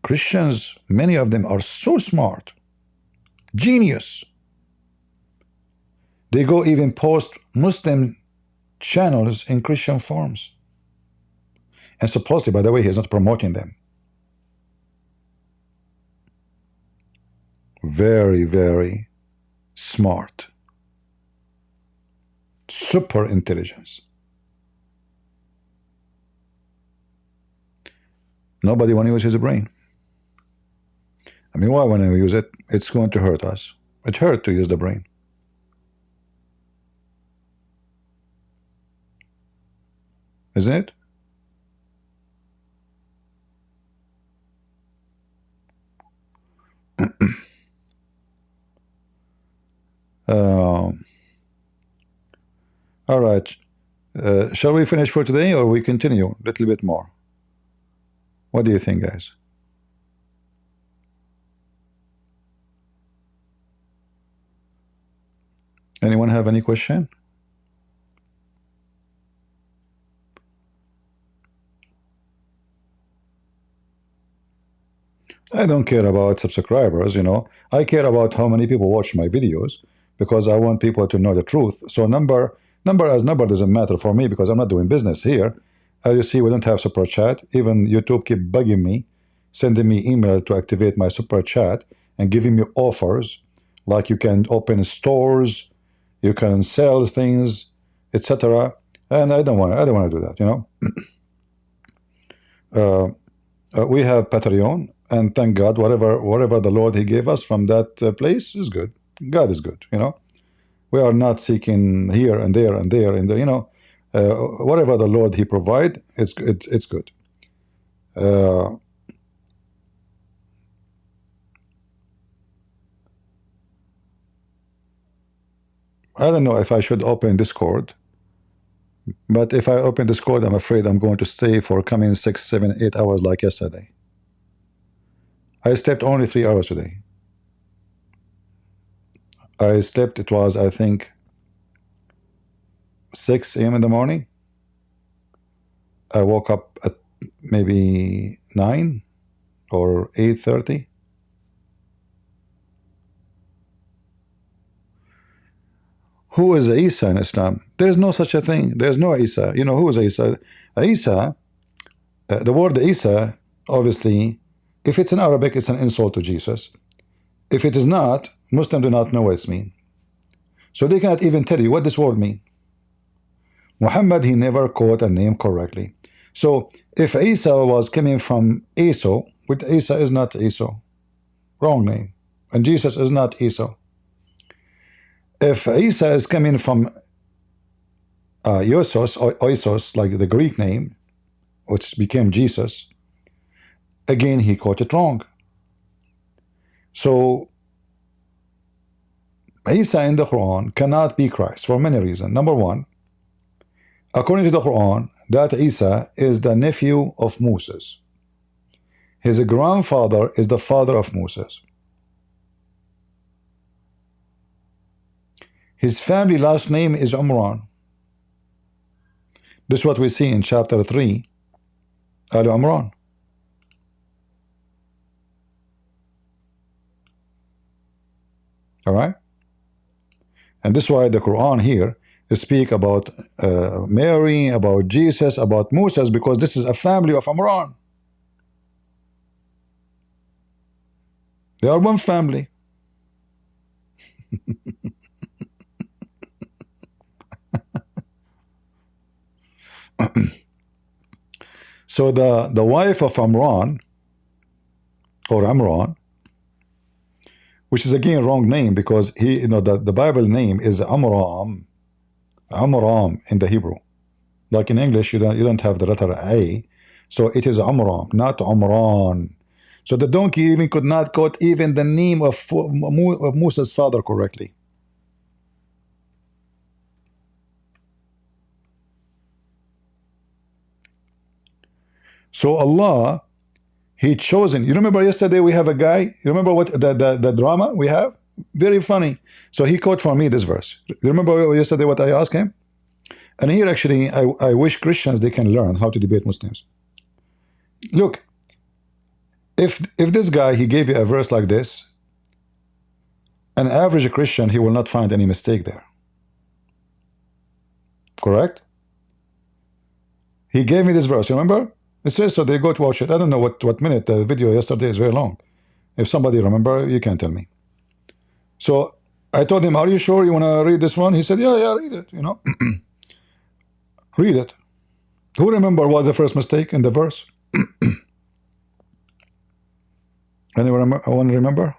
S1: Christians, many of them are so smart, genius. They go even post Muslim channels in Christian forums. And supposedly, by the way, he's not promoting them. Very, very smart. Super intelligence. Nobody want to use his brain. I mean, why when I use it? It's going to hurt us. It hurts to use the brain. Isn't it? All right. Shall we finish for today, or we continue a little bit more? What do you think, guys? Anyone have any question? I don't care about subscribers, you know. I care about how many people watch my videos because I want people to know the truth. So number doesn't matter for me because I'm not doing business here. As you see, we don't have super chat. Even YouTube keep bugging me, sending me email to activate my super chat and giving me offers like you can open stores, you can sell things, etc. And I don't want to do that, you know. We have Patreon, and thank God, whatever the Lord He gave us from that place is good. God is good, you know. We are not seeking here and there and there and there, you know. Whatever the Lord He provide, it's good. I don't know if I should open Discord, but if I open Discord, I'm afraid I'm going to stay for coming 6, 7, 8 hours like yesterday. I slept only 3 hours today. I slept, it was, I think, 6 a.m. in the morning. I woke up at maybe 9 or 8:30. Who is Isa in Islam? There is no such a thing. There is no Isa. You know who is Isa? Isa, the word Isa, obviously, if it's in Arabic, it's an insult to Jesus. If it is not, Muslims do not know what it means. So they cannot even tell you what this word means. Muhammad, he never quote a name correctly. So if Isa was coming from Esau, which Isa is not Esau, wrong name, and Jesus is not Esau. If Isa is coming from Oisos, like the Greek name, which became Jesus, again he quoted wrong. So Isa in the Quran cannot be Christ for many reasons. Number one, according to the Quran, that Isa is the nephew of Moses. His grandfather is the father of Moses. His family last name is Umran. This is what we see in chapter 3, Al Umran. All right? And this is why the Quran here speak about Mary, about Jesus, about Moses, because this is a family of Umran. They are one family. So the wife of Amran, or Amran, which is again wrong name because he, you know, the Bible name is Amram in the Hebrew. Like in English, you don't have the letter A, so it is Amram, not Amran. So the donkey even could not quote even the name of Moses' father correctly. So Allah, He chosen. You remember yesterday we have a guy. You remember what the drama we have? Very funny. So he quote for me this verse. You remember yesterday what I asked him? And here actually, I wish Christians they can learn how to debate Muslims. Look, if this guy he gave you a verse like this, an average Christian he will not find any mistake there. Correct? He gave me this verse. You remember? It says so. They go to watch it. I don't know what minute. The video yesterday is very long. If somebody remember, you can tell me. So I told him, "Are you sure you want to read this one?" He said, "Yeah, read it. You know, read it." Who remember what the first mistake in the verse? Anyone remember?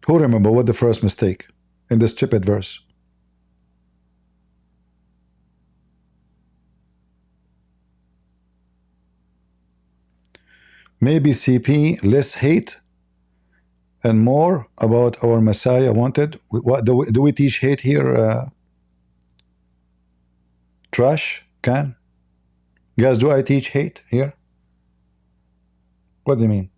S1: Who remember what the first mistake in this stupid verse? Maybe CP, less hate and more about our Messiah wanted. What do we teach hate here? Trash can? Guys, do I teach hate here? What do you mean?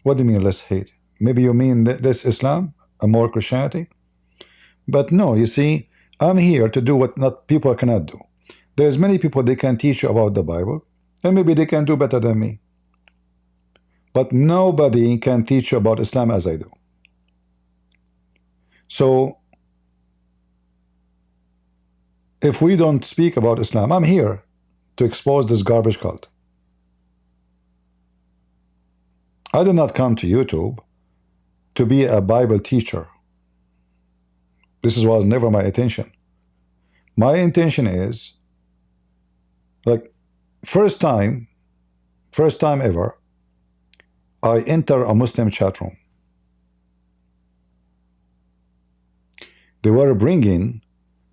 S1: What do you mean less hate? Maybe you mean less Islam and more Christianity? But no, you see, I'm here to do what not people cannot do. There's many people they can teach you about the Bible, and maybe they can do better than me. But nobody can teach you about Islam as I do. So if we don't speak about Islam, I'm here to expose this garbage cult. I did not come to YouTube to be a Bible teacher. This was never my intention. My intention is, like, first time ever, I enter a Muslim chat room. They were bringing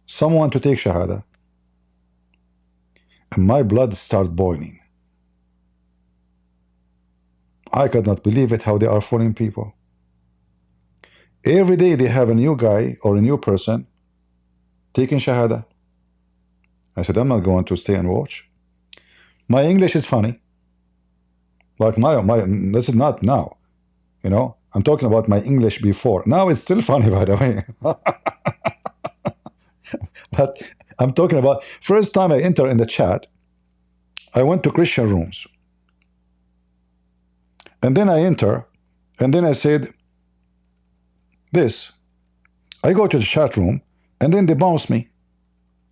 S1: someone to take Shahada. And my blood started boiling. I could not believe it, how they are fooling people. Every day they have a new guy or a new person taking Shahada. I said, I'm not going to stay and watch. My English is funny. Like this is not now. You know, I'm talking about my English before. Now it's still funny, by the way. But I'm talking about first time I enter in the chat, I went to Christian rooms. And then I enter, and then I said this. I go to the chat room, and then they bounce me.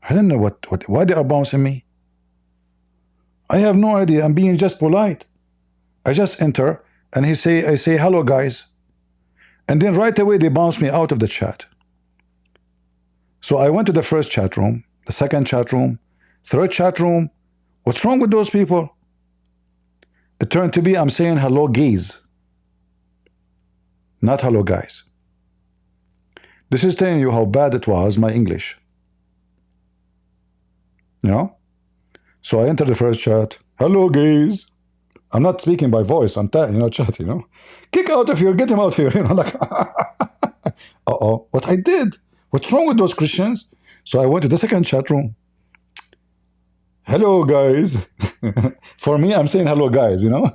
S1: I don't know why they are bouncing me. I have no idea. I'm being just polite. I just enter, and I say, hello, guys. And then right away, they bounce me out of the chat. So I went to the first chat room, the second chat room, third chat room. What's wrong with those people? It turned to be I'm saying hello, gays. Not hello, guys. This is telling you how bad it was, my English. You know? So I entered the first chat. Hello, gays. I'm not speaking by voice. I'm chat, you know. Kick out of here. Get him out here. You know, like, uh-oh. What I did? What's wrong with those Christians? So I went to the second chat room. Hello, guys. For me, I'm saying hello, guys, you know.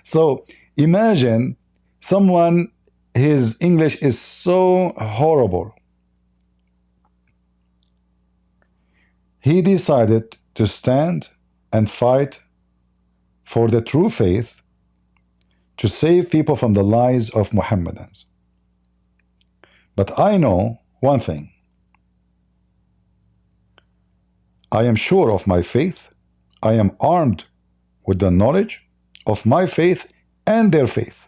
S1: So imagine someone, his English is so horrible. He decided to stand and fight for the true faith to save people from the lies of Mohammedans. But I know one thing. I am sure of my faith. I am armed with the knowledge of my faith and their faith.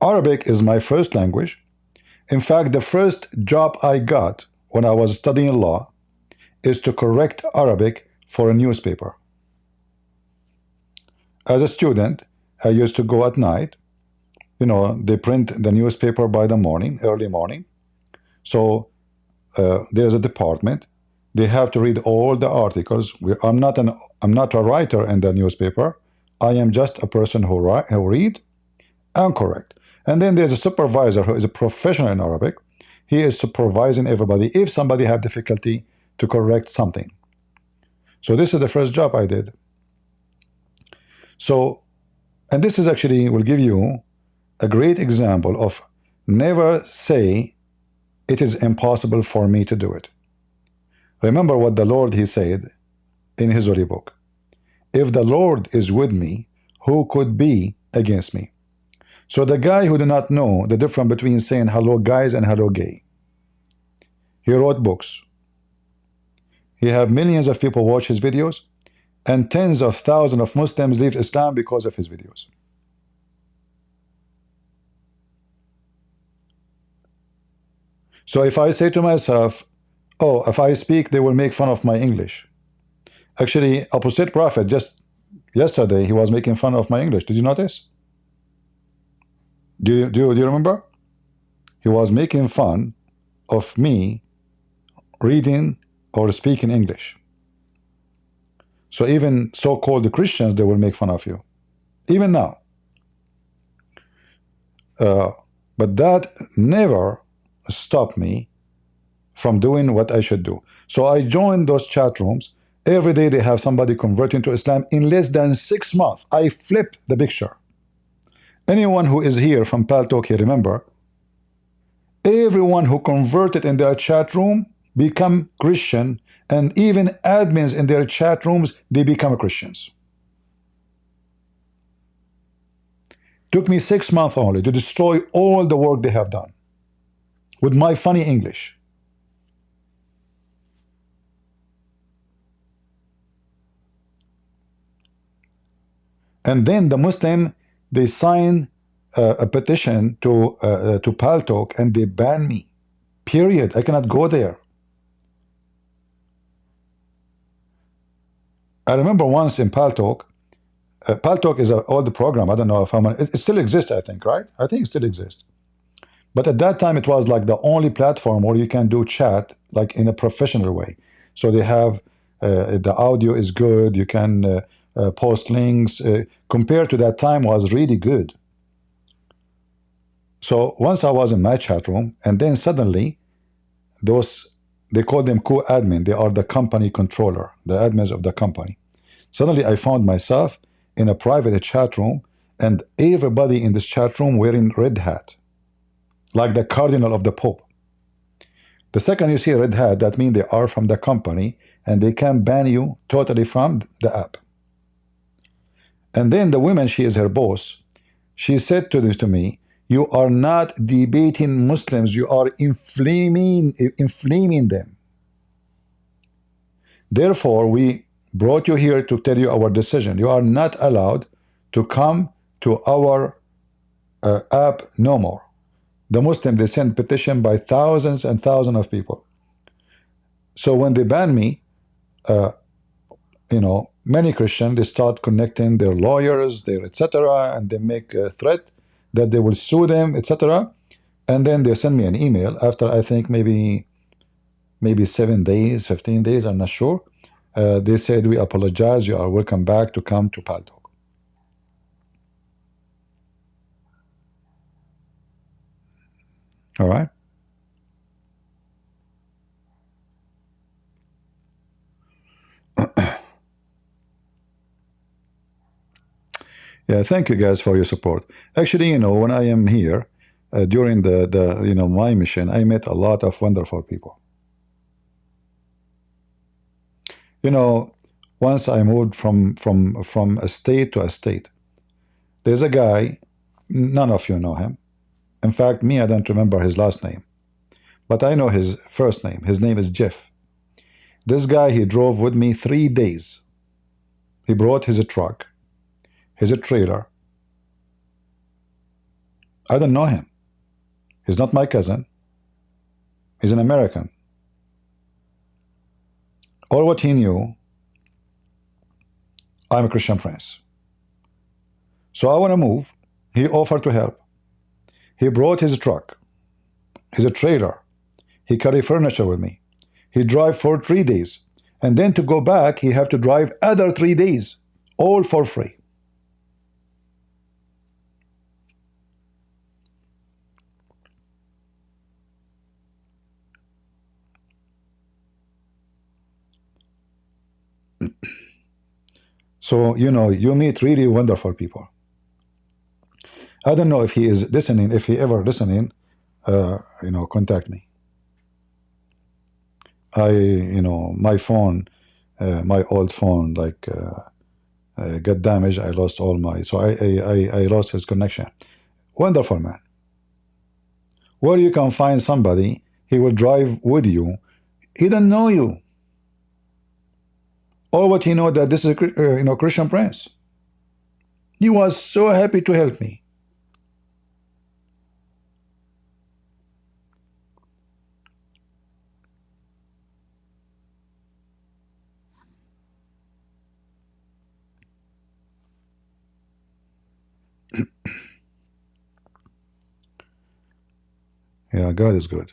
S1: Arabic is my first language. In fact, the first job I got when I was studying law is to correct Arabic for a newspaper. As a student, I used to go at night. You know, they print the newspaper by the morning, early morning. So there's a department. They have to read all the articles. I'm not a writer in the newspaper. I am just a person who read and correct. And then there's a supervisor who is a professional in Arabic. He is supervising everybody if somebody have difficulty to correct something. So this is the first job I did. So, and this is actually will give you a great example of never say it is impossible for me to do it. Remember what the Lord, he said in his holy book. If the Lord is with me, who could be against me? So the guy who did not know the difference between saying hello guys and hello gay, he wrote books. He have millions of people watch his videos, and tens of thousands of Muslims leave Islam because of his videos. So if I say to myself, oh, if I speak, they will make fun of my English. Actually, opposite prophet, just yesterday, he was making fun of my English. Did you notice? Do you remember? He was making fun of me reading or speaking English. So even so-called Christians, they will make fun of you. Even now. But that never stopped me from doing what I should do. So I joined those chat rooms. Every day they have somebody converting to Islam. In less than 6 months, I flipped the picture. Anyone who is here from Paltalk here, remember, everyone who converted in their chat room become Christian, and even admins in their chat rooms, they become Christians. Took me 6 months only to destroy all the work they have done with my funny English. And then the Muslim, they sign a petition to Paltalk, and they ban me. Period. I cannot go there. I remember once in Paltalk. Paltalk is an old program. I don't know if how many. It still exists, I think, right? I think it still exists. But at that time, it was like the only platform where you can do chat like in a professional way. So they have the audio is good. You can post links. Compared to that time, was really good. So once I was in my chat room, and then suddenly, they call them co-admin. They are the company controller, the admins of the company. Suddenly, I found myself in a private chat room, and everybody in this chat room wearing red hat, like the cardinal of the Pope. The second you see a red hat, that means they are from the company, and they can ban you totally from the app. And then the woman, she is her boss. She said to me, "You are not debating Muslims, you are inflaming them. Therefore, we brought you here to tell you our decision. You are not allowed to come to our app no more." The Muslim, they send petition by thousands and thousands of people. So when they ban me, many Christians, they start connecting their lawyers, their etc., and they make a threat that they will sue them, etc. And then they send me an email after, I think, maybe 7 days, 15 days, I'm not sure. They said, "We apologize, you are welcome back to come to Paltalk." All right. Yeah, thank you guys for your support. Actually, when I am here during the my mission, I met a lot of wonderful people. Once I moved from a state to a state. There's a guy, none of you know him. In fact, me, I don't remember his last name. But I know his first name. His name is Jeff. This guy, he drove with me 3 days. He brought his truck, his trailer. I don't know him. He's not my cousin. He's an American. All what he knew, I'm a Christian Prince. So I want to move. He offered to help. He brought his truck, his trailer. He carried furniture with me. He drive for 3 days. And then to go back, he have to drive other 3 days, all for free. So, you meet really wonderful people. I don't know if he is listening. If he ever listening, contact me. My phone, my old phone, got damaged. I lost all my, so I lost his connection. Wonderful man. Where you can find somebody, he will drive with you. He don't know you. All what he know that this is a Christian Prince. He was so happy to help me. Yeah, God is good.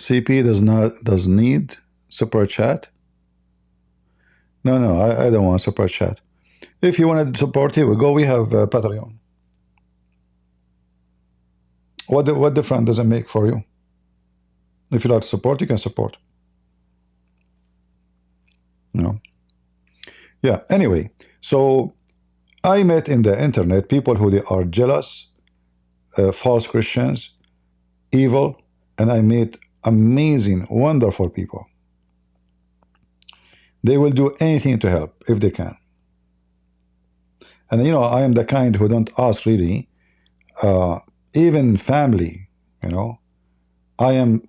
S1: CP does need super chat. No, I don't want super chat. If you want to support, here we go. We have Patreon. What difference does it make for you? If you like to support, you can support. You know. Yeah. Anyway, so I met in the internet people who they are jealous, false Christians, evil, and I met amazing, wonderful people. They will do anything to help if they can. And you know, I am the kind who don't ask really, even family. You know, I'm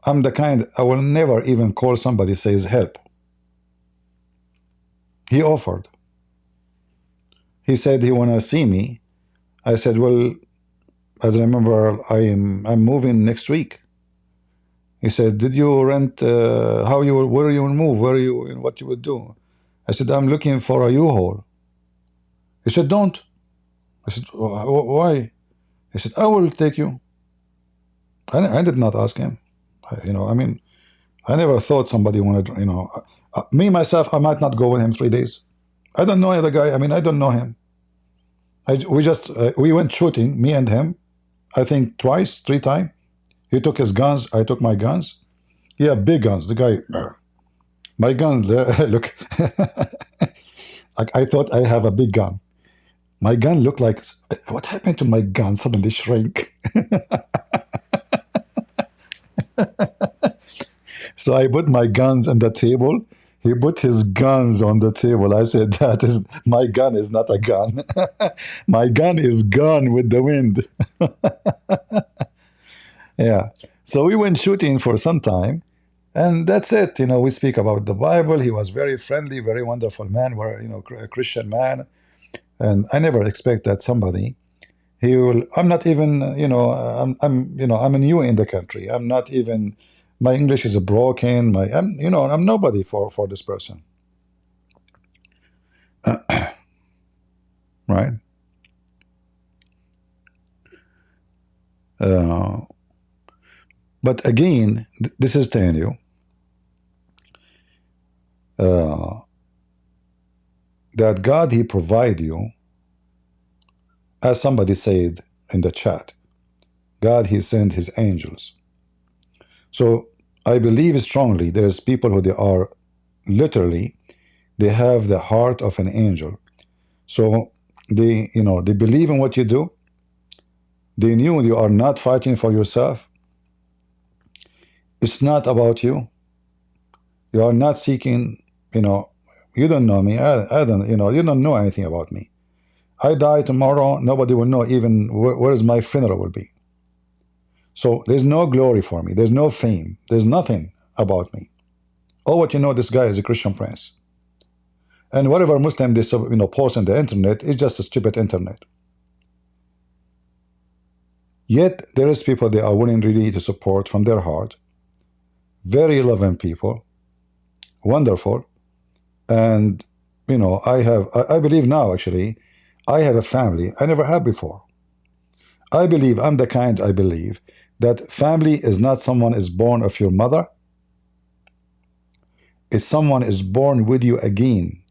S1: the kind I will never even call somebody says help. He offered. He said he wanna see me. I said, well, as I remember, I'm moving next week. He said, did you rent? Where you will move? Where you? What you would do? I said, I'm looking for a U-Haul. He said, don't. I said, why? He said, I will take you. I did not ask him. You know, I mean, I never thought somebody wanted, you know, me, myself, I might not go with him 3 days. I don't know the guy. I mean, I don't know him. We went shooting, me and him, I think twice, 3 times. He took his guns, I took my guns. Yeah, big guns. The guy, my gun, look. I thought I have a big gun. My gun looked like, what happened to my gun? Suddenly shrank. So I put my guns on the table. He put his guns on the table. I said, that is, my gun is not a gun. My gun is gone with the wind. Yeah. So we went shooting for some time. And that's it. You know, we speak about the Bible. He was very friendly, very wonderful man, you know, a Christian man. And I never expect that somebody, he will, I'm not even, you know, I'm new in the country. I'm not even, my English is broken. I'm nobody for this person. Right? But again, this is telling you, that God, He provide you, as somebody said in the chat, God, He sent His angels. So I believe strongly there's people who they are literally, they have the heart of an angel. So they, you know, they believe in what you do. They knew you are not fighting for yourself. It's not about you. You are not seeking, you know, you don't know me. I don't, you know, you don't know anything about me. I die tomorrow, nobody will know even where is my funeral will be. So there's no glory for me. There's no fame. There's nothing about me. All what you know, this guy is a Christian prince. And whatever Muslim they, you know, post on the internet is just a stupid internet. Yet there is people they are willing really to support from their heart. Very loving people. Wonderful. And, you know, I believe now, actually, I have a family I never had before. I believe, I'm the kind, I believe, that family is not someone is born of your mother. It's someone is born with you again.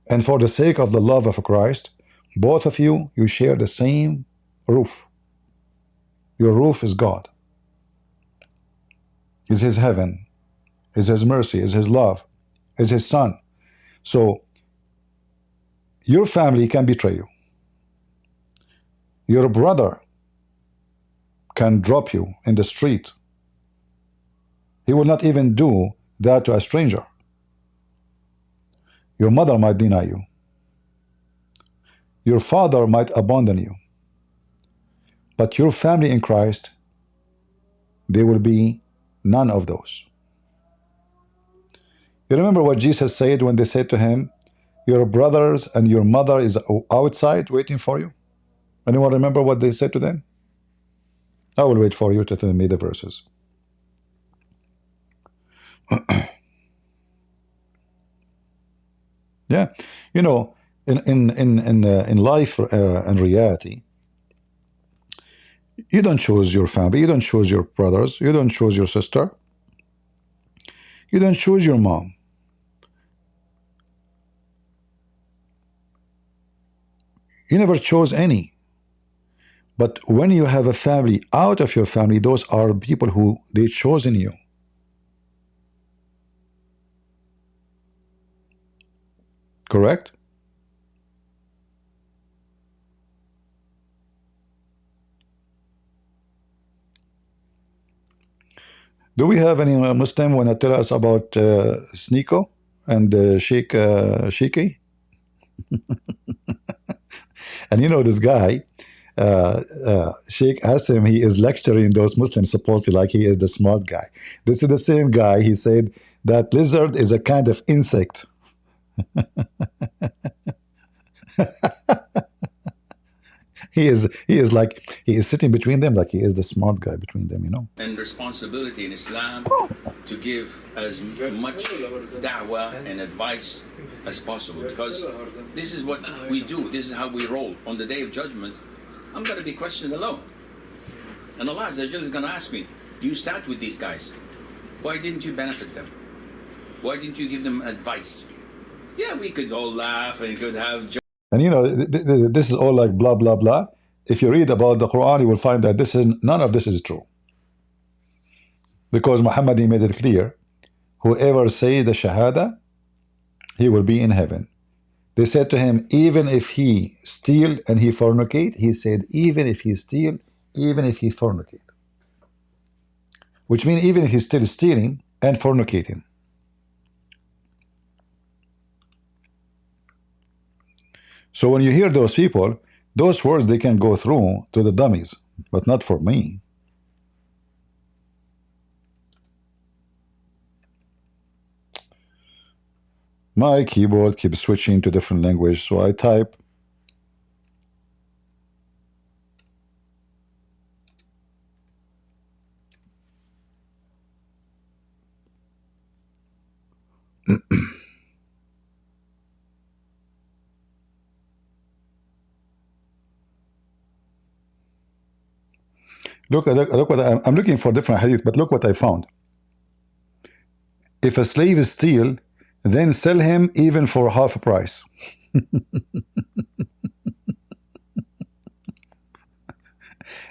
S1: And for the sake of the love of Christ, both of you, you share the same roof. Your roof is God. Is His heaven, is His mercy, is His love, is His Son. So your family can betray you. Your brother can drop you in the street. He will not even do that to a stranger. Your mother might deny you. Your father might abandon you. But your family in Christ, there will be none of those. You remember what Jesus said when they said to him, your brothers and your mother is outside waiting for you? Anyone remember what they said to them? I will wait for you to tell me the verses. Yeah, you know, in life and reality, you don't choose your family, you don't choose your brothers, you don't choose your sister. You don't choose your mom. You never chose any. But when you have a family out of your family, those are people who they chosen you. Correct? Do we have any Muslim want to tell us about Sneko and Sheikh Sheikh? And you know this guy, Sheikh Assim, he is lecturing those Muslims supposedly like he is the smart guy. This is the same guy. He said that lizard is a kind of insect. He is like, he is sitting between them like he is the smart guy between them, you know.
S2: And responsibility in Islam to give as much da'wah and advice as possible, because this is what we do, this is how we roll. On the day of judgment, I'm going to be questioned alone. And Allah Azza wa Jalla is going to ask me, you sat with these guys, why didn't you benefit them? Why didn't you give them advice? Yeah, we could all laugh and could have jokes.
S1: And you know, this is all like blah, blah, blah. If you read about the Quran, you will find that none of this is true. Because Muhammad, he made it clear, whoever say the Shahada, he will be in heaven. They said to him, even if he steal and he fornicate, he said, even if he steal, even if he fornicate. Which means even if he's still stealing and fornicating. So when you hear those people, those words, they can go through to the dummies, but not for me. My keyboard keeps switching to different language, so I type. Look what I'm looking for different hadith, but look what I found. If a slave is steal, then sell him even for half price.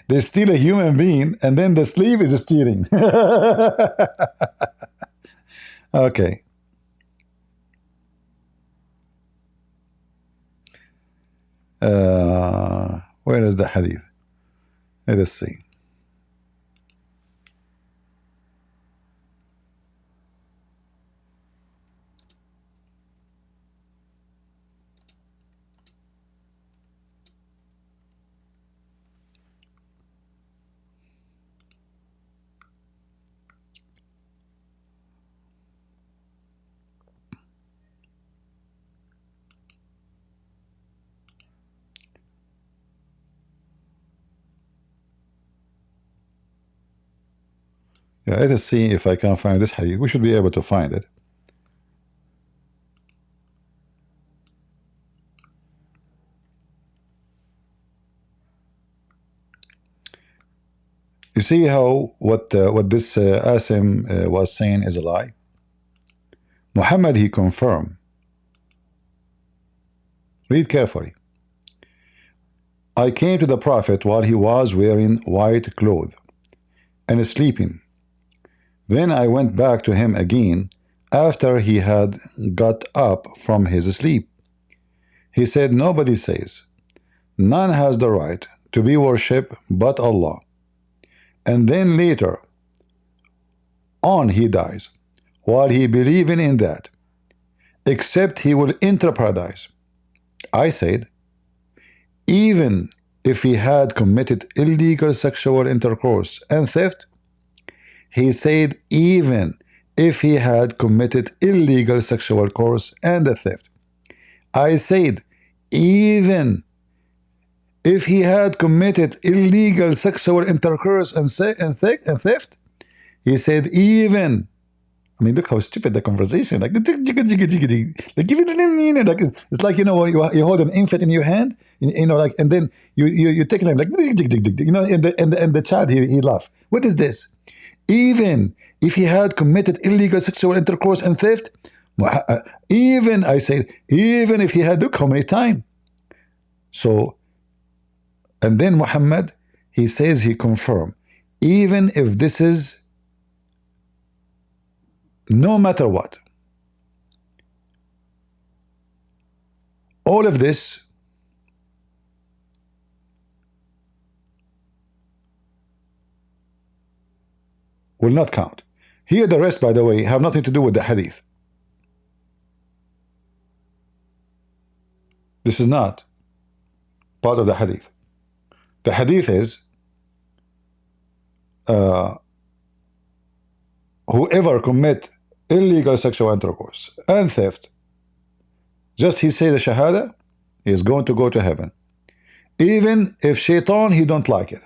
S1: They steal a human being, and then the slave is stealing. Okay. Where is the hadith? Let us see. Yeah, let us see if I can find this hadith. We should be able to find it. You see how what this Asim was saying is a lie? Muhammad, he confirmed. Read carefully. I came to the Prophet while he was wearing white clothes and sleeping. Then I went back to him again after he had got up from his sleep. He said, nobody says, none has the right to be worshipped but Allah. And then later on he dies while he believing in that, except he will enter paradise. I said, even if he had committed illegal sexual intercourse and theft. He said, even if he had committed illegal sexual course and a theft. I said, even if he had committed illegal sexual intercourse and theft. He said, even. I mean, look how stupid the conversation. Like, it's like, you know, you hold an infant in your hand, you know, like, and then you take him like, you know, and the child he laugh. What is this? Even if he had committed illegal sexual intercourse and theft, even, I say, even if he had, look how many times. So, and then Muhammad, he says, he confirmed, even if this is, no matter what, all of this will not count. Here, the rest, by the way, have nothing to do with the hadith. This is not part of the hadith. The hadith is whoever commit illegal sexual intercourse and theft, just he say the shahada, he is going to go to heaven. Even if shaitan, he don't like it.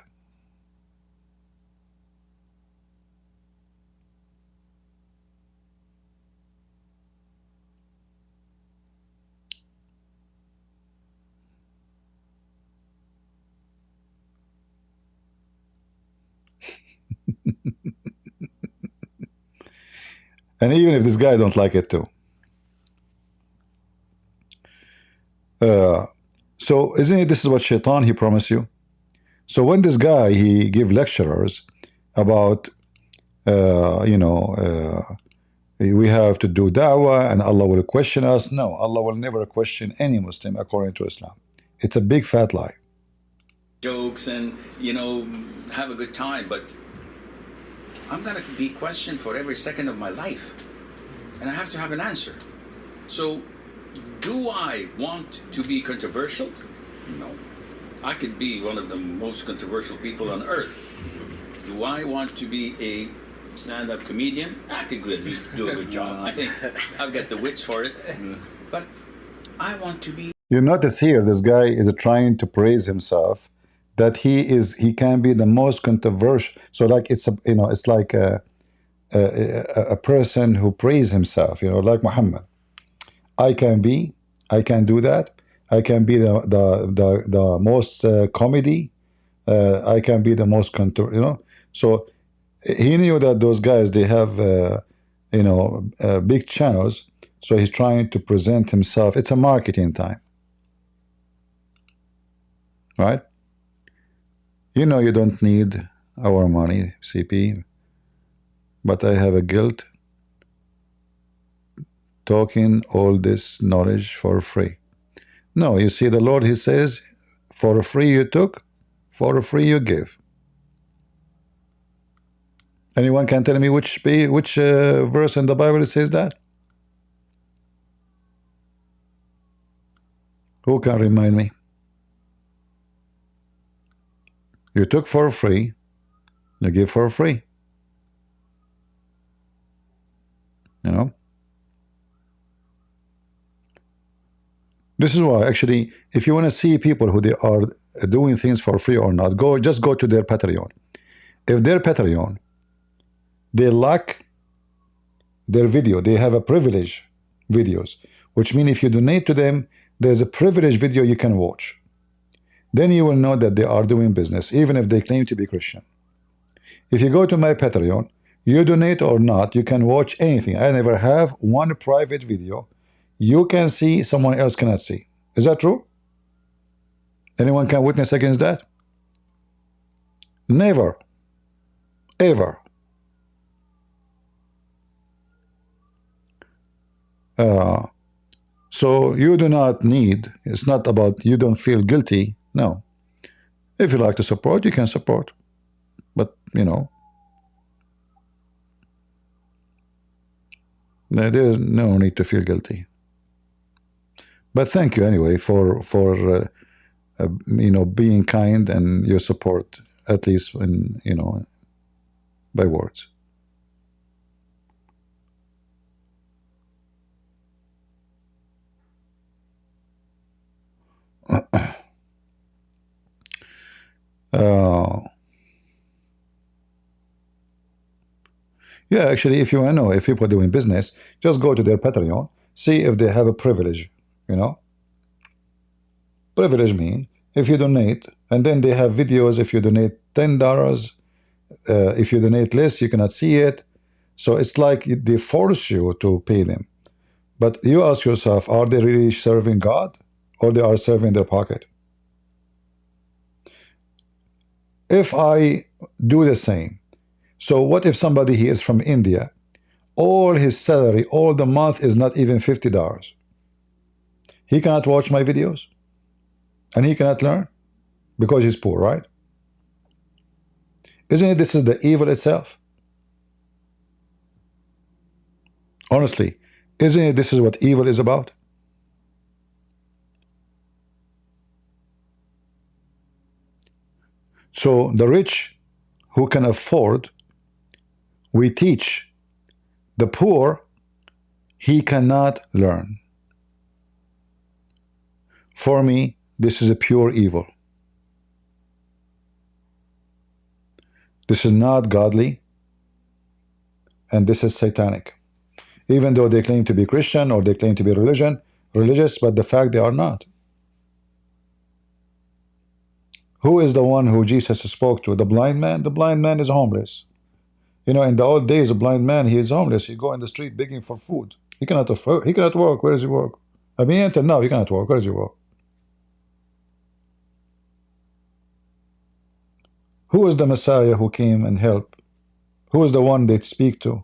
S1: And even if this guy don't like it too. So isn't it, this is what shaitan, he promised you? So when this guy, he give lecturers about, we have to do da'wah and Allah will question us. No, Allah will never question any Muslim according to Islam. It's a big fat lie.
S2: Jokes and, have a good time, but I'm going to be questioned for every second of my life. And I have to have an answer. So, do I want to be controversial? No. I could be one of the most controversial people on earth. Do I want to be a stand-up comedian? I could do a good job. I think I've got the wits for it. But I want to be...
S1: You notice here, this guy is trying to praise himself, that he can be the most controversial. So like it's like a person who praise himself, like Muhammad. I can do that. I can be the most comedy. I can be the most So he knew that those guys, they have big channels. So he's trying to present himself. It's a marketing time, right? You don't need our money, CP, but I have a guilt talking all this knowledge for free. No, you see, the Lord, he says, for free you took, for free you give. Anyone can tell me which verse in the Bible it says that? Who can remind me? You took for free, you give for free. This is why, actually, if you want to see people who they are doing things for free or not, just go to their Patreon. If their Patreon, they lack their video, they have a privilege videos, which means if you donate to them, there's a privilege video you can watch. Then you will know that they are doing business, even if they claim to be Christian. If you go to my Patreon, you donate or not, you can watch anything. I never have one private video you can see, someone else cannot see. Is that true? Anyone can witness against that? Never. Ever. So you do not need, it's not about you don't feel guilty. No. If you like to support, you can support. But, there's no need to feel guilty. But thank you anyway for being kind and your support, at least in by words. Yeah, actually, if you want to know if people are doing business, just go to their Patreon, see if they have a privilege. Privilege mean if you donate, and then they have videos. If you donate $10, if you donate less, you cannot see it. So it's like they force you to pay them. But you ask yourself, are they really serving God, or they are serving their pocket? If I do the same, so what if somebody, he is from India, all his salary, all the month is not even $50. He cannot watch my videos, and he cannot learn because he's poor, right? Isn't it, this is the evil itself? Honestly, isn't it, this is what evil is about? So the rich who can afford, we teach. The poor, he cannot learn. For me, this is a pure evil. This is not godly, and this is satanic. Even though they claim to be Christian or they claim to be religious, but the fact they are not. Who is the one who Jesus spoke to? The blind man? The blind man is homeless. You know, in the old days, a blind man, he is homeless. He go in the street begging for food. He cannot afford, he cannot work. Where does he work? I mean, until now, he cannot work. Where does he work? Who is the Messiah who came and helped? Who is the one they speak to?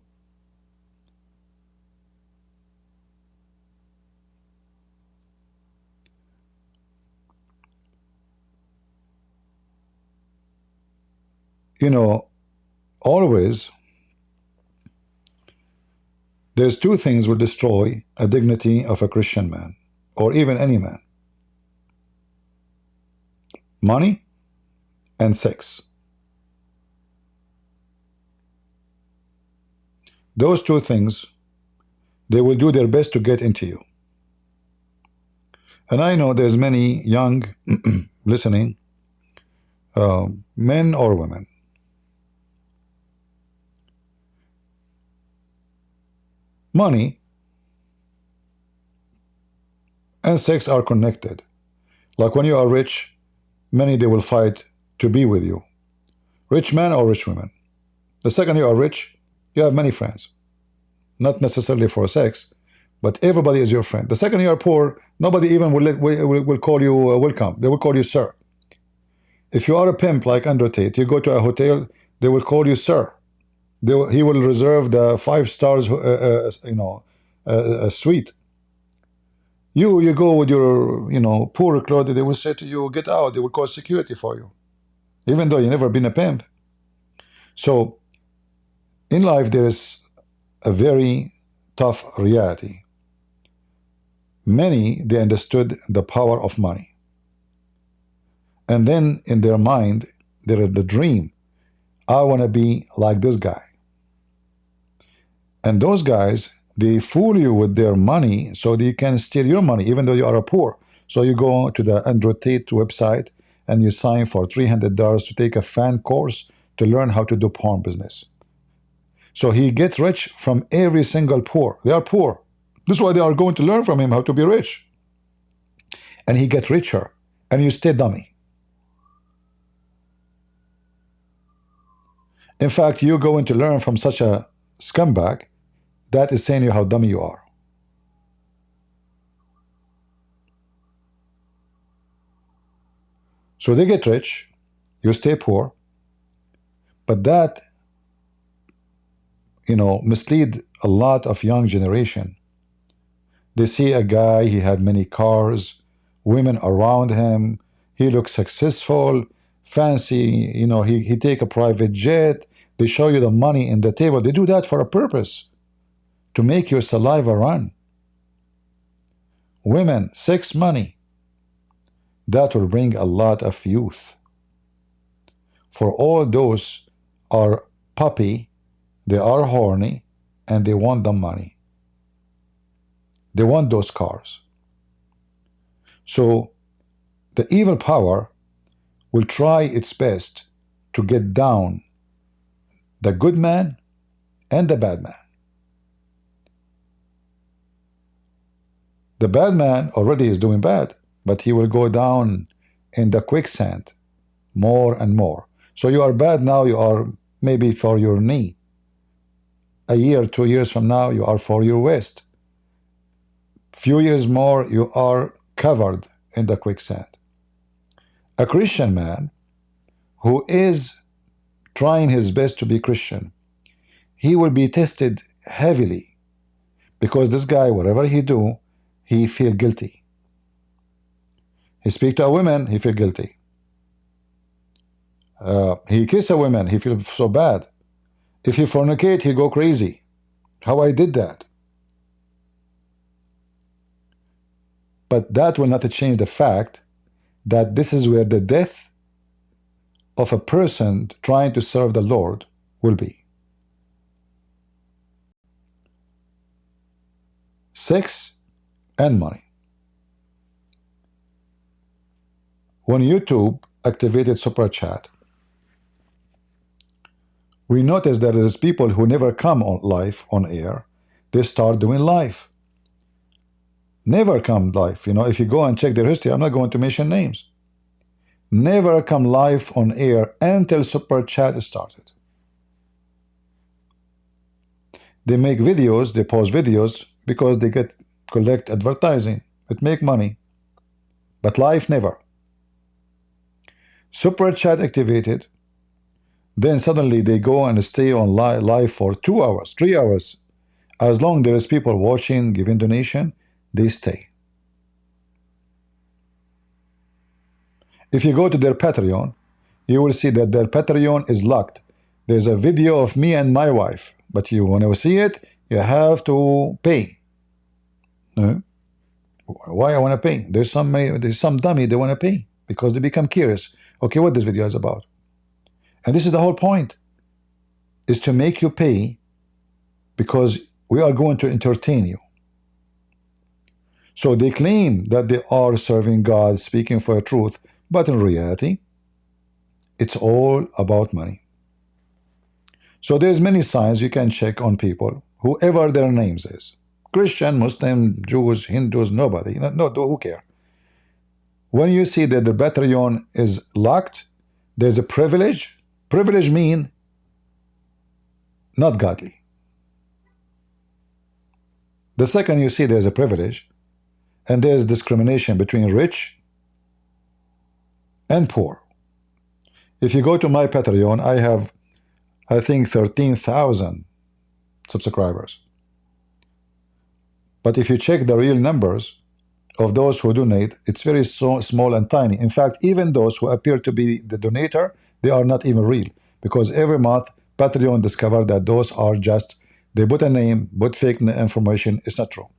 S1: You know, always, there's two things will destroy a dignity of a Christian man, or even any man. Money and sex. Those two things, they will do their best to get into you. And I know there's many young listening, men or women. Money and sex are connected. Like when you are rich, many they will fight to be with you. Rich men or rich women. The second you are rich, you have many friends. Not necessarily for sex, but everybody is your friend. The second you are poor, nobody even will call you welcome. They will call you sir. If you are a pimp like Andrew Tate, you go to a hotel, they will call you sir. He will reserve the 5 stars, suite. You go with your, poor clothes, they will say to you, get out. They will call security for you, even though you never been a pimp. So, in life, there is a very tough reality. Many, they understood the power of money. And then, in their mind, there is the dream. I want to be like this guy. And those guys, they fool you with their money so they can steal your money, even though you are poor. So you go to the Andrew Tate website and you sign for $300 to take a fan course to learn how to do porn business. So he gets rich from every single poor. They are poor. This is why they are going to learn from him how to be rich. And he gets richer, and you stay dummy. In fact, you're going to learn from such a scumbag that is saying you how dummy you are. So they get rich, you stay poor, but that, mislead a lot of young generation. They see a guy, he had many cars, women around him, he looks successful, fancy, he take a private jet, they show you the money in the table. They do that for a purpose, to make your saliva run. Women, sex, money, that will bring a lot of youth. For all those are puppy, they are horny, and they want the money. They want those cars. So the evil power will try its best to get down the good man and the bad man. The bad man already is doing bad, but he will go down in the quicksand more and more. So you are bad now, you are maybe for your knee. a year, 2 years from now, you are for your waist. Few years more, you are covered in the quicksand. A Christian man who is trying his best to be Christian, he will be tested heavily, because this guy, whatever he do, he feel guilty. He speak to a woman, he feel guilty. He kiss a woman, he feel so bad. If he fornicate, he go crazy. How I did that? But that will not change the fact that this is where the death of a person trying to serve the Lord will be. Sex and money. When YouTube activated Super Chat, we noticed that there's people who never come on live on air, they start doing live. Never come live. You know, if you go and check their history, I'm not going to mention names. Never come live on air until Super Chat started. They make videos, they post videos because they collect advertising. It make money. But live, never. Super Chat activated. Then suddenly they go and stay on live for 2 hours, 3 hours. As long there is people watching, giving donation, they stay. If you go to their Patreon, you will see that their Patreon is locked. There's a video of me and my wife, but you want to see it, you have to pay. Why I want to pay? There's some dummy they want to pay because they become curious. Okay, what this video is about? And this is the whole point, is to make you pay because we are going to entertain you. So they claim that they are serving God, speaking for the truth, but in reality, it's all about money. So there's many signs you can check on people, whoever their names is. Christian, Muslim, Jews, Hindus, nobody. No, who care? When you see that the Patreon is locked, there's a privilege. Privilege mean not godly. The second you see there's a privilege, and there's discrimination between rich and poor. If you go to my Patreon, I have, I think, 13,000 subscribers. But if you check the real numbers of those who donate, it's very small and tiny. In fact, even those who appear to be the donator, they are not even real, because every month Patreon discovered that those are just, they put a name, put fake information. It's not true.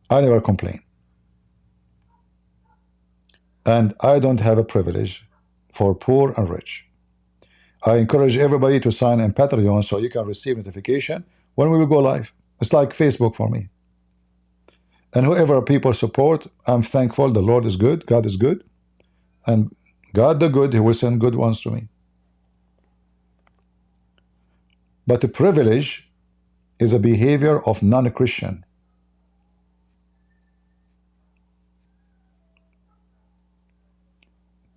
S1: I never complain. And I don't have a privilege for poor and rich. I encourage everybody to sign in Patreon so you can receive notification when we will go live. It's like Facebook for me. And whoever people support, I'm thankful. The Lord is good. God is good. And God the good, He will send good ones to me. But the privilege is a behavior of non-Christian.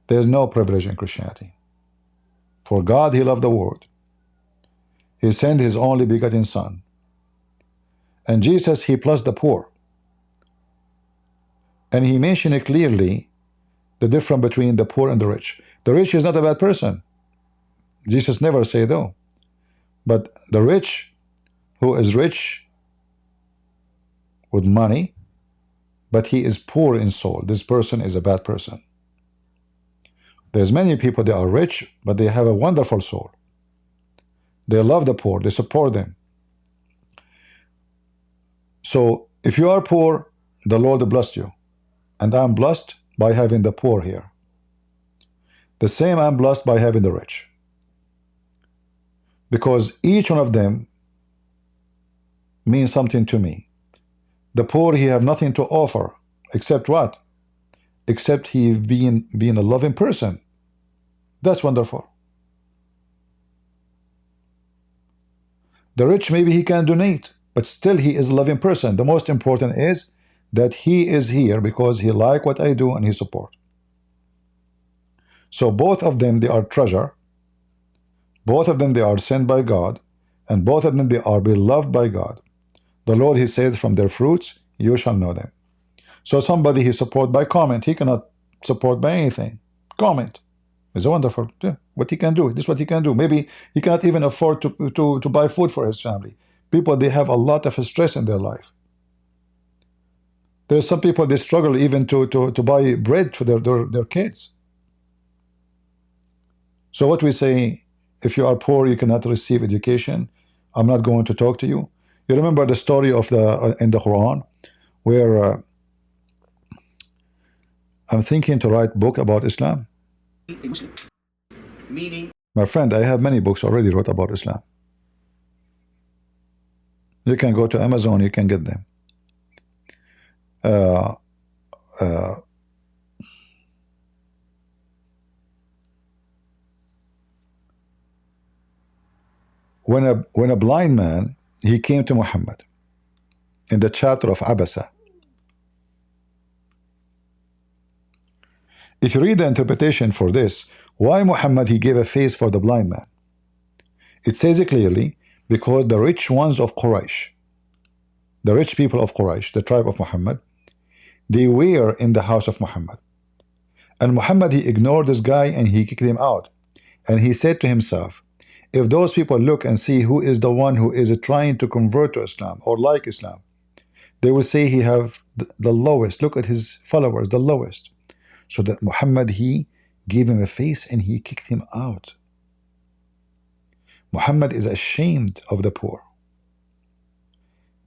S1: There's no privilege in Christianity. For God, He loved the world. He sent His only begotten Son. And Jesus, He blessed the poor. And He mentioned it clearly, the difference between the poor and the rich. The rich is not a bad person. Jesus never said though. But the rich, who is rich with money, but he is poor in soul, this person is a bad person. There's many people, they are rich, but they have a wonderful soul. They love the poor, they support them. So if you are poor, the Lord blessed you. And I'm blessed by having the poor here. The same I'm blessed by having the rich. Because each one of them means something to me. The poor, he have nothing to offer. Except what? Except he being a loving person. That's wonderful. The rich, maybe he can donate, but still he is a loving person. The most important is that he is here because he like what I do and he support. So both of them, they are treasure. Both of them, they are sent by God. and both of them, they are beloved by God. The Lord, he says, from their fruits you shall know them. So somebody he support by comment, he cannot support by anything. Comment is wonderful. Yeah, what he can do. This is what he can do. Maybe he cannot even afford to buy food for his family. People, they have a lot of stress in their life. There's some people, they struggle even to buy bread for their kids. So what we say, if you are poor, you cannot receive education, I'm not going to talk to you. You remember the story of the in the Quran, where I'm thinking to write book about Islam.
S2: Meaning,
S1: My friend, I have many books already wrote about Islam. You can go to Amazon, you can get them. When a blind man, he came to Muhammad in the chapter of Abasa. If you read the interpretation for this, why Muhammad he gave a face for the blind man? It says it clearly, because the rich ones of Quraysh, the rich people of Quraysh, the tribe of Muhammad, they were in the house of Muhammad. And Muhammad, he ignored this guy and he kicked him out. And he said to himself, if those people look and see who is the one who is trying to convert to Islam or like Islam, they will say he have the lowest. Look at his followers, the lowest. So that Muhammad, he gave him a face and he kicked him out. Muhammad is ashamed of the poor.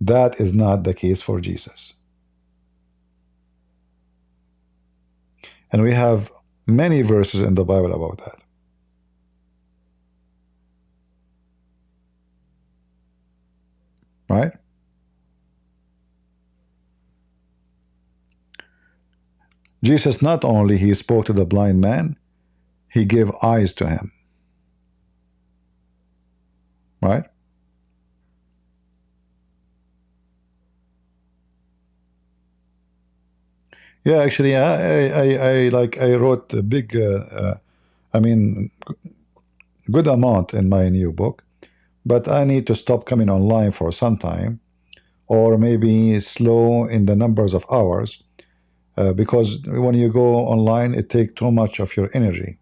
S1: That is not the case for Jesus. And we have many verses in the Bible about that. Right? Jesus, not only he spoke to the blind man, he gave eyes to him. Right? Yeah, actually, I wrote a big, I mean, good amount in my new book, but I need to stop coming online for some time, or maybe slow in the numbers of hours, because when you go online, it takes too much of your energy.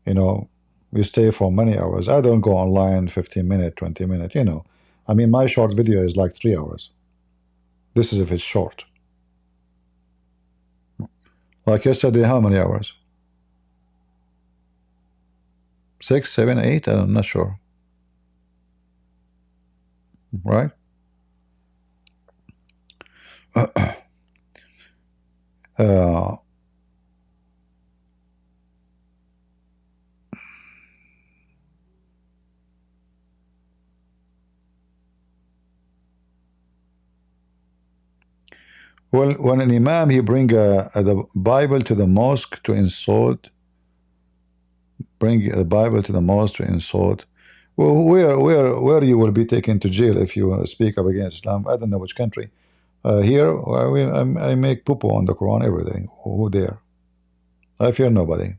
S1: You know, you stay for many hours. I don't go online 15 minutes, 20 minutes, you know. I mean, my short video is like 3 hours. This is if it's short. Like yesterday, how many hours? 6, 7, 8? I'm not sure. Right? Well, when an imam he bring the Bible to the mosque to insult, bring the Bible to the mosque to insult, well, where you will be taken to jail if you speak up against Islam? I don't know which country. Here, I make poo-poo on the Quran every day. Who dare? I fear nobody.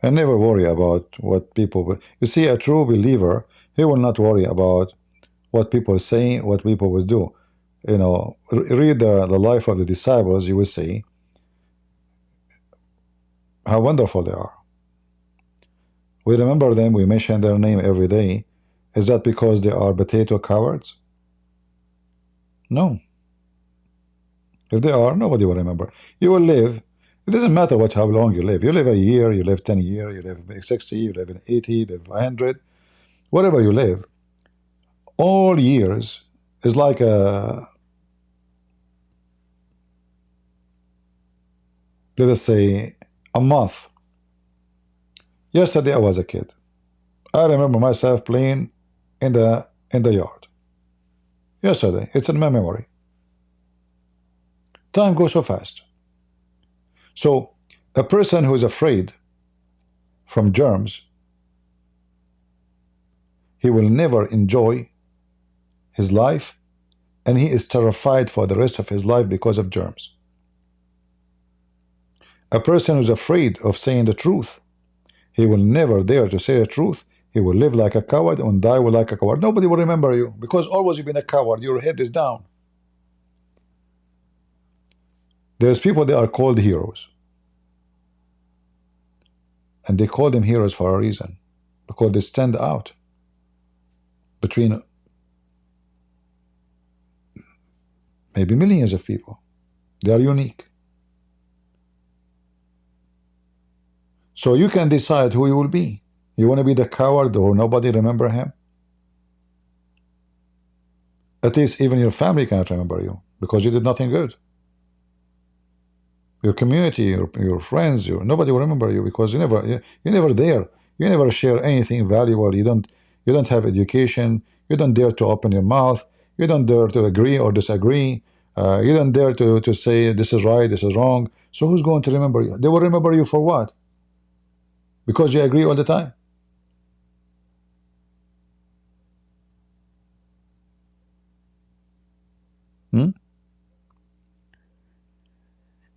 S1: And never worry about what people will. You see, a true believer, he will not worry about what people say, what people will do. You know, read the life of the disciples, you will see how wonderful they are. We remember them, we mention their name every day. Is that because they are potato cowards? No. If they are, nobody will remember. You will live. It doesn't matter how long you live. You live a year, you live 10 years, you live 60, you live 80, you live 100. Whatever you live, all years is like a, let us say, a month. Yesterday I was a kid. I remember myself playing in the yard. Yesterday, it's in my memory. Time goes so fast. So a person who is afraid from germs, he will never enjoy his life, and he is terrified for the rest of his life because of germs. A person who's afraid of saying the truth, he will never dare to say the truth. He will live like a coward and die like a coward. Nobody will remember you because always you've been a coward. Your head is down. There's people that are called heroes. And they call them heroes for a reason. Because they stand out between maybe millions of people. They are unique. So you can decide who you will be. You want to be the coward or nobody remember him? At least even your family can't remember you because you did nothing good. Your community, your friends, nobody will remember you because you're never there. You never share anything valuable. You don't have education. You don't dare to open your mouth. You don't dare to agree or disagree. You don't dare to say this is right, this is wrong. So who's going to remember you? They will remember you for what? Because you agree all the time.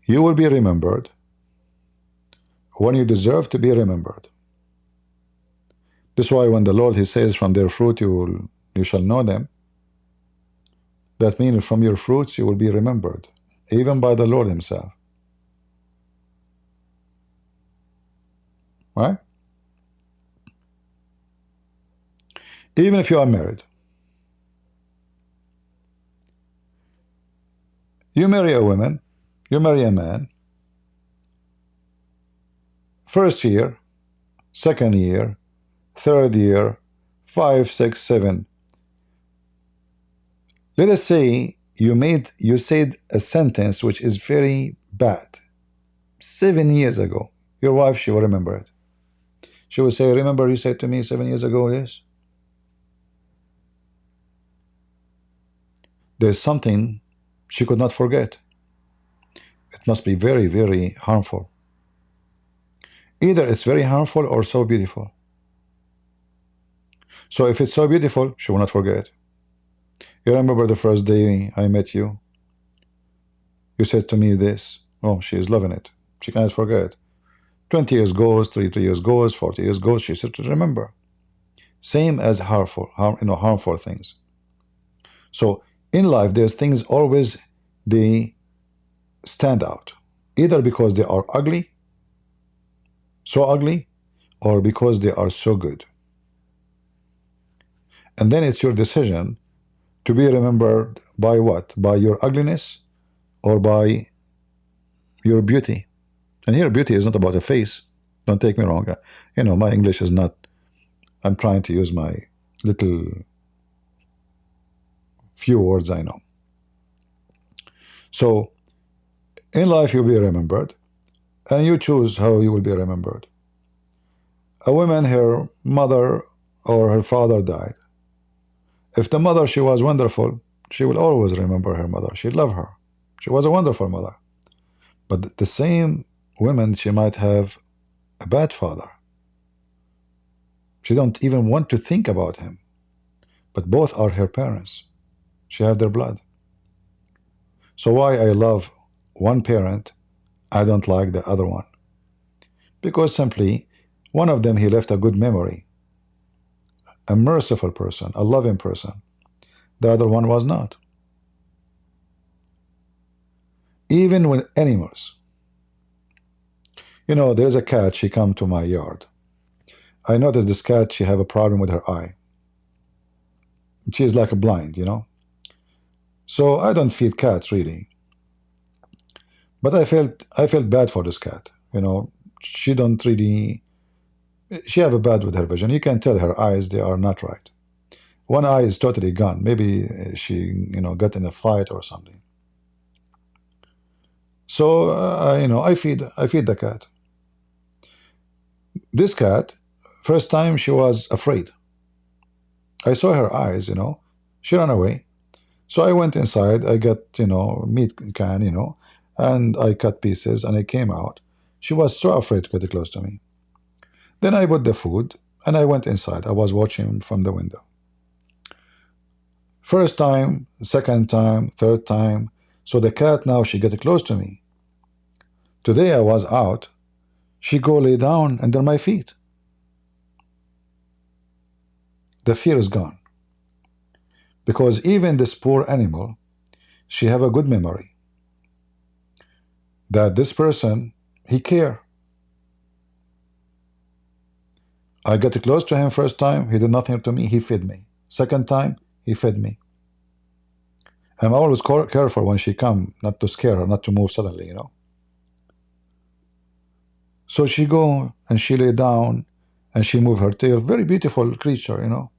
S1: You will be remembered when you deserve to be remembered. That's why when the Lord he says, from their fruit you shall know them, that means from your fruits you will be remembered, even by the Lord himself. Right? Even if you are married, you marry a woman, you marry a man, first year, second year, third year, 5, 6, 7. Let us say you said a sentence which is very bad 7 years ago. Your wife, she will remember it. She will say, remember you said to me 7 years ago this? There's something she could not forget. It must be very, very harmful. Either it's very harmful or so beautiful. So if it's so beautiful, she will not forget. You remember the first day I met you? You said to me this. Oh, she is loving it. She cannot forget. 20 years goes, 30 years goes, 40 years goes. She said to remember. Same as harmful things. So in life, there's things always they stand out, either because they are ugly, so ugly, or because they are so good. And then it's your decision to be remembered by what? By your ugliness or by your beauty. And here beauty is not about a face. Don't take me wrong. My English is not, I'm trying to use my little few words I know. So in life you'll be remembered, and you choose how you will be remembered. A woman, her mother or her father died. If the mother, she was wonderful, she will always remember her mother. She'd love her. She was a wonderful mother. But the same woman, she might have a bad father. She don't even want to think about him. But both are her parents. She have their blood. So why I love one parent, I don't like the other one? Because simply, one of them, he left a good memory. A merciful person, a loving person. The other one was not. Even with animals. There's a cat, she come to my yard. I noticed this cat, she have a problem with her eye. She is like a blind, So I don't feed cats really. But I felt bad for this cat. She don't really, she have a bad with her vision. You can tell her eyes, they are not right. One eye is totally gone. Maybe she, got in a fight or something. So, I feed the cat. This cat, first time she was afraid. I saw her eyes, she ran away. So I went inside, I got, meat can, and I cut pieces and I came out. She was so afraid to get close to me. Then I put the food and I went inside. I was watching from the window. First time, second time, third time. So the cat now, she get close to me. Today I was out. She go lay down under my feet. The fear is gone. Because even this poor animal, she have a good memory. That this person, he care. I got close to him first time, he did nothing to me, he fed me. Second time, he fed me. I'm always careful when she come, not to scare her, not to move suddenly, you know. So she go and she lay down and she move her tail. Very beautiful creature, you know.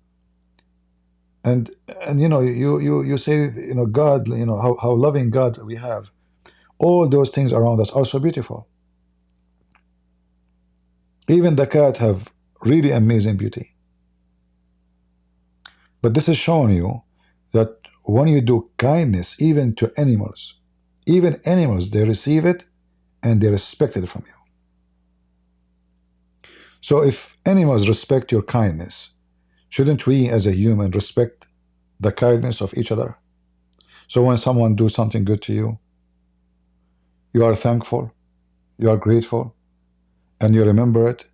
S1: And you know, you say, you know, God, you know, how loving God we have. All those things around us are so beautiful. Even the cat have really amazing beauty. But this is showing you that when you do kindness, even to animals, they receive it and they respect it from you. So if animals respect your kindness, shouldn't we as a human respect the kindness of each other? So when someone do something good to you, you are thankful, you are grateful, and you remember it.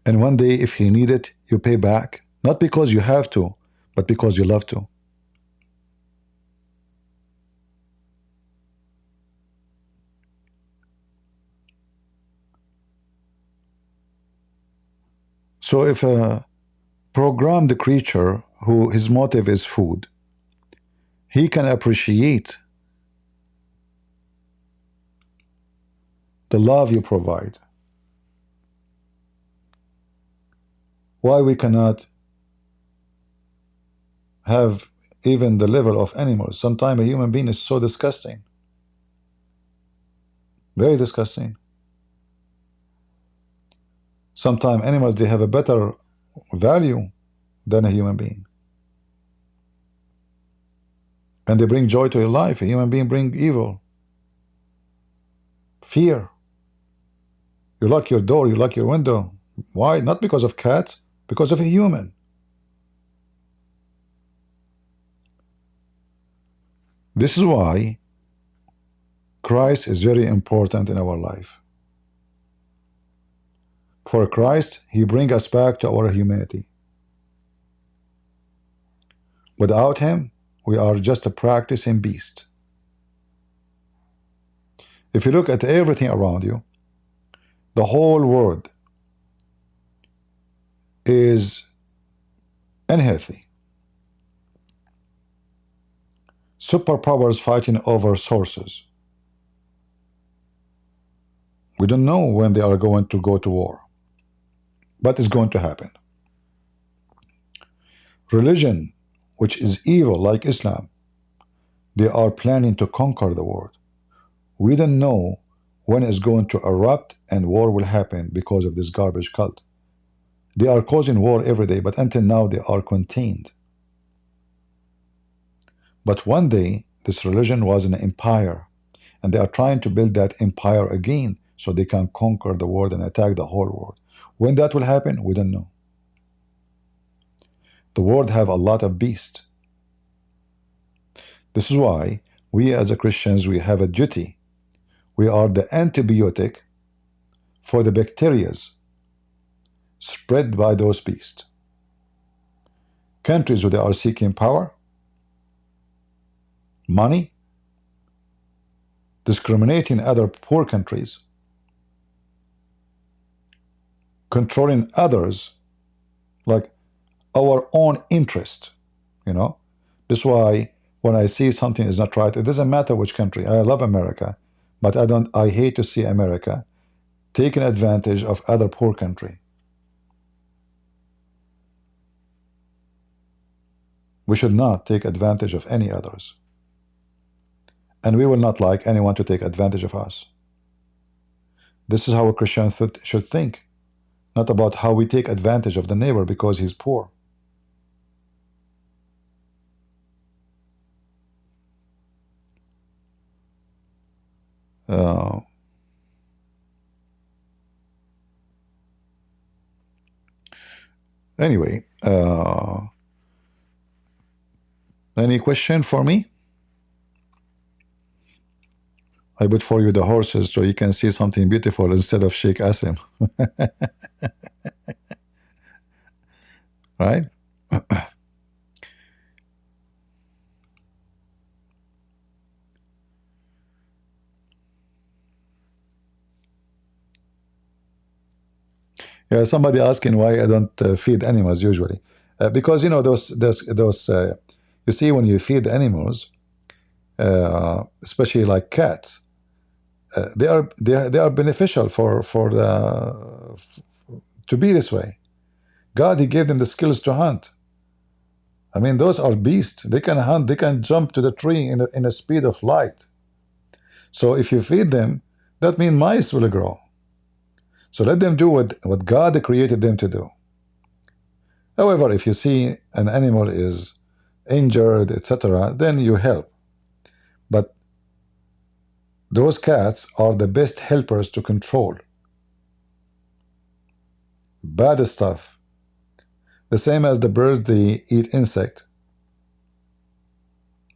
S1: And one day if you need it, you pay back, not because you have to, but because you love to. So if a programmed creature who his motive is food, he can appreciate the love you provide. Why we cannot have even the level of animals? Sometimes a human being is so disgusting. Very disgusting. Sometimes animals, they have a better value than a human being. And they bring joy to your life. A human being bring evil. Fear. You lock your door, you lock your window. Why? Not because of cats, because of a human. This is why Christ is very important in our life. For Christ, he brings us back to our humanity. Without him, we are just a practicing beast. If you look at everything around you, the whole world is unhealthy. Superpowers fighting over sources. We don't know when they are going to go to war, but it's going to happen. Religion, which is evil like Islam, they are planning to conquer the world. We don't know when it's going to erupt and war will happen because of this garbage cult. They are causing war every day, but until now they are contained. But one day, this religion was an empire, and they are trying to build that empire again so they can conquer the world and attack the whole world. When that will happen, we don't know. The world have a lot of beasts. This is why we as a Christians, we have a duty. We are the antibiotic for the bacteria spread by those beasts. Countries where they are seeking power, money, discriminating other poor countries, controlling others like our own interest, you know. That's why when I see something is not right, it doesn't matter which country. I love America, but I hate to see America taking advantage of other poor country. We should not take advantage of any others. And we will not like anyone to take advantage of us. This is how a Christian should think, not about how we take advantage of the neighbor because he's poor. Anyway, Any question for me? I put for you the horses so you can see something beautiful instead of Sheikh Assim. Right? Yeah, somebody asking why I don't feed animals usually. Because you know those you see when you feed animals, especially like cats, they are beneficial for to be this way. God, He gave them the skills to hunt. I mean, those are beasts. They can hunt. They can jump to the tree in a speed of light. So if you feed them, that means mice will grow. So let them do what God created them to do. However, if you see an animal is injured, etc., then you help. But those cats are the best helpers to control bad stuff. The same as the birds, they eat insect,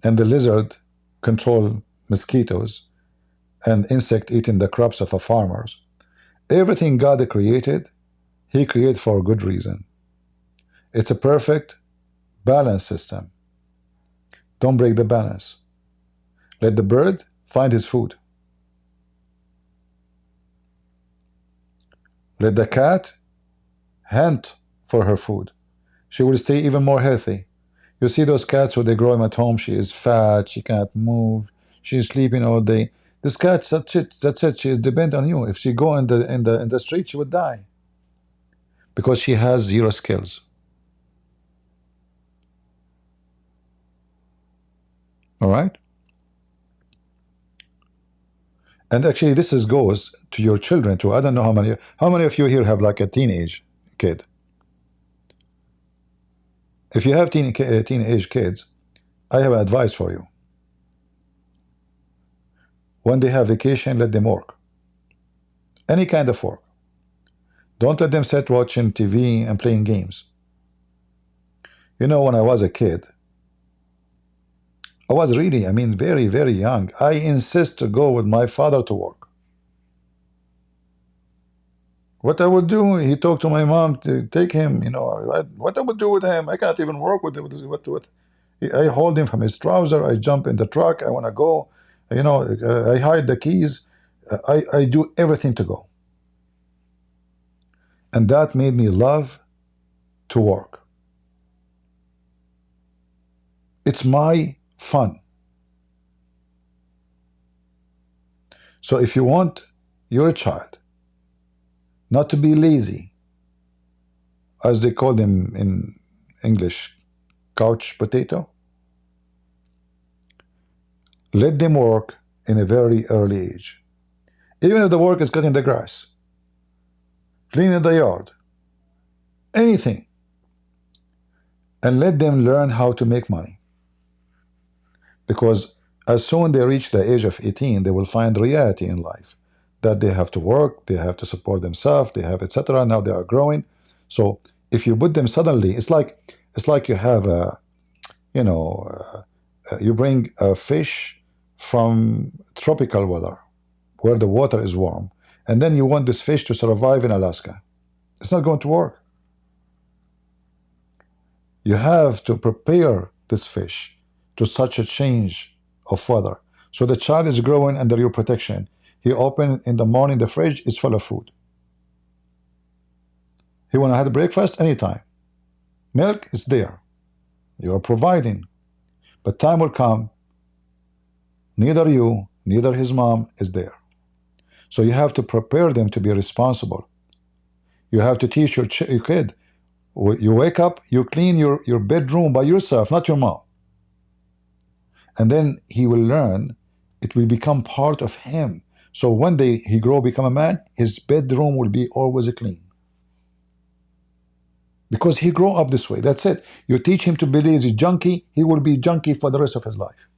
S1: and the lizard control mosquitoes, and insect eating the crops of the farmers. Everything God created, He created for a good reason. It's a perfect balance system. Don't break the balance. Let the bird find his food. Let the cat hunt for her food. She will stay even more healthy. You see those cats when they grow them at home, she is fat, she can't move, she's sleeping all day. This cat, that's it, she is dependent on you. If she go in the street, she would die. Because she has zero skills. All right? And actually this goes to your children too. I don't know how many of you here have like a teenage kid. If you have teenage kids, I have an advice for you. When they have vacation, let them work. Any kind of work. Don't let them sit watching TV and playing games. You know, when I was a kid, I was really, I mean, very, very young. I insist to go with my father to work. What I would do, he talked to my mom to take him, you know, what I would do with him, I can't even work with him. What I hold him from his trouser, I jump in the truck, I want to go, you know, I hide the keys, I do everything to go. And that made me love to work. It's my fun. So if you want your child not to be lazy, as they call them in English, couch potato, let them work in a very early age. Even if the work is cutting the grass, cleaning the yard, anything, and let them learn how to make money. Because as soon they reach the age of 18, they will find reality in life, that they have to work, they have to support themselves, they have etc. Now they are growing. So if you put them suddenly, it's like you have a, you know, you bring a fish from tropical weather where the water is warm, and then you want this fish to survive in Alaska. It's not going to work. You have to prepare this fish to such a change of weather. So the child is growing under your protection. He open in the morning, the fridge is full of food. He want to have breakfast anytime. Milk is there. You are providing. But time will come, neither you, neither his mom is there. So you have to prepare them to be responsible. You have to teach your kid. You wake up, you clean your bedroom by yourself, not your mom. And then he will learn, it will become part of him. So when he grow, become a man, his bedroom will be always clean. Because he grow up this way, that's it. You teach him to be lazy, junkie, he will be junkie for the rest of his life.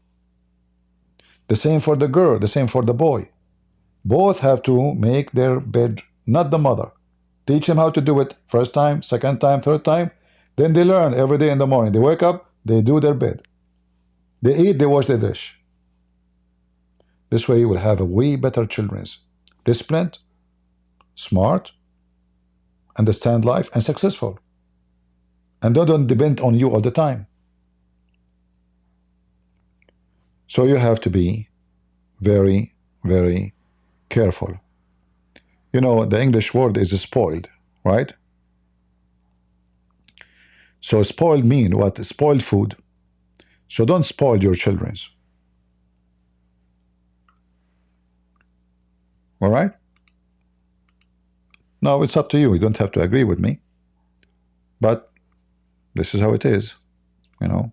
S1: The same for the girl, the same for the boy. Both have to make their bed, not the mother. Teach them how to do it, first time, second time, third time. Then they learn every day in the morning. They wake up, they do their bed. They eat, they wash their dish. This way you will have a way better children. Disciplined, smart, understand life, and successful. And they don't depend on you all the time. So you have to be very, very careful. You know, the English word is spoiled, right? So spoiled mean what? Spoiled food. So don't spoil your children. All right? Now it's up to you. You don't have to agree with me. But this is how it is, you know.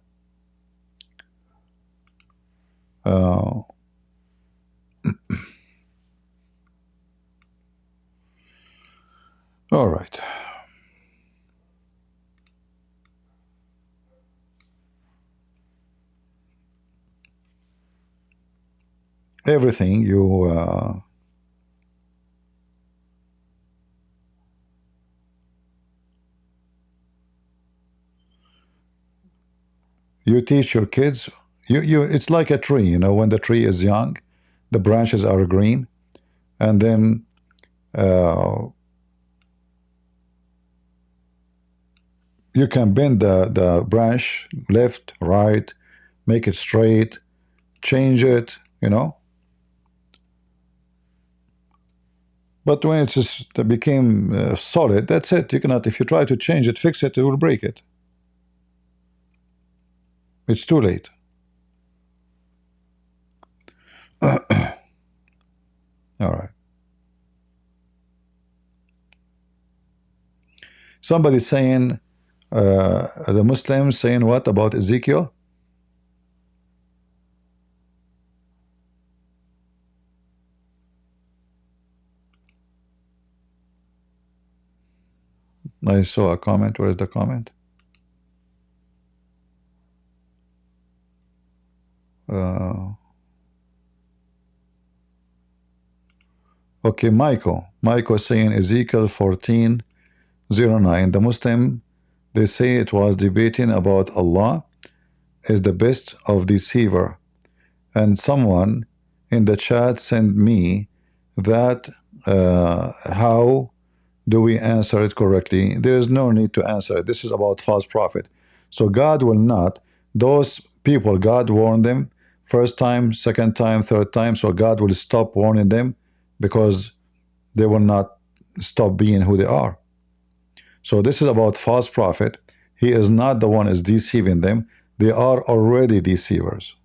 S1: All right. Everything you you teach your kids, it's like a tree, you know, when the tree is young, the branches are green, and then you can bend the branch left, right, make it straight, change it, you know. But when it's just became solid, that's it. You cannot, if you try to change it, fix it, it will break it. It's too late. All right. Somebody saying, the Muslims saying what about Ezekiel? I saw a comment. Where is the comment? Okay, Michael saying Ezekiel 14:09. The Muslim, they say it was debating about Allah is the best of deceiver, and someone in the chat sent me that how do we answer it correctly? There is no need to answer it. This is about false prophet. So God will not, those people, God warned them first time, second time, third time, so God will stop warning them because they will not stop being who they are. So this is about false prophet. He is not the one is deceiving them. They are already deceivers.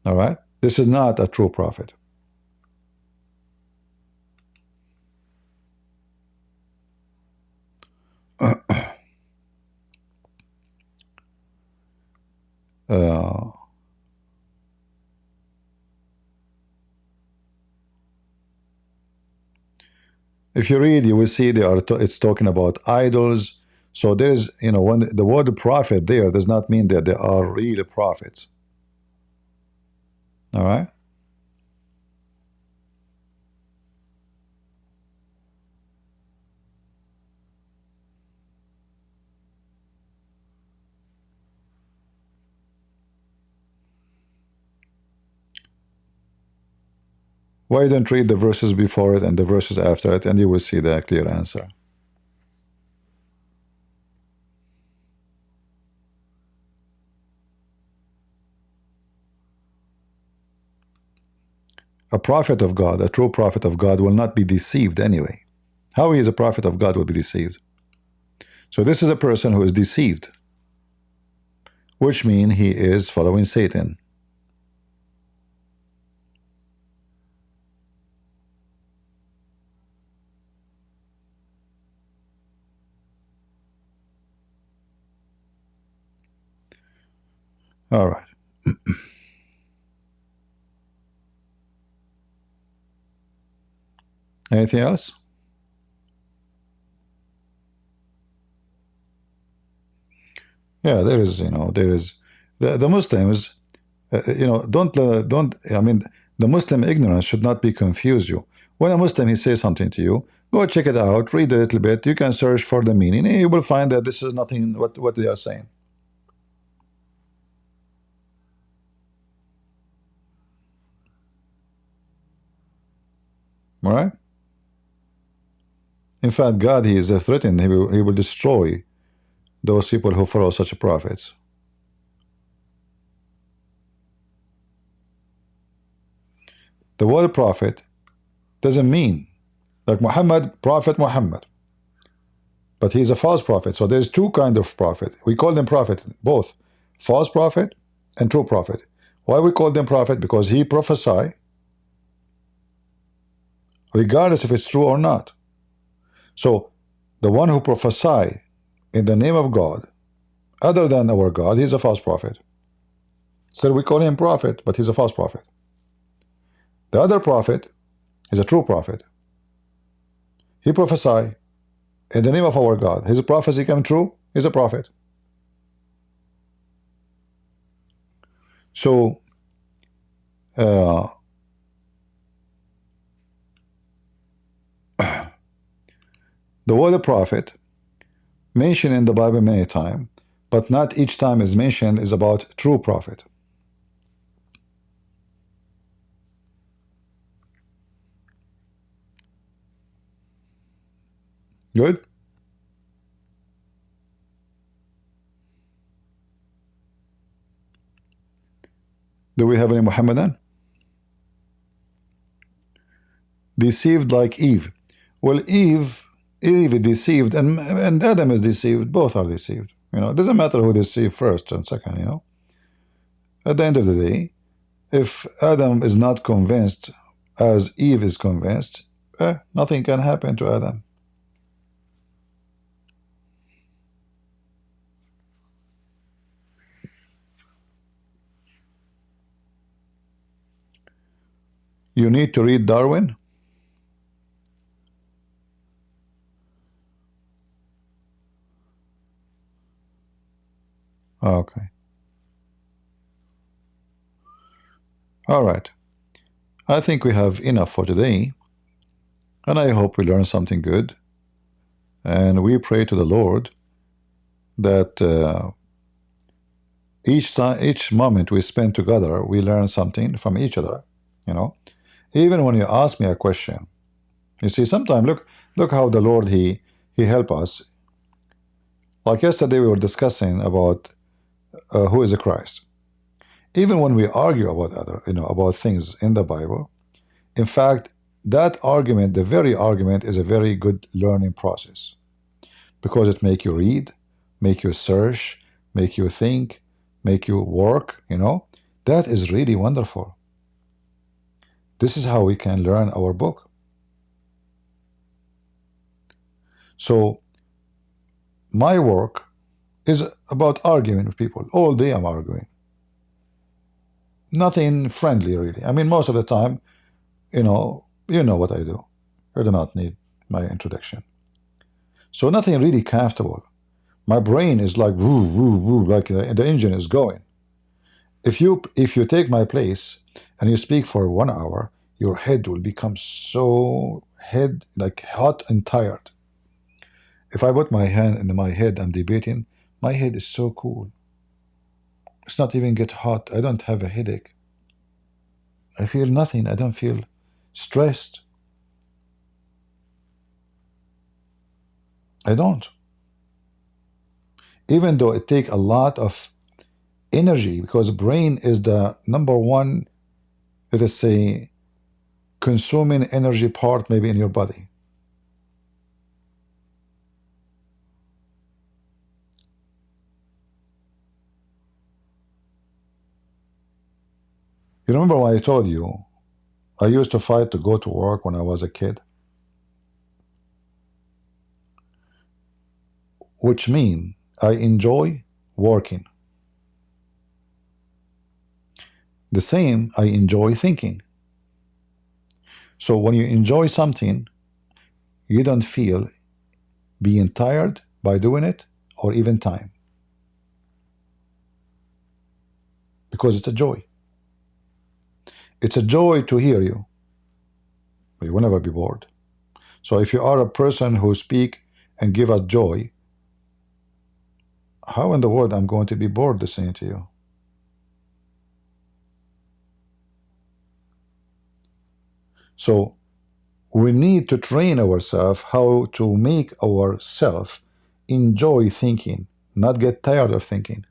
S1: All right? This is not a true prophet. If you read, you will see it's talking about idols. So there is, you know, when the word prophet there does not mean that they are real prophets. All right? Why don't read the verses before it and the verses after it, and you will see the clear answer. A prophet of God, a true prophet of God, will not be deceived anyway. How he is a prophet of God will be deceived? So this is a person who is deceived, which means he is following Satan. All right. Anything else? Yeah, there is, you know, there is the Muslims, you know, don't, I mean, the Muslim ignorance should not be confuse you. When a Muslim, he says something to you, Go check it out, read a little bit. You can search for the meaning. You will find that this is nothing what they are saying. All right? In fact, God, he is threatened. He will destroy those people who follow such prophets. The word prophet doesn't mean like Muhammad, Prophet Muhammad. But he's a false prophet. So there's two kinds of prophet. We call them prophet, both false prophet and true prophet. Why we call them prophet? Because he prophesy regardless if it's true or not. So the one who prophesy in the name of God other than our God, he's a false prophet. Still we call him prophet, but he's a false prophet. The other prophet is a true prophet. He prophesy in the name of our God. His prophecy come true, he's a prophet. So the word prophet mentioned in the Bible many times, but not each time is mentioned is about true prophet. Good? Do we have any Muhammadan? Deceived like Eve. Well, Eve is deceived and Adam is deceived. Both are deceived. You know, it doesn't matter who deceived first and second, you know. At the end of the day, if Adam is not convinced as Eve is convinced, nothing can happen to Adam. You need to read Darwin. Okay. All right. I think we have enough for today. And I hope we learn something good. And we pray to the Lord that each moment we spend together, we learn something from each other. You know, even when you ask me a question, you see, sometimes look how the Lord he help us. Like yesterday, we were discussing about who is the Christ. Even when we argue about about things in the Bible, in fact, that argument, the very argument, is a very good learning process because it make you read, make you search, make you think, make you work. You know, that is really wonderful. This is how we can learn our book. So my work is about arguing with people. All day I'm arguing. Nothing friendly, really. I mean, most of the time, you know what I do. I do not need my introduction. So nothing really comfortable. My brain is like woo, woo, woo, like the engine is going. If you take my place and you speak for 1 hour, your head will become so like hot and tired. If I put my hand in my head, I'm debating, my head is so cool. It's not even get hot. I don't have a headache. I feel nothing. I don't feel stressed. I don't. Even though it takes a lot of energy, because brain is the #1, let us say, consuming energy part maybe in your body. You remember when I told you I used to fight to go to work when I was a kid? Which means I enjoy working. The same, I enjoy thinking. So when you enjoy something, you don't feel being tired by doing it or even time. Because it's a joy. It's a joy to hear you. You will never be bored. So if you are a person who speak and give us joy, how in the world I'm going to be bored listening to you? So we need to train ourselves how to make ourselves enjoy thinking, not get tired of thinking.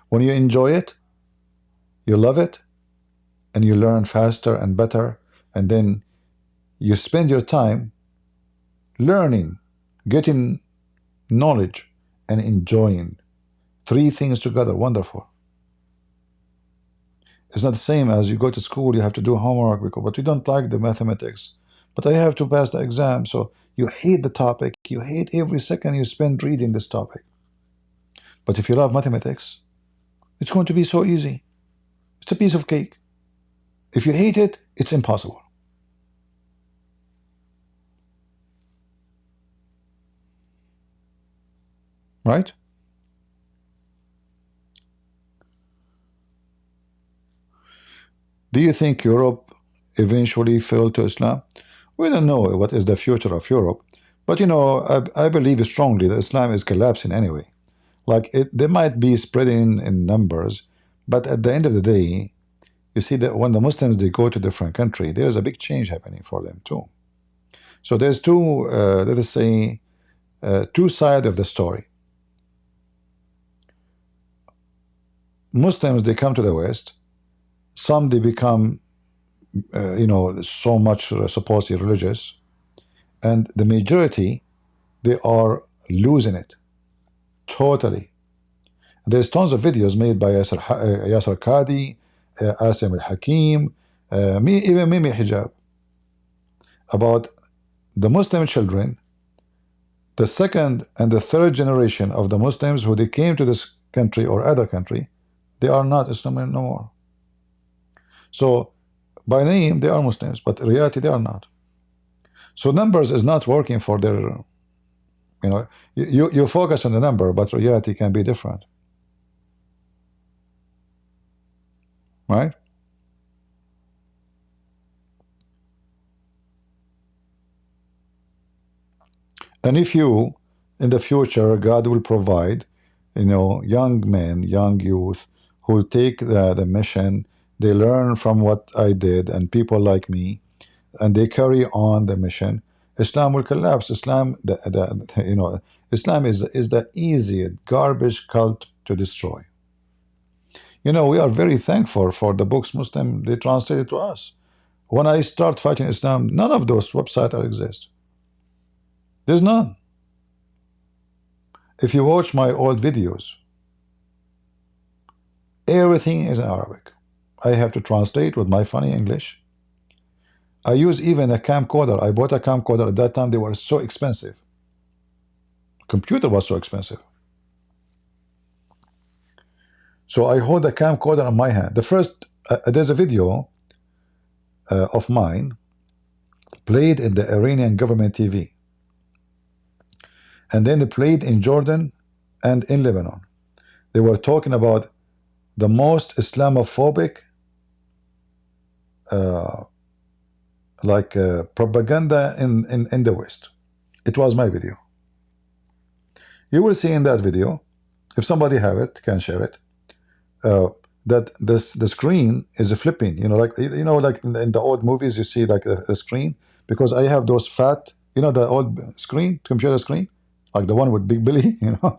S1: When you enjoy it, you love it, and you learn faster and better, and then you spend your time learning, getting knowledge, and enjoying. Three things together, wonderful. It's not the same as you go to school, you have to do homework, but you don't like the mathematics. But I have to pass the exam, so you hate the topic. You hate every second you spend reading this topic. But if you love mathematics, it's going to be so easy. It's a piece of cake. If you hate it, it's impossible. Right? Do you think Europe eventually fell to Islam? We don't know what is the future of Europe, but you know, I believe strongly that Islam is collapsing anyway. Like they might be spreading in numbers, but at the end of the day, you see that when the Muslims they go to different country, there is a big change happening for them too. So there's two, let us say, two sides of the story. Muslims they come to the West. Some they become, you know, so much supposedly religious, and the majority they are losing it totally. There's tons of videos made by Yasser Qadi, Assim Hakeem, even Mimi Hijab, about the Muslim children, the second and the third generation of the Muslims who they came to this country or other country, they are not Islam no more. So by name they are Muslims, but in reality they are not. So numbers is not working for their, you know, you focus on the number, but reality can be different. Right? And if you, in the future, God will provide, you know, young men, young youth who take the mission, they learn from what I did and people like me, and they carry on the mission, Islam will collapse. Islam, you know, Islam is the easiest garbage cult to destroy. You know, we are very thankful for the books Muslim they translated to us. When I start fighting Islam, none of those websites exist. There's none. If you watch my old videos, everything is in Arabic. I have to translate with my funny English. I use even a camcorder. I bought a camcorder at that time. They were so expensive. Computer was so expensive. So I hold a camcorder in my hand. The first, there's a video of mine played in the Iranian government TV. And then they played in Jordan and in Lebanon. They were talking about the most Islamophobic propaganda in the West. It was my video. You will see in that video, if somebody have it, can share it, that the screen is flipping. You know, like in the old movies, you see like the screen, because I have those fat, you know, the old screen, computer screen, like the one with Big Billy, you know.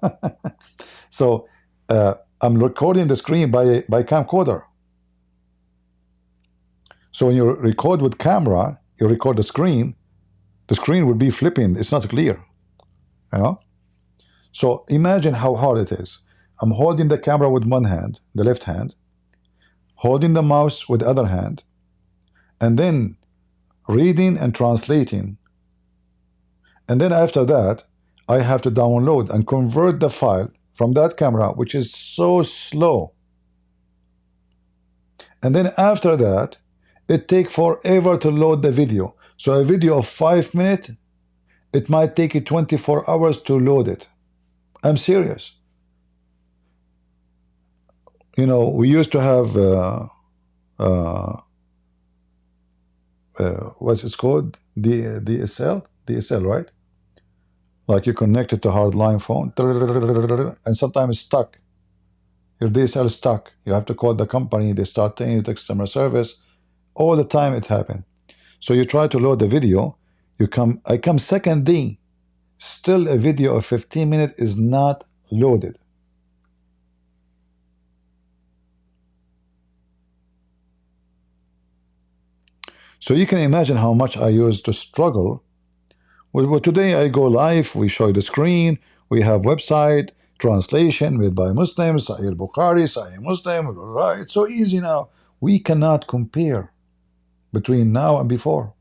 S1: So I'm recording the screen by camcorder. So when you record with camera, you record the screen would be flipping. It's not clear, you know. So imagine how hard it is. I'm holding the camera with one hand, the left hand, holding the mouse with the other hand, and then reading and translating. And then after that, I have to download and convert the file from that camera, which is so slow. And then after that, it takes forever to load the video. So a video of 5 minutes, it might take you 24 hours to load it. I'm serious. You know, we used to have what's it called? DSL, right? Like you connect it to hardline phone, and sometimes it's stuck. Your DSL is stuck. You have to call the company. They start telling you the customer service. All the time it happened. So you try to load the video. I come second D. Still a video of 15 minutes is not loaded. So you can imagine how much I used to struggle. Well, today I go live, we show the screen, we have website, translation made by Muslims, Sahih Bukhari, Sahih Muslim, right? It's so easy now. We cannot compare between now and before.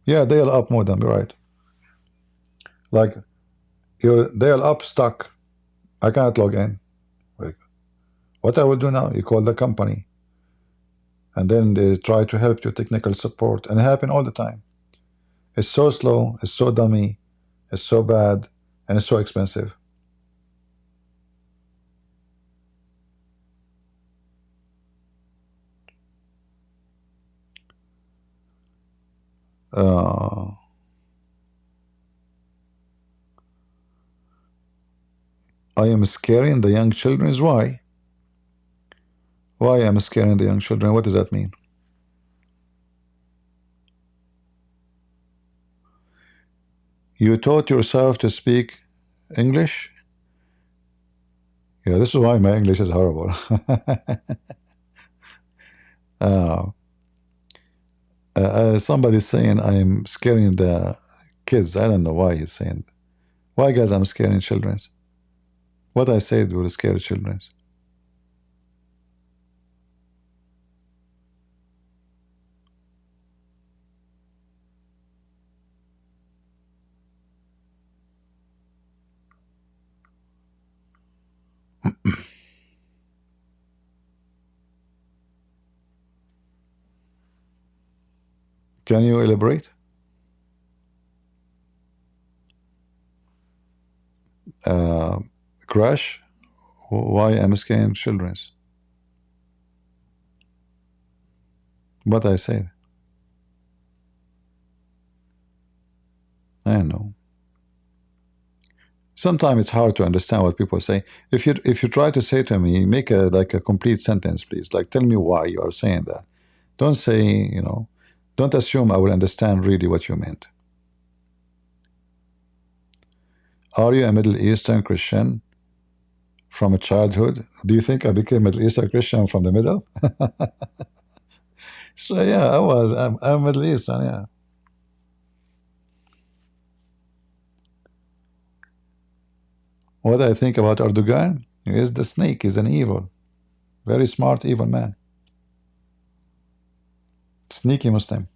S1: Yeah, dial-up modem, right. Like, your dial-up stuck. I cannot log in. Like, what I will do now, you call the company. And then they try to help you, technical support. And it happens all the time. It's so slow, it's so dummy, it's so bad, and it's so expensive. I am scaring the young children. Why? Why am I scaring the young children? What does that mean? You taught yourself to speak English? Yeah, this is why my English is horrible. Somebody's saying I'm scaring the kids. I don't know why he's saying. Why, guys, I'm scaring children? What I said will scare children. Can you elaborate? Crash? Why am I scaring children? What I said? I know. Sometimes it's hard to understand what people say. If you try to say to me, make a complete sentence, please. Like, tell me why you are saying that. Don't say, don't assume I will understand really what you meant. Are you a Middle Eastern Christian from a childhood? Do you think I became Middle Eastern Christian from the middle? So yeah, I'm Middle Eastern, yeah. What I think about Erdogan? He is the snake. He's an evil, very smart, evil man. Sneaky Muslim.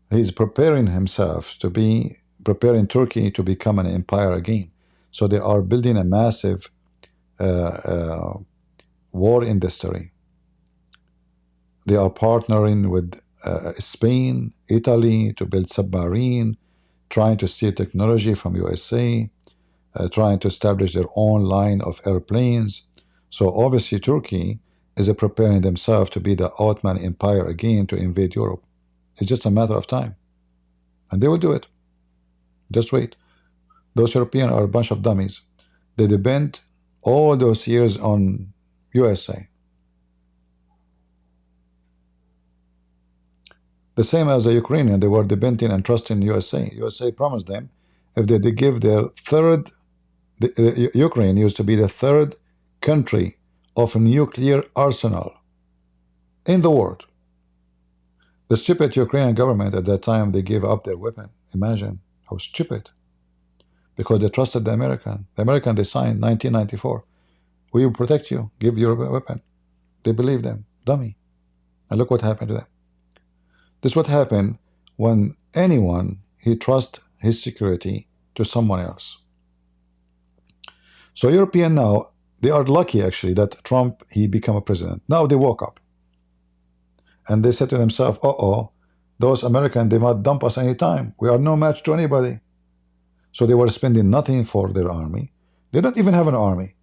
S1: He's preparing himself to be, preparing Turkey to become an empire again. So they are building a massive war industry. They are partnering with Spain, Italy to build submarine, trying to steal technology from USA, trying to establish their own line of airplanes. So obviously Turkey is preparing themselves to be the Ottoman Empire again, to invade Europe. It's just a matter of time. And they will do it. Just wait. Those Europeans are a bunch of dummies. They depend all those years on USA. The same as the Ukrainians, they were depending and trusting USA. USA promised them if they give their third, Ukraine used to be the third country of a nuclear arsenal in the world. The stupid Ukrainian government at that time, they gave up their weapon. Imagine how stupid. Because they trusted the American. The American, they signed 1994. We will protect you. Give your weapon. They believe them. Dummy. And look what happened to them. This is what happened when anyone, he trusts his security to someone else. So European now, they are lucky actually that Trump, he became a president. Now they woke up. And they said to themselves, uh-oh, those Americans, they might dump us anytime. We are no match to anybody. So they were spending nothing for their army. They don't even have an army.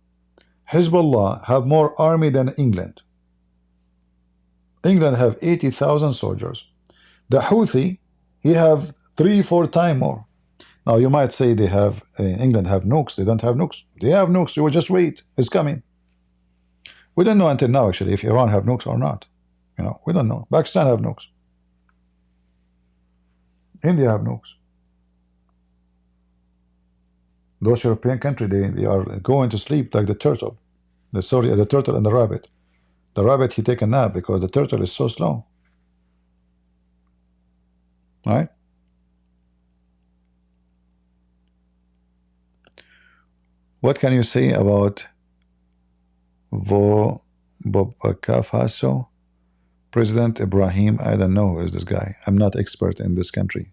S1: Hezbollah have more army than England. England have 80,000 soldiers. The Houthi, he have 3-4 times more. Now you might say they have England have nukes. They don't have nukes. They have nukes. You will just wait. It's coming. We don't know until now actually if Iran have nukes or not. You know, we don't know. Pakistan have nukes. India have nukes. Those European countries, they are going to sleep like the turtle. The turtle and the rabbit. The rabbit, he take a nap because the turtle is so slow. Right? What can you say about Burkina Faso? President Ibrahim, I don't know who is this guy. I'm not expert in this country.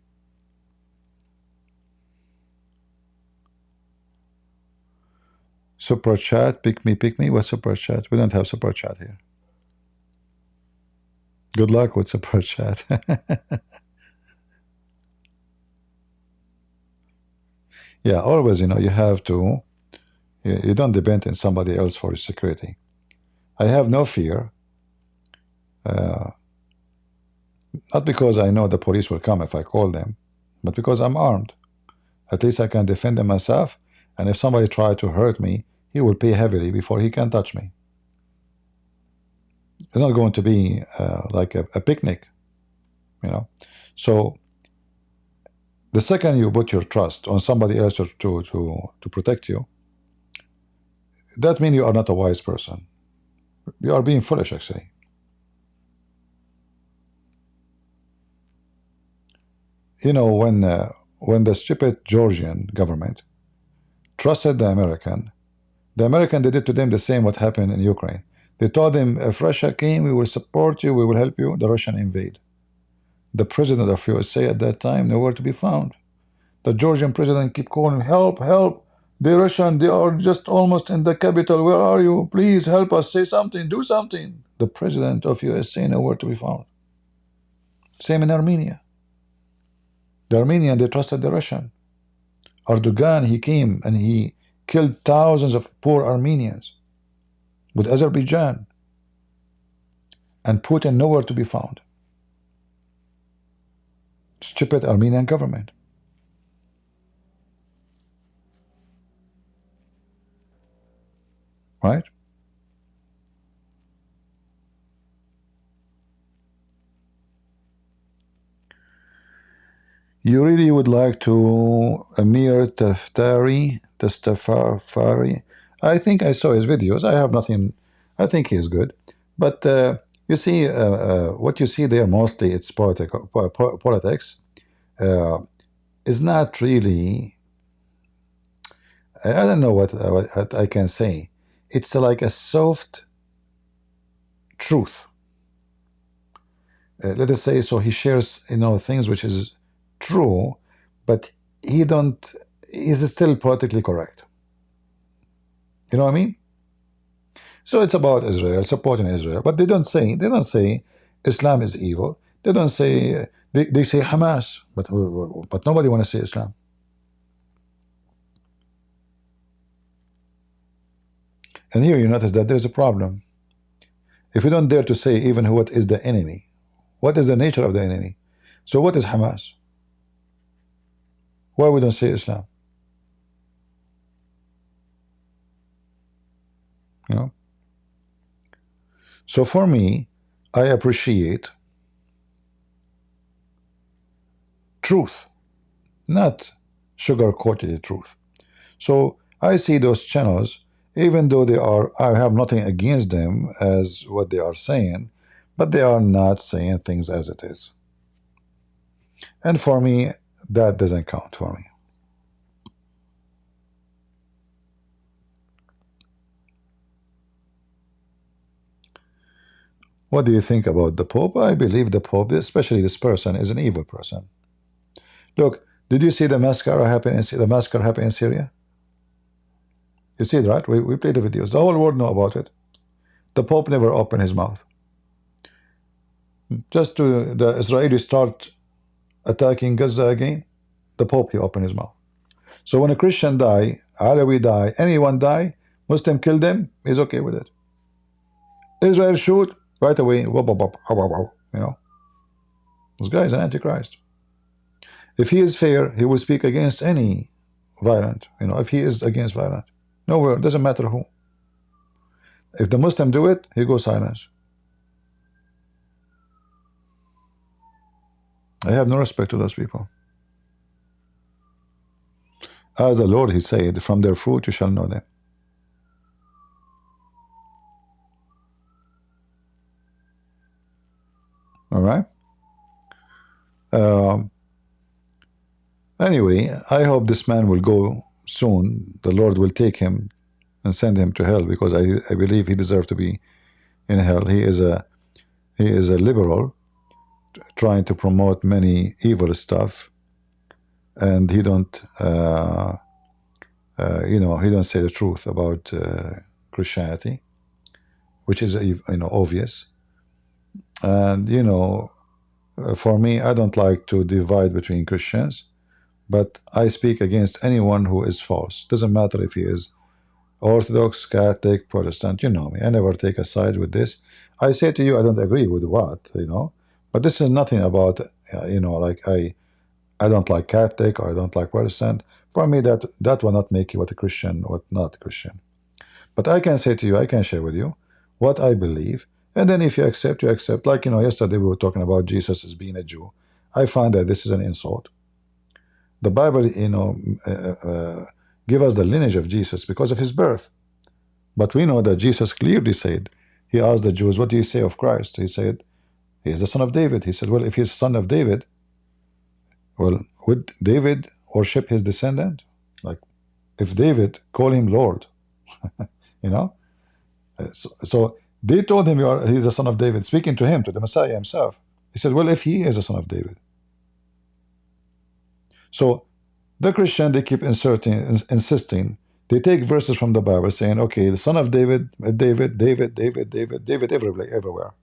S1: Super chat, pick me. What super chat? We don't have super chat here. Good luck with super chat. Yeah, always, you know, you have to, you don't depend on somebody else for your security. I have no fear. Not because I know the police will come if I call them, but because I'm armed. At least I can defend myself, and if somebody tries to hurt me, he will pay heavily before he can touch me. It's not going to be like a picnic, you know. So the second you put your trust on somebody else to protect you, that means you are not a wise person. You are being foolish, actually. You know, when the stupid Georgian government trusted the American they did to them the same what happened in Ukraine. They told them, if Russia came, we will support you, we will help you. The Russian invade. The president of USA at that time, nowhere to be found. The Georgian president keep calling, help, help. The Russian, they are just almost in the capital. Where are you? Please help us, say something, do something. The president of USA, nowhere to be found. Same in Armenia. The Armenian, they trusted the Russian. Erdogan, he came and he killed thousands of poor Armenians with Azerbaijan, and Putin nowhere to be found. Stupid Armenian government. Right? You really would like to Amir Tastafari? I think I saw his videos. I have nothing. I think he is good. But you see, what you see there mostly, it's politics. Is not really. I don't know what I can say. It's like a soft truth. Let us say, so he shares, you know, things which is true, but he's still politically correct. You know what I mean? So it's about Israel, supporting Israel, but they don't say Islam is evil. They don't say they say Hamas, but nobody want to say Islam. And here you notice that there is a problem. If you don't dare to say even what is the enemy, what is the nature of the enemy? So what is Hamas? Why we don't say Islam? You know? So for me, I appreciate truth, not sugar-coated truth. So I see those channels, even though I have nothing against them as what they are saying, but they are not saying things as it is. And for me, that doesn't count for me. What do you think about the Pope? I believe the Pope, especially this person, is an evil person. Look, did you see the massacre happen in Syria? You see it, right? We played the videos. The whole world know about it. The Pope never opened his mouth. Just to the Israelis start attacking Gaza again, the Pope, he opened his mouth. So when a Christian die, Alawi die, anyone die, Muslim kill them, he's okay with it. Israel shoot, Right away, wop, wop, wop, wop, wop, wop, you know. This guy is an antichrist. If he is fair, he will speak against any violent. You know, if he is against violent, nowhere, doesn't matter who. If the Muslim do it, he goes silence. I have no respect to those people. As the Lord, he said, from their fruit you shall know them. All right. Anyway, I hope this man will go soon. The Lord will take him and send him to hell, because I believe he deserves to be in hell. He is a liberal trying to promote many evil stuff, and he don't you know, he don't say the truth about Christianity, which is obvious. And you know, for me, I don't like to divide between Christians, but I speak against anyone who is false. Doesn't matter if he is Orthodox, Catholic, Protestant. You know me, I never take a side with this. I say to you, I don't agree with what, you know, but this is nothing about you know, like I don't like Catholic or I don't like Protestant. For me, that will not make you what a Christian or not a Christian. But I can say to you, I can share with you what I believe, and then if you accept, you accept. Like, you know, yesterday we were talking about Jesus as being a Jew. I find that this is an insult. The Bible, you know, give us the lineage of Jesus because of his birth. But we know that Jesus clearly said, he asked the Jews, what do you say of Christ? He said, he is the son of David. He said, well, if he's the son of David, well, would David worship his descendant? Like, if David call him Lord, you know? So they told him, he's the son of David, speaking to him, to the Messiah himself. He said, well, if he is the son of David. So the Christian, they keep insisting. They take verses from the Bible saying, okay, the son of David, David everywhere.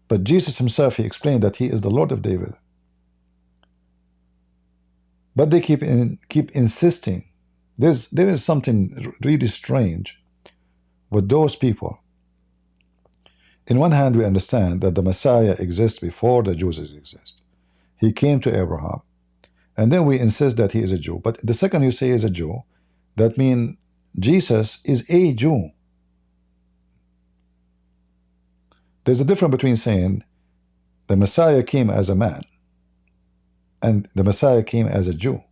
S1: But Jesus himself, he explained that he is the Lord of David. But they keep insisting. There is something really strange with those people. In one hand, we understand that the Messiah exists before the Jews exist. He came to Abraham. And then we insist that he is a Jew. But the second you say is a Jew, that means Jesus is a Jew. There's a difference between saying the Messiah came as a man and the Messiah came as a Jew.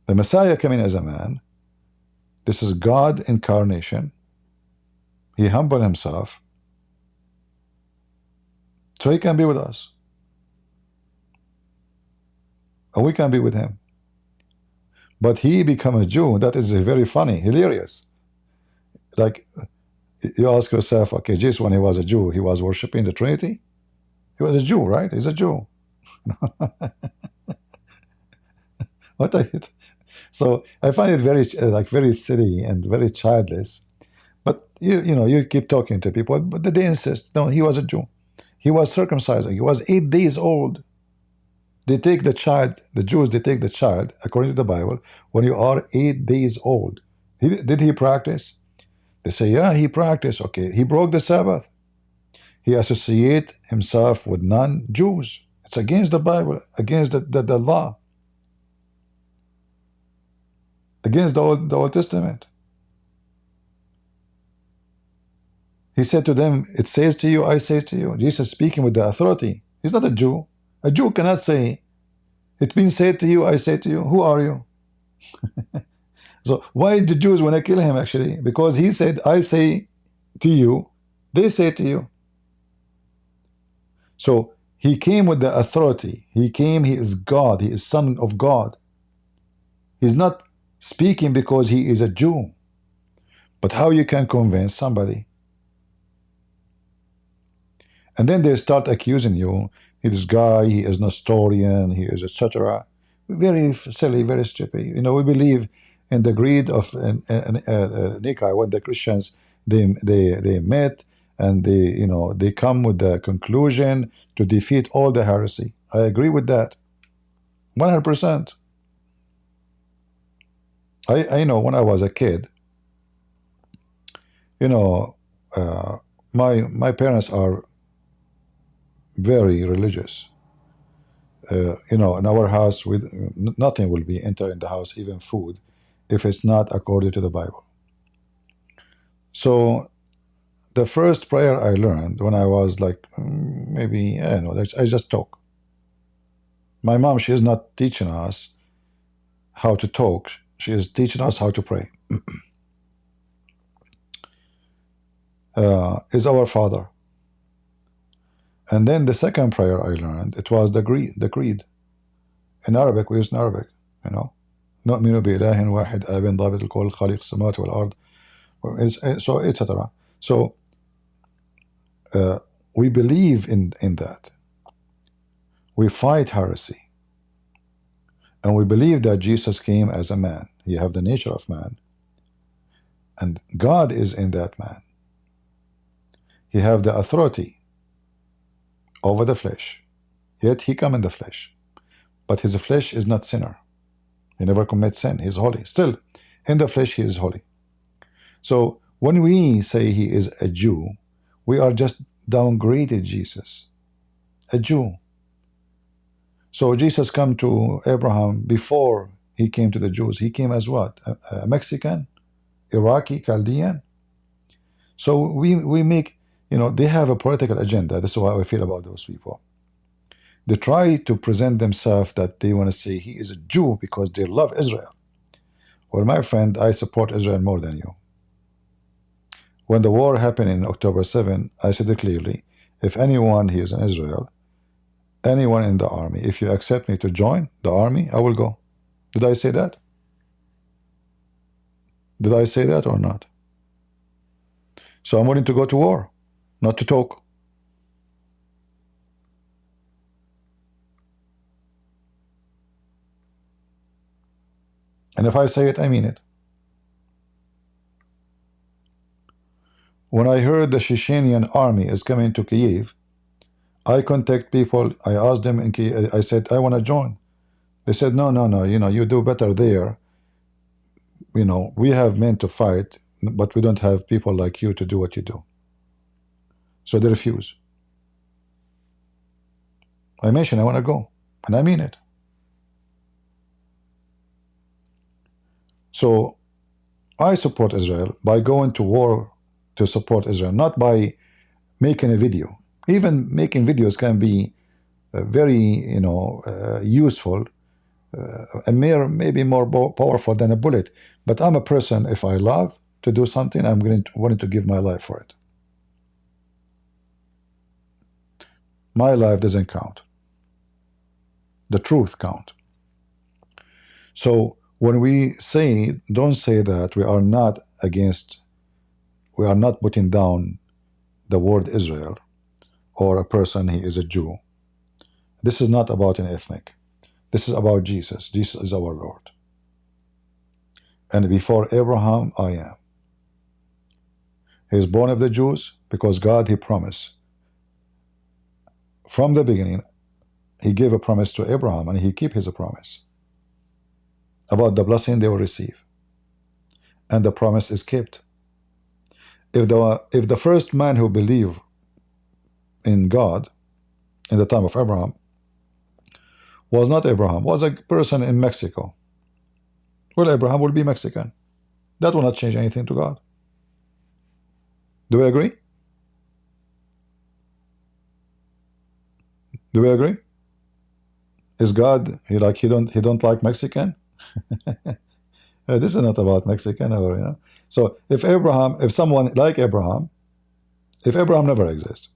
S1: The Messiah coming as a man, this is God incarnation. He humbled himself so he can be with us. And we can be with him. But he become a Jew. That is very funny, hilarious. Like, you ask yourself, okay, Jesus, when he was a Jew, he was worshiping the Trinity? He was a Jew, right? He's a Jew. What are you? So I find it very, very silly and very childless. But you keep talking to people, but they insist. No, he was a Jew. He was circumcised. He was 8 days old. They take the child, the Jews, they take the child, according to the Bible, when you are 8 days old. Did he practice? They say, yeah, he practiced. Okay, he broke the Sabbath. He associated himself with non-Jews. It's against the Bible, against the law, against the Old Testament. He said to them, it says to you, I say to you. Jesus speaking with the authority. He's not a Jew. A Jew cannot say, it's been said to you, I say to you. Who are you? So why the Jews want to kill him actually? Because he said, I say to you, they say to you. So he came with the authority. He came, he is God. He is Son of God. He's not speaking because he is a Jew. But how you can convince somebody? And then they start accusing you. This guy, he is Nestorian, he is etc. Very silly, very stupid. We believe in the greed of Nicaea, when the Christians they met and they come with the conclusion to defeat all the heresy. I agree with that, 100%. I know when I was a kid, You know, my parents are very religious. You know, in our house, nothing will be entered in the house, even food, if it's not according to the Bible. So the first prayer I learned when I was like maybe, I don't know, I just talk. My mom, she is not teaching us how to talk. She is teaching us how to pray. Is our Father. And then the second prayer I learned, it was the creed. In Arabic, we use in Arabic, you know. نؤمن بإله واحد آب ضابط الكل خالق السماوات والأرض, so etc. So we believe in that. We fight heresy. And we believe that Jesus came as a man. He have the nature of man. And God is in that man. He have the authority over the flesh. Yet he come in the flesh. But his flesh is not sinner. He never commits sin. He's holy. Still, in the flesh, he is holy. So when we say he is a Jew, we are just downgraded Jesus. A Jew. So Jesus come to Abraham before he came to the Jews. He came as what? A Mexican? Iraqi? Chaldean? So we make, you know, they have a political agenda. This is how I feel about those people. They try to present themselves that they want to say he is a Jew because they love Israel. Well, my friend, I support Israel more than you. When the war happened in October 7, I said it clearly, if anyone here is in Israel, anyone in the army, if you accept me to join the army, I will go. Did I say that? Did I say that or not? So I'm willing to go to war, not to talk. And if I say it, I mean it. When I heard the Chechenian army is coming to Kyiv, I contact people, I asked them in Kyiv, I said, I want to join. They said, no, you know, you do better there. You know, we have men to fight, but we don't have people like you to do what you do. So they refuse. I mentioned I want to go, and I mean it. So I support Israel by going to war to support Israel, not by making a video. Even making videos can be very, you know, useful, maybe more powerful than a bullet. But I'm a person, if I love to do something, I'm willing to give my life for it. My life doesn't count. The truth count. So when we say, don't say that we are not against, we are not putting down the word Israel or a person, he is a Jew. This is not about an ethnic. This is about Jesus. Jesus is our Lord. And before Abraham, I am. He is born of the Jews because God, he promised. From the beginning, he gave a promise to Abraham and he keep his promise about the blessing they will receive. And the promise is kept. If the first man who believed in God in the time of Abraham was not Abraham, was a person in Mexico, well, Abraham will be Mexican. That will not change anything to God. Do we agree? Do we agree? Is God, he don't like Mexican? This is not about Mexican, or, you know. So if someone like Abraham, if Abraham never exists,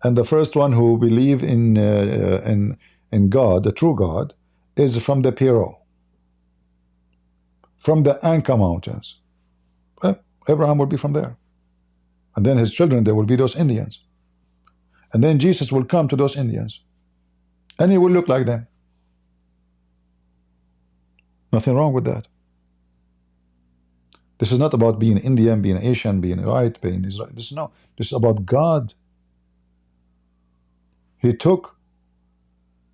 S1: and the first one who believed in God, the true God, is from the Piro, from the Anka Mountains, well, Abraham will be from there. And then his children, they will be those Indians. And then Jesus will come to those Indians. And he will look like them. Nothing wrong with that. This is not about being Indian, being Asian, being white, being Israel. This is about God. He took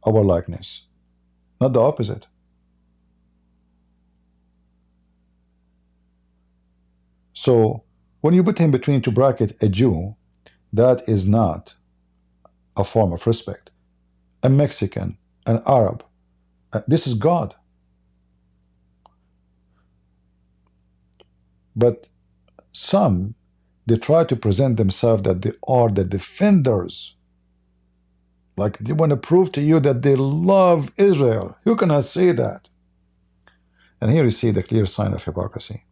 S1: our likeness, not the opposite. So When you put him between two brackets, a Jew, that is not a form of respect. A Mexican, an Arab, this is God. But some, they try to present themselves that they are the defenders. Like they want to prove to you that they love Israel. You cannot say that. And here you see the clear sign of hypocrisy.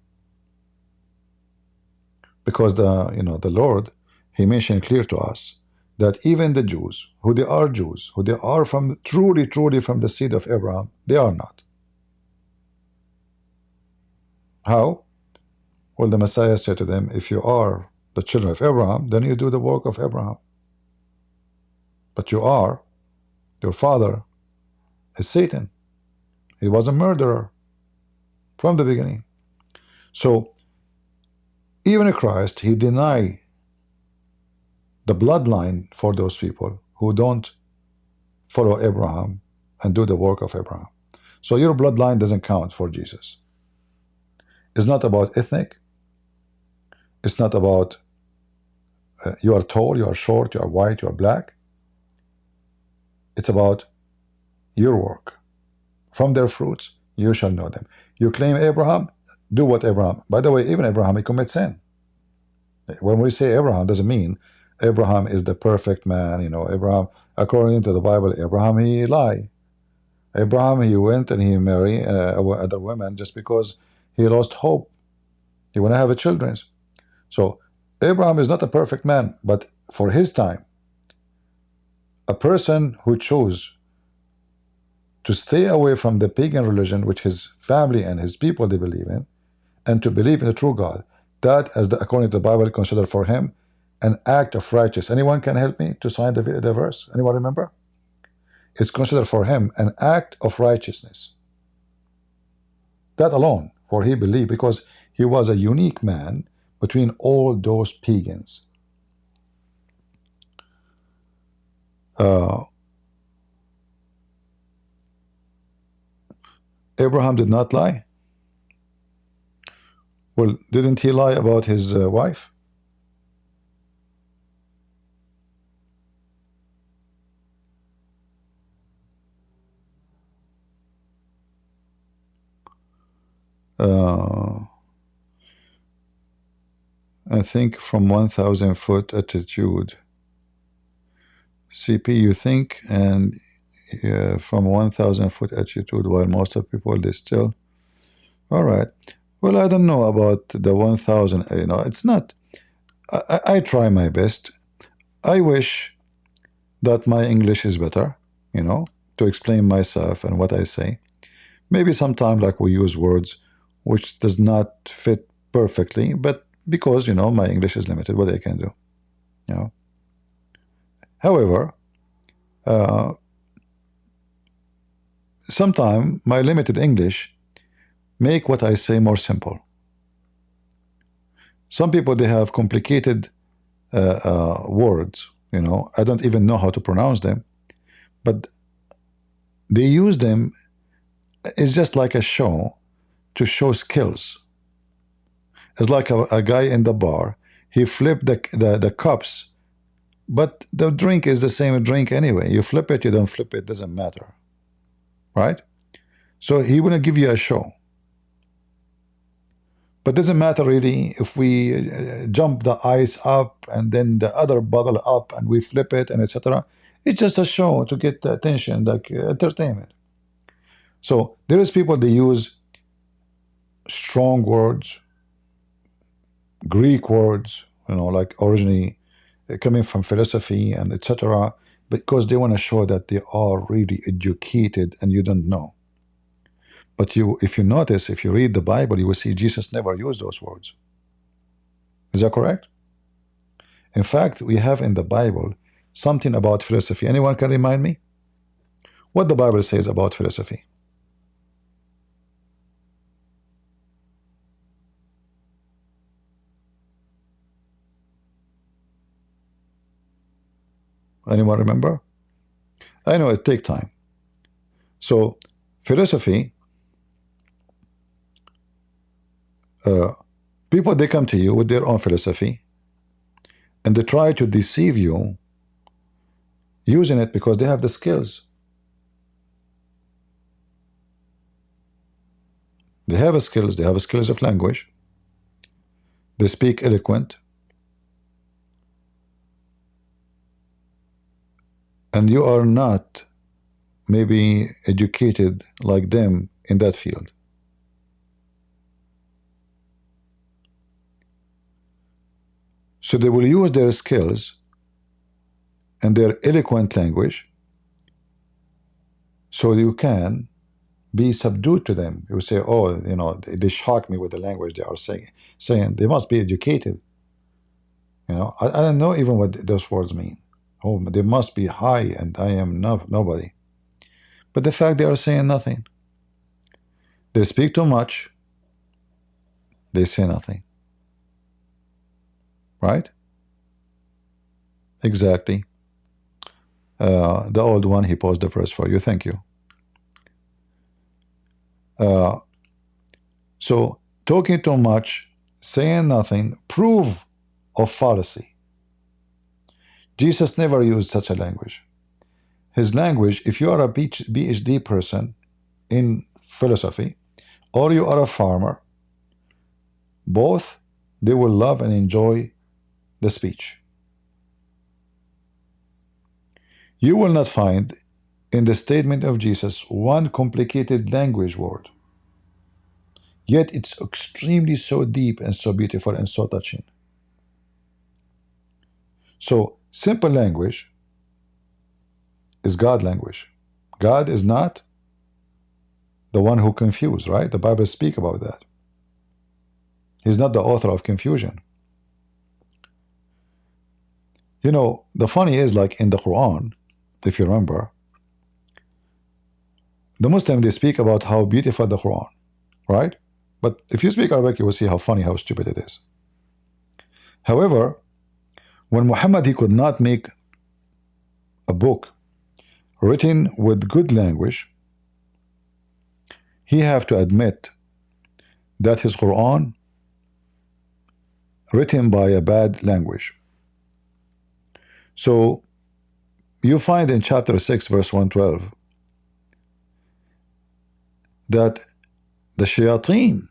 S1: Because the Lord, he mentioned clear to us that even the Jews, who they are from truly from the seed of Abraham, they are not. How? Well, the Messiah said to them, if you are the children of Abraham, then you do the work of Abraham. But your father is Satan. He was a murderer from the beginning. So even in Christ, he denied the bloodline for those people who don't follow Abraham and do the work of Abraham. So your bloodline doesn't count for Jesus. It's not about ethnic. It's not about you are tall, you are short, you are white, you are black. It's about your work. From their fruits, you shall know them. You claim Abraham, do what Abraham. By the way, even Abraham, he commits sin. When we say Abraham, doesn't mean Abraham is the perfect man. Abraham, according to the Bible, Abraham, he lied. Abraham, he went and he married other women just because he lost hope. He want to have a children. So Abraham is not a perfect man, but for his time, a person who chose to stay away from the pagan religion, which his family and his people they believe in, and to believe in the true God, that, according to the Bible, considered for him an act of righteousness. Anyone can help me to find the verse? Anyone remember? It's considered for him an act of righteousness. That alone, for he believed, because he was a unique man between all those pagans. Abraham did not lie. Well, didn't he lie about his wife? I think from 1,000 foot altitude. CP, you think, and from 1,000 foot altitude, while most of people, they still. All right. Well, I don't know about the 1,000. It's not. I try my best. I wish that my English is better, to explain myself and what I say. Maybe sometime like we use words which does not fit perfectly, but because, my English is limited, what I can do, However, sometime my limited English make what I say more simple. Some people, they have complicated words, I don't even know how to pronounce them, but they use them. It's just like a show to show skills. It's like a guy in the bar, he flipped the cups, but the drink is the same drink anyway. You flip it, you don't flip it, doesn't matter, right? So he want to give you a show. But doesn't matter really if we jump the ice up and then the other bottle up and we flip it and etc. It's just a show to get the attention, like entertainment. So there is people, they use strong words, Greek words, like originally coming from philosophy and etc. because they want to show that they are really educated and you don't know. But if you notice, if you read the Bible, you will see Jesus never used those words. Is that correct? In fact, we have in the Bible something about philosophy. Anyone can remind me what the Bible says about philosophy? Anyone remember? I know it takes time. So philosophy People, they come to you with their own philosophy, and they try to deceive you using it because they have the skills. They have skills. They have skills of language. They speak eloquent. And you are not maybe educated like them in that field. So they will use their skills and their eloquent language so you can be subdued to them. You say, oh, you know, they shock me with the language they are saying. They must be educated. You know, I don't know even what those words mean. Oh, they must be high and I am nobody. But the fact they are saying nothing. They speak too much. They say nothing. Right? Exactly. The old one, he posed the verse for you. Thank you. So, talking too much, saying nothing, proof of fallacy. Jesus never used such a language. His language, if you are a PhD person in philosophy, or you are a farmer, both, they will love and enjoy the speech. You will not find in the statement of Jesus one complicated language word. Yet it's extremely so deep and so beautiful and so touching. So simple language is God language. God is not the one who confused, right? The Bible speaks about that. He's not the author of confusion. You know, the funny is, like in the Quran, if you remember, the Muslims, they speak about how beautiful the Quran, right? But if you speak Arabic, you will see how funny, how stupid it is. However, when Muhammad, he could not make a book written with good language, he have to admit that his Quran written by a bad language. So you find in chapter 6 verse 112 that the shayateen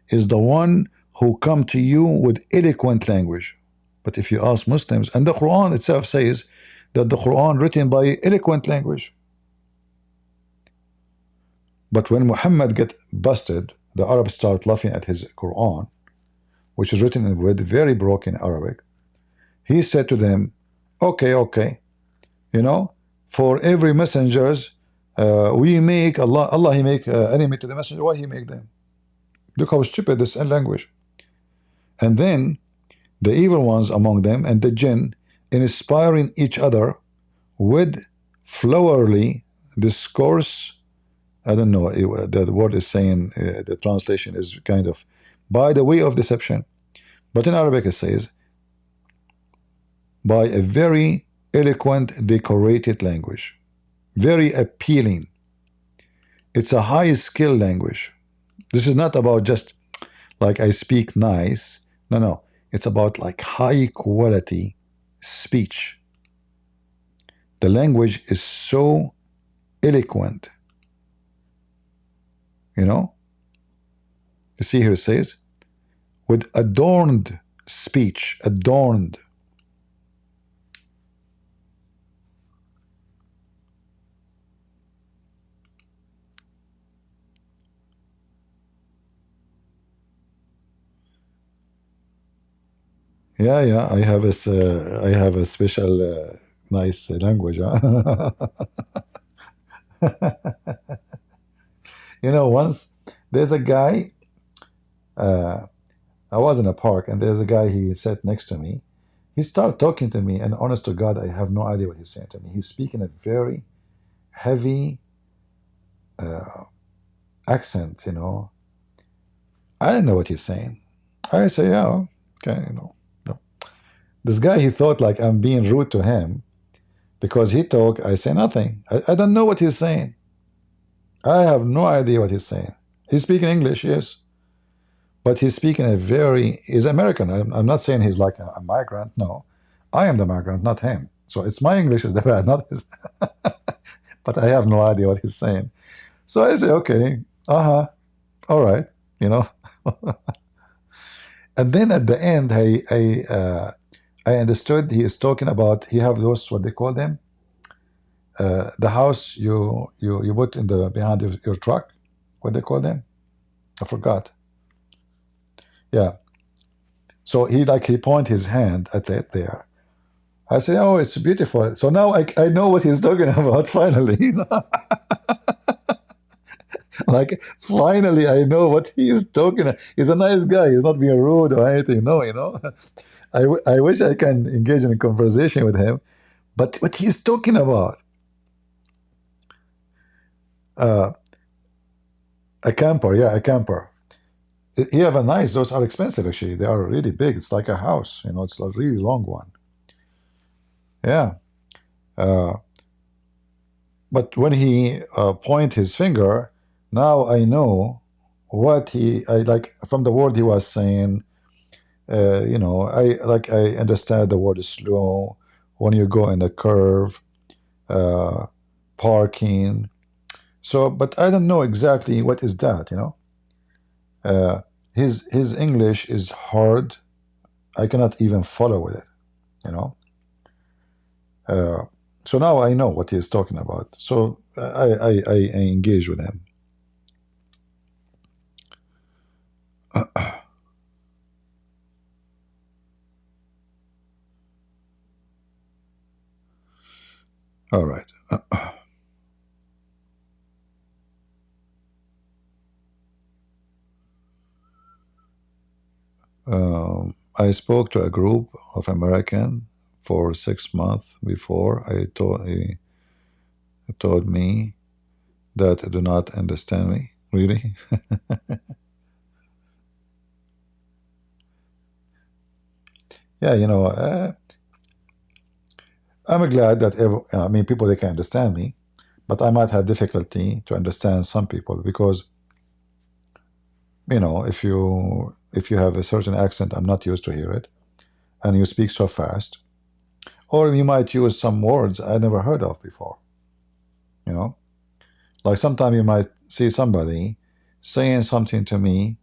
S1: is the one who come to you with eloquent language. But if you ask Muslims, and the Quran itself says that the Quran written by eloquent language. But when Muhammad get busted, the Arabs start laughing at his Quran, which is written with very broken Arabic. He said to them, okay, you know, for every messengers, we make Allah he make enemy to the messenger. Why he make them? Look how stupid this language. And then the evil ones among them and the jinn inspiring each other with flowery discourse. I don't know, the word is saying, the translation is kind of by the way of deception. But in Arabic it says, by a very eloquent, decorated language. Very appealing. It's a high skill language. This is not about just like I speak nice. No. It's about like high quality speech. The language is so eloquent. You know? You see here it says, with adorned speech, adorned. Yeah, I have a special nice language. Huh? You know, once there's a guy, I was in a park and there's a guy, he sat next to me. He started talking to me, and honest to God, I have no idea what he's saying to me. He's speaking a very heavy accent, you know. I don't know what he's saying. I say, yeah, okay, you know. No. This guy, he thought like I'm being rude to him because he talk, I say nothing. I don't know what he's saying. I have no idea what he's saying. He's speaking English, yes. but he's speaking he's American. I'm not saying he's like a migrant. No, I am the migrant, not him. So it's my English is the bad, not his. But I have no idea what he's saying. So I say, okay, all right, you know. And then at the end, I understood he is talking about, he have those, what they call them, the house you put in the behind your truck, what they call them, I forgot. Yeah. So he point his hand at it there. I say, oh, it's beautiful. So now I know what he's talking about. Finally, you know? Like finally I know what he is talking about. He's a nice guy. He's not being rude or anything. No, you know. I wish I can engage in a conversation with him, but what he's talking about. A camper, yeah, a camper. You have a nice. Those are expensive actually. They are really big. It's like a house. You know, it's a really long one. Yeah. But when he point his finger, now I know what I like from the word he was saying. You know, I understand the word slow when you go in a curve, parking. So, but I don't know exactly what is that. You know, his English is hard. I cannot even follow with it. You know. So now I know what he is talking about. So I engage with him. All right. I spoke to a group of American for 6 months before he told me that do not understand me. Really? Yeah, you know, I'm glad that I mean, people they can understand me, but I might have difficulty to understand some people because, you know, if you have a certain accent, I'm not used to hear it, and you speak so fast, or you might use some words I never heard of before. You know, like sometimes you might see somebody saying something to me,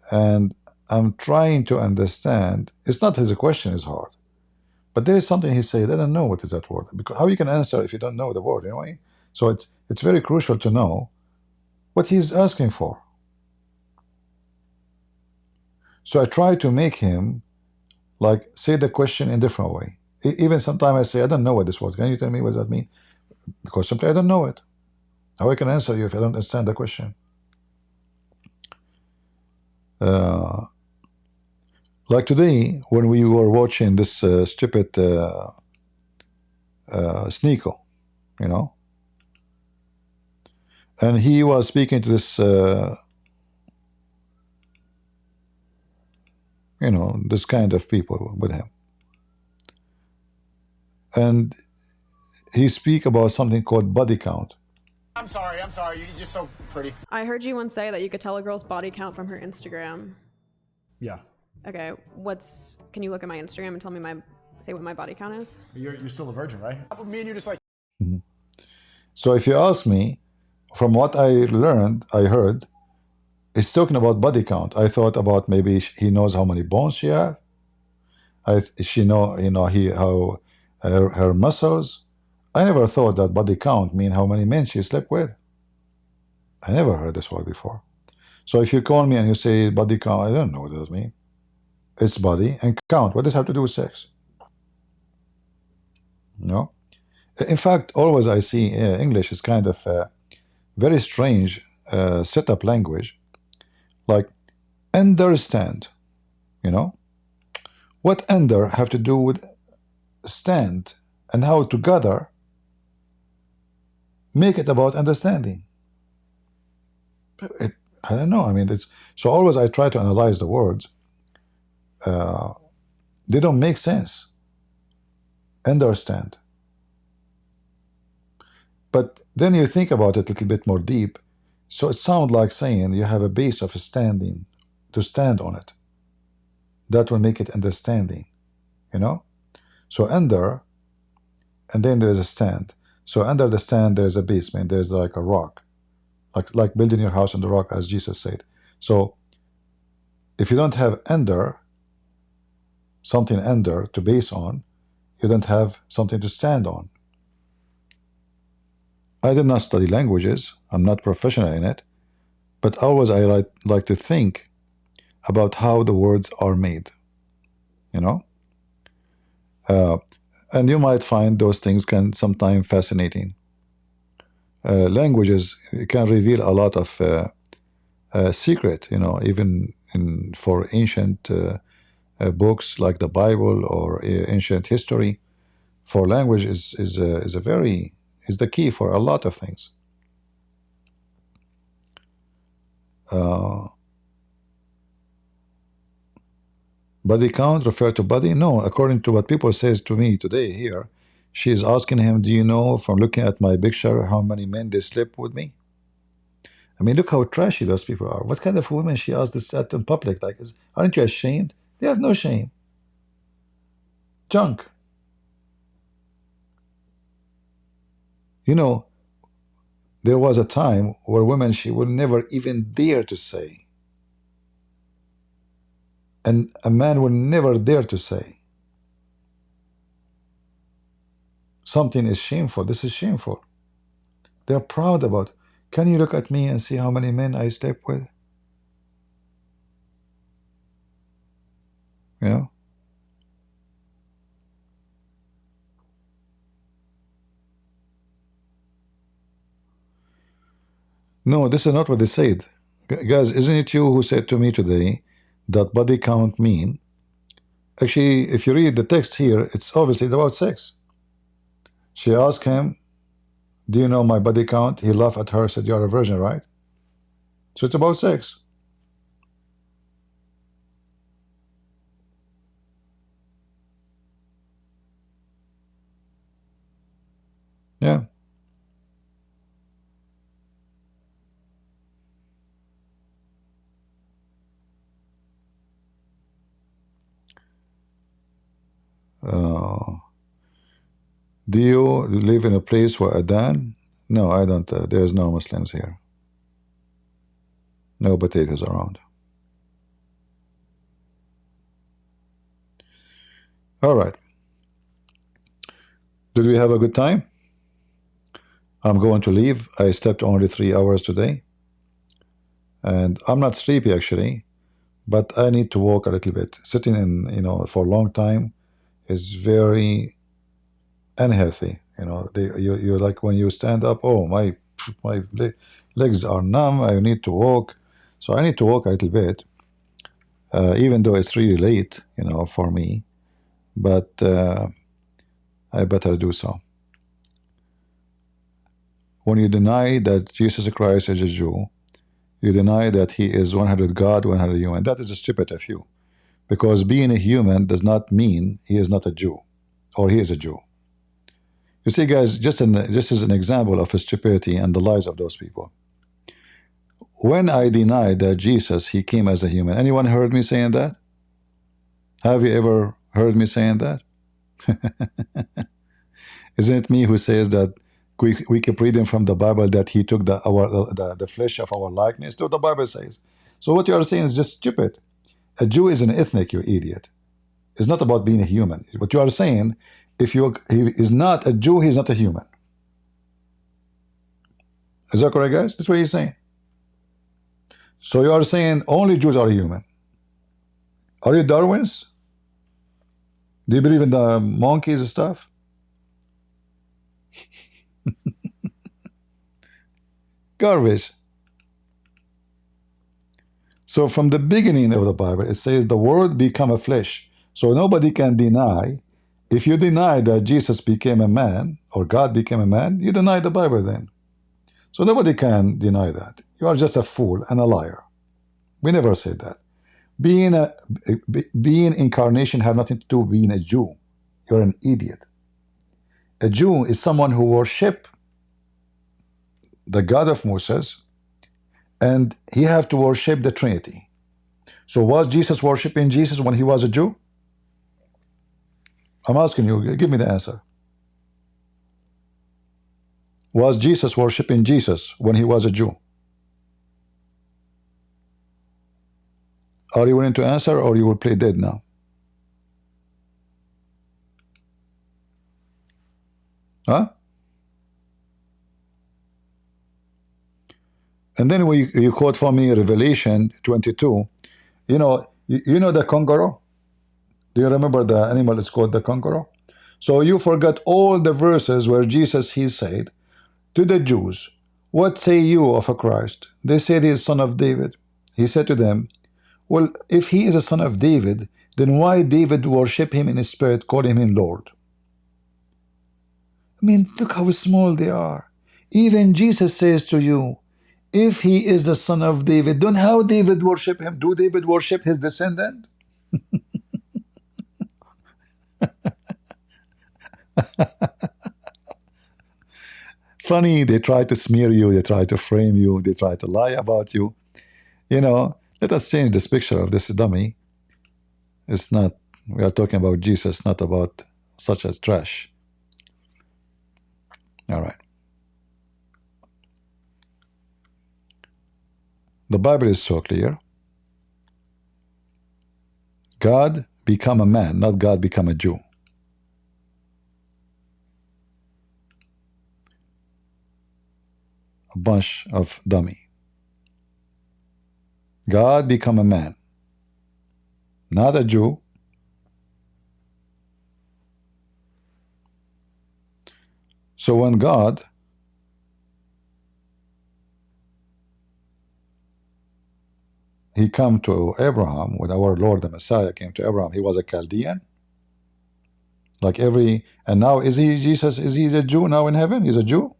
S1: and I'm trying to understand. It's not his question is hard. But there is something he said, I don't know what is that word. Because how you can answer if you don't know the word, you know? So it's very crucial to know what he's asking for. So I try to make him like say the question in a different way. Even sometimes I say, I don't know what this word. Can you tell me what that means? Because simply I don't know it. How I can answer you if I don't understand the question? Like today, when we were watching this stupid Sneko, you know, and he was speaking to this, you know, this kind of people with him, and he speak about something called body count.
S5: I'm sorry. You're just so pretty.
S6: I heard you once say that you could tell a girl's body count from her Instagram.
S8: Yeah.
S6: Okay, can you look at my Instagram and tell me say what my body count is?
S3: You're still a virgin, right?
S5: Me and you just like.
S1: Mm-hmm. So if you ask me, from what I learned, I heard, it's talking about body count. I thought about maybe he knows how many bones she has. She know, you know, how her muscles. I never thought that body count mean how many men she slept with. I never heard this word before. So if you call me and you say body count, I don't know what does mean. It's body and count. What does it have to do with sex? No. In fact, always I see English is kind of very strange setup language. Like understand, you know. What under have to do with stand and how together make it about understanding. I don't know. I mean, so always I try to analyze the words. They don't make sense. Understand. But then you think about it a little bit more deep. So it sounds like saying you have a base of standing to stand on it. That will make it understanding, you know. So under, and then there is a stand. So under the stand there is a basement. There is like a rock, like building your house on the rock, as Jesus said. So if you don't have under, something under to base on, you don't have something to stand on. I did not study languages. I'm not professional in it, but always I like to think about how the words are made, you know. And you might find those things can sometimes fascinating. Languages can reveal a lot of secret, you know, even for ancient books like the Bible or ancient history. For language is the key for a lot of things. Body count refer to body? No, according to what people says to me today here, she is asking him, do you know from looking at my picture how many men they slept with me? I mean, look how trashy those people are. What kind of women she asked this at in public? Like, aren't you ashamed? They have no shame. Junk. You know, there was a time where women she would never even dare to say. And a man would never dare to say. Something is shameful. This is shameful. They're proud about, can you look at me and see how many men I slept with? You know? No, this is not what they said. Guys, isn't it you who said to me today that body count mean? Actually, if you read the text here, it's obviously about sex. She asked him, do you know my body count? He laughed at her, said, you're a virgin, right? So it's about sex. Yeah. Do you live in a place where Adhan? No, I don't. There's no Muslims here. No potatoes around. All right. Did we have a good time? I'm going to leave. I slept only 3 hours today. And I'm not sleepy actually, but I need to walk a little bit. Sitting in, you know, for a long time is very unhealthy. You know, you're like when you stand up, oh, my legs are numb. I need to walk. So I need to walk a little bit, even though it's really late, you know, for me. But I better do so. When you deny that Jesus Christ is a Jew, you deny that he is 100 God, 100 human. That is stupid of you. Because being a human does not mean he is not a Jew, or he is a Jew. You see, guys, just as an example of stupidity and the lies of those people. When I denied that Jesus, he came as a human, anyone heard me saying that? Have you ever heard me saying that? Isn't it me who says that we keep reading from the Bible that he took the flesh of our likeness? That's what the Bible says. So what you are saying is just stupid. A Jew is an ethnic, you idiot. It's not about being a human. What you are saying, if he is not a Jew, he is not a human. Is that correct, guys? That's what he's saying. So you are saying only Jews are human. Are you Darwinists? Do you believe in the monkeys and stuff? Garbage. So from the beginning of the Bible, it says the word become a flesh. So nobody can deny. If you deny that Jesus became a man, or God became a man, you deny the Bible then. So nobody can deny that. You are just a fool and a liar. We never said that. Being incarnation have nothing to do with being a Jew. You're an idiot. A Jew is someone who worship the God of Moses, and he have to worship the Trinity. So was Jesus worshiping Jesus when he was a Jew? I'm asking you, give me the answer. Was Jesus worshiping Jesus when he was a Jew? Are you willing to answer, or you will play dead now? Huh? And then you quote for me Revelation 22. You know the kangaroo? Do you remember the animal is called the kangaroo? So you forgot all the verses where Jesus, he said to the Jews, what say you of a Christ? They said he is son of David. He said to them, well, if he is a son of David, then why David worship him in his spirit, calling him Lord? I mean, look how small they are. Even Jesus says to you, if he is the son of David, then how David worship him? Do David worship his descendant? Funny, they try to smear you, they try to frame you, they try to lie about you. Let us change this picture of this dummy. It's not, we are talking about Jesus, not about such a trash. All right. The Bible is so clear. God become a man, not God become a Jew. A bunch of dummy. God become a man, not a Jew. So when God he come to Abraham, when our Lord the Messiah came to Abraham, he was a Chaldean. Like and now is he Jesus? Is he a Jew now in heaven? He's a Jew?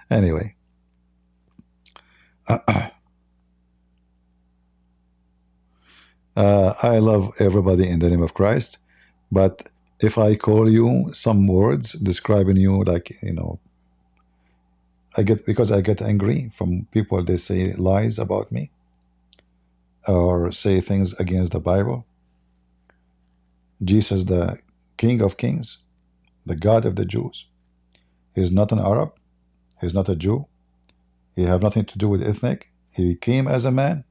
S1: Anyway. I love everybody in the name of Christ, but if I call you some words describing you, like, I get angry from people. They say lies about me or say things against the Bible. Jesus, the King of Kings, the God of the Jews, he is not an Arab, he is not a Jew, he have nothing to do with ethnic. He came as a man,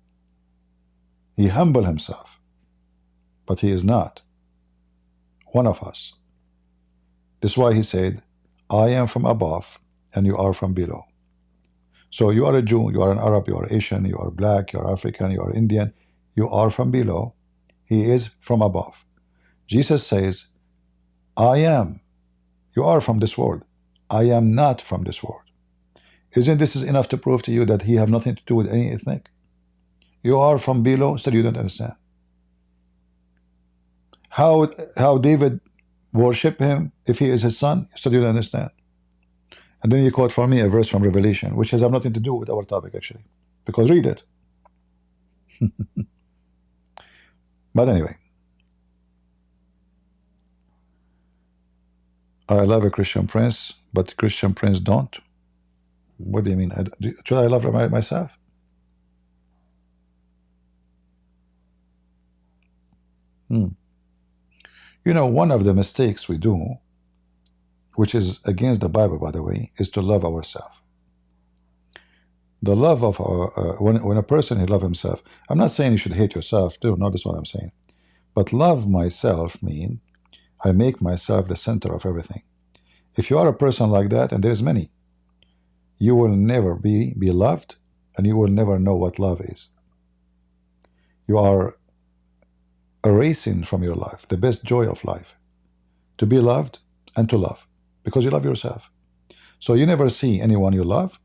S1: he humbled himself, but he is not one of us. This is why he said, I am from above and you are from below. So you are a Jew, you are an Arab, you are Asian, you are black, you are African, you are Indian, you are from below. He is from above. Jesus says, I am. You are from this world. I am not from this world. Isn't this enough to prove to you that he have nothing to do with any ethnic? You are from below, still you don't understand. How David worship him if he is his son, still you don't understand. And then you quote for me a verse from Revelation, which has nothing to do with our topic actually, because read it. But anyway, I love a Christian prince, but Christian prince don't. What do you mean? Should I love myself? One of the mistakes we do, which is against the Bible, by the way, is to love ourselves. The love of our, when a person he love himself, I'm not saying you should hate yourself, no, that's what I'm saying. But love myself mean I make myself the center of everything. If you are a person like that, and there's many, you will never be loved, and you will never know what love is. You are erasing from your life the best joy of life, to be loved and to love, because you love yourself. So you never see anyone you love,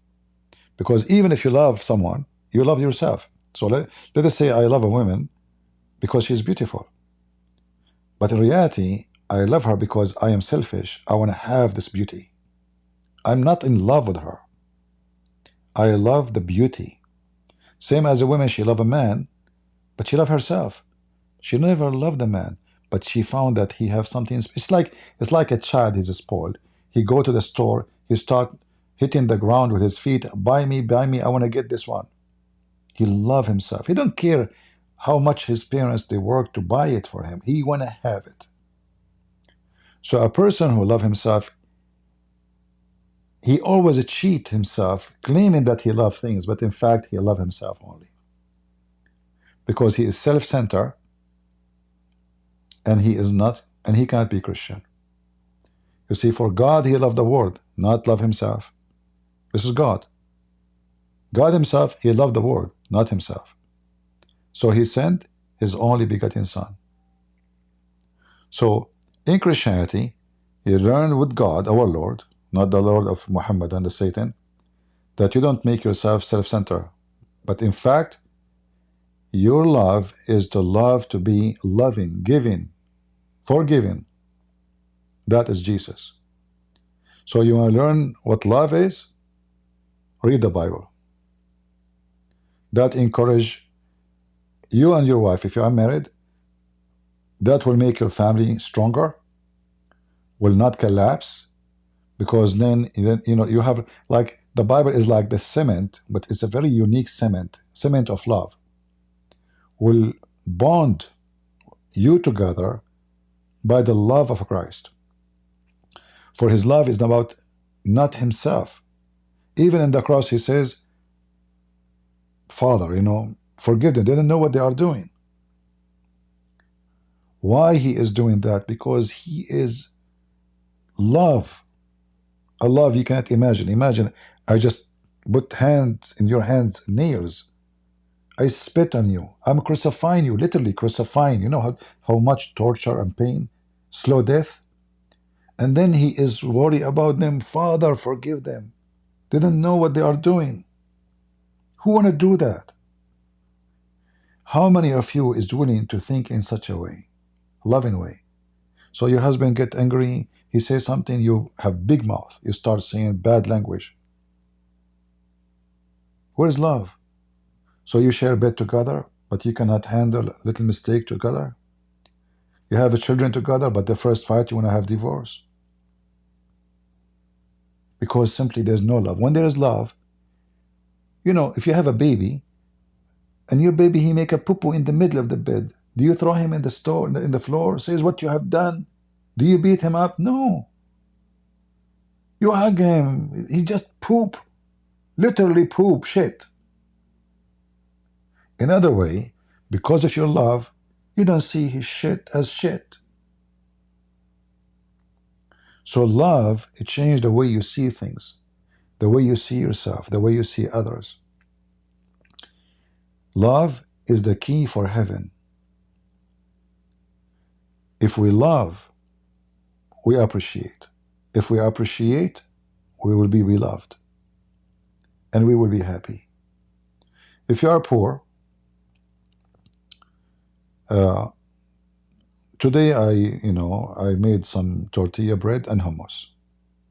S1: because even if you love someone, you love yourself. So let us say I love a woman because she's beautiful, but in reality I love her because I am selfish. I want to have this beauty. I'm not in love with her. I love the beauty. Same as a woman, she love a man, but she love herself. She never loved a man, but she found that he have something. It's like a child. He's spoiled. He go to the store. He start hitting the ground with his feet, buy me, I want to get this one. He love himself. He don't care how much his parents they work to buy it for him. He want to have it. So a person who love himself, he always cheat himself, claiming that he love things, but in fact he love himself only. Because he is self-centered, and he is not, and he can't be Christian. You see, for God he loved the world, not love himself. This is God. God himself, he loved the world, not himself. So he sent his only begotten son. So in Christianity, you learn with God, our Lord, not the Lord of Muhammad and the Satan, that you don't make yourself self-centered. But in fact, your love is to love, to be loving, giving, forgiving. That is Jesus. So you want to learn what love is? Read the Bible. That encourage you and your wife, if you are married, that will make your family stronger, will not collapse, because then you know you have, like, the Bible is like the cement, but it's a very unique cement of love, will bond you together by the love of Christ. For his love is about not himself. Even in the cross he says, Father, you know, forgive them, they don't know what they are doing. Why he is doing that? Because he is love, a love you cannot imagine. Imagine I just put hands in your hands, nails, I spit on you, I'm crucifying you, literally crucifying. You know how much torture and pain, slow death. And then he is worried about them. Father, forgive them, they don't know what they are doing. Who want to do that? How many of you is willing to think in such a way, loving way? So your husband get angry, he says something, you have big mouth, you start saying bad language. Where's love? So you share bed together, but you cannot handle little mistake together. You have children together, but the first fight you want to have divorce. Because simply there's no love. When there is love, you know, if you have a baby, and your baby he make a poo-poo in the middle of the bed, do you throw him in the store, in the floor, says what you have done? Do you beat him up? No. You hug him, he just poop, literally poop, shit. Another way, because of your love, you don't see his shit as shit. So love, it changed the way you see things, the way you see yourself, the way you see others. Love is the key for heaven. If we love, we appreciate. If we appreciate, we will be beloved, and we will be happy. If you are poor, today I made some tortilla bread and hummus.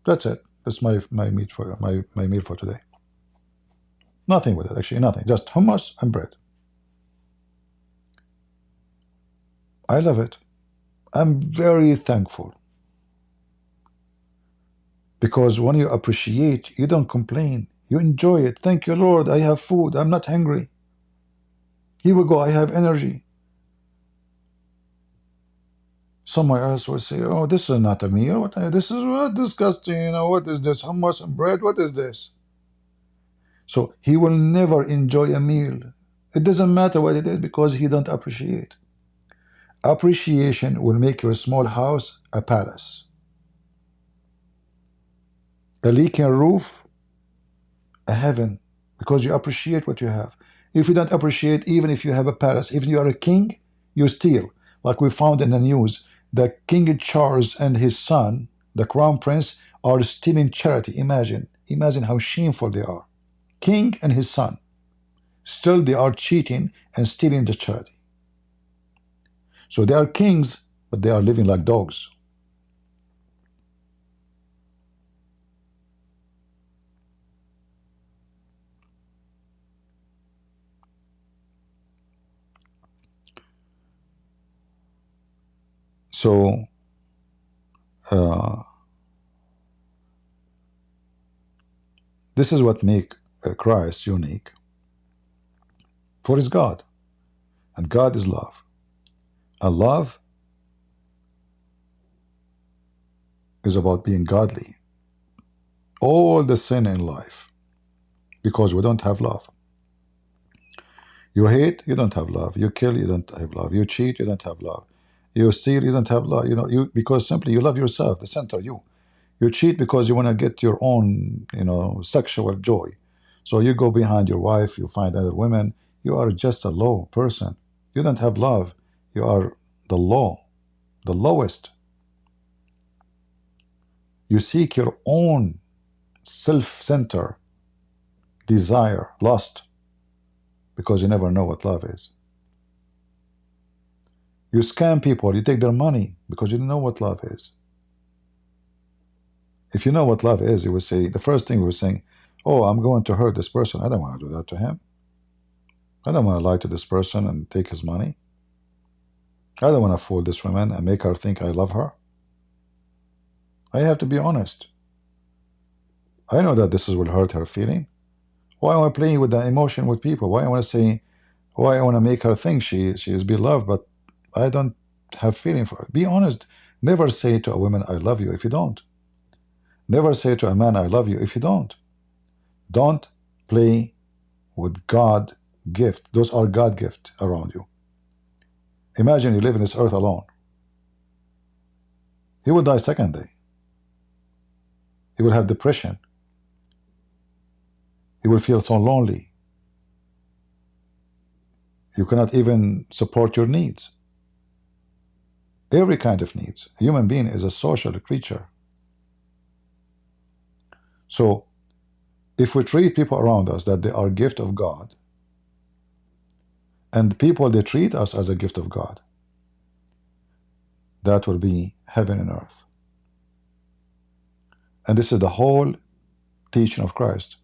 S1: That's it. That's my meat for my meal for today. Nothing with it, actually, nothing. Just hummus and bread. I love it. I'm very thankful. Because when you appreciate, you don't complain. You enjoy it. Thank you, Lord, I have food. I'm not hungry. Here we go, I have energy. Someone else will say, oh, this is not a meal. This is what disgusting. You know, what is this? Hummus and bread? What is this? So he will never enjoy a meal. It doesn't matter what it is, because he don't appreciate. Appreciation will make your small house a palace. A leaking roof, a heaven, because you appreciate what you have. If you don't appreciate, even if you have a palace, even if you are a king, you steal. Like we found in the news, the King Charles and his son, the crown prince, are stealing charity. Imagine how shameful they are. King and his son. Still they are cheating and stealing the charity. So they are kings, but they are living like dogs. So This is what makes Christ unique. For He's God, and God is love, and love is about being godly. All the sin in life, because we don't have love. You hate, you don't have love. You kill, you don't have love. You cheat, you don't have love. You steal, you don't have love. You know, because simply you love yourself, the center you. You cheat because you want to get your own, sexual joy. So you go behind your wife, you find other women. You are just a low person. You don't have love. You are the low, the lowest. You seek your own self-center desire, lust, because you never know what love is. You scam people, you take their money because you don't know what love is. If you know what love is, you would say, the first thing we were saying, oh, I'm going to hurt this person. I don't want to do that to him. I don't want to lie to this person and take his money. I don't want to fool this woman and make her think I love her. I have to be honest. I know that this will hurt her feeling. Why am I playing with the emotion with people? Why I want to say, why I want to make her think she is beloved, but I don't have feeling for her. Be honest. Never say to a woman, I love you, if you don't. Never say to a man, I love you, if you don't. Don't play with God gift. Those are God gift around you. Imagine you live in this earth alone. He will die second day. He will have depression. He will feel so lonely. You cannot even support your needs. Every kind of needs. A human being is a social creature. So, if we treat people around us that they are a gift of God, and people, they treat us as a gift of God, that will be heaven and earth. And this is the whole teaching of Christ.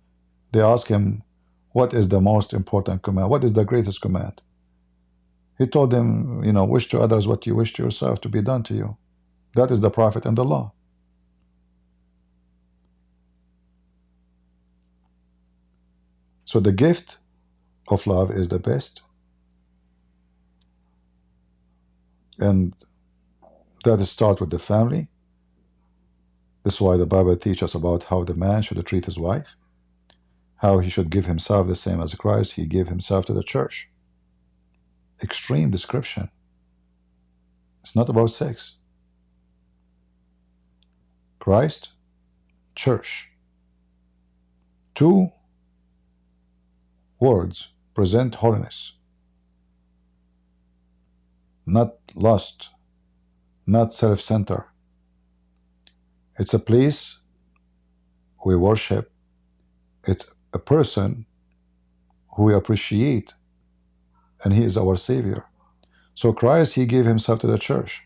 S1: They ask him, what is the most important command? What is the greatest command? He told them, wish to others what you wish to yourself to be done to you. That is the prophet and the law. So the gift of love is the best. And that starts with the family. This is why the Bible teaches us about how the man should treat his wife, how he should give himself the same as Christ. He gave himself to the church. Extreme description. It's not about sex. Christ, church. Two words present holiness. Not lust, not self-centered. It's a place we worship. It's a person who we appreciate, and he is our Savior. So Christ, he gave himself to the church.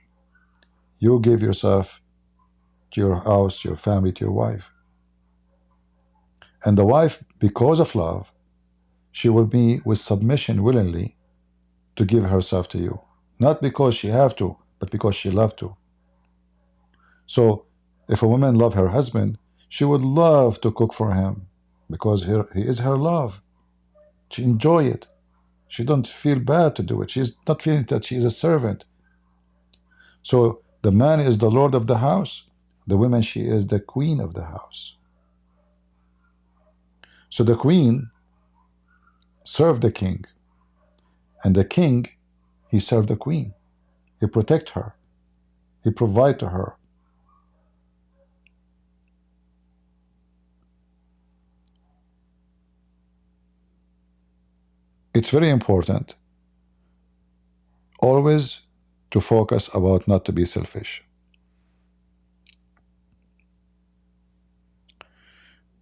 S1: You give yourself to your house, to your family, to your wife. And the wife, because of love, she will be with submission willingly to give herself to you. Not because she have to, but because she love to. So if a woman love her husband, she would love to cook for him because he is her love. She enjoy it. She don't feel bad to do it. She's not feeling that she is a servant. So the man is the Lord of the house. The woman, she is the queen of the house. So the queen served the king. And the king, he served the queen. He protect her. He provide to her. It's very important always to focus about not to be selfish.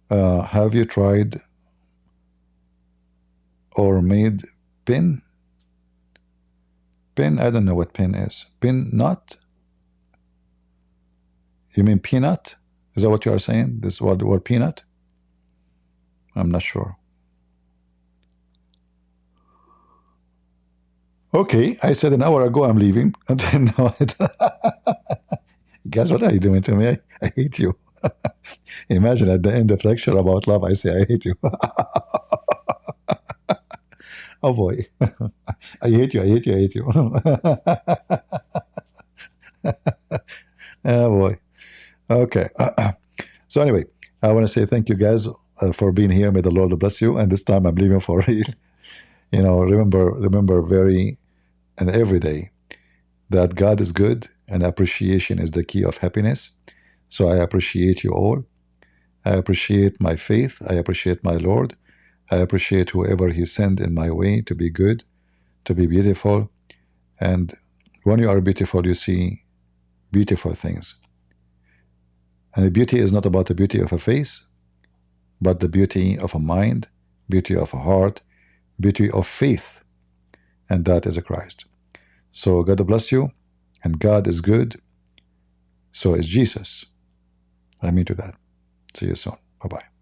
S1: Have you tried or made pin? Pin, I don't know what pin is. Pin nut? You mean peanut? Is that what you are saying? This word, the word peanut? I'm not sure. Okay, I said an hour ago I'm leaving. And then now guess what are you doing to me? I hate you. Imagine at the end of lecture about love, I say, I hate you. Oh boy. I hate you, I hate you, I hate you. Oh boy. Okay. So anyway, I want to say thank you guys for being here. May the Lord bless you. And this time I'm leaving for real. You know, remember very and every day that God is good and appreciation is the key of happiness. So I appreciate you all. I appreciate my faith. I appreciate my Lord. I appreciate whoever He sent in my way to be good, to be beautiful. And when you are beautiful, you see beautiful things. And the beauty is not about the beauty of a face, but the beauty of a mind, beauty of a heart, beauty of faith. And that is a Christ. So God bless you. And God is good. So is Jesus. I mean to that. See you soon. Bye-bye.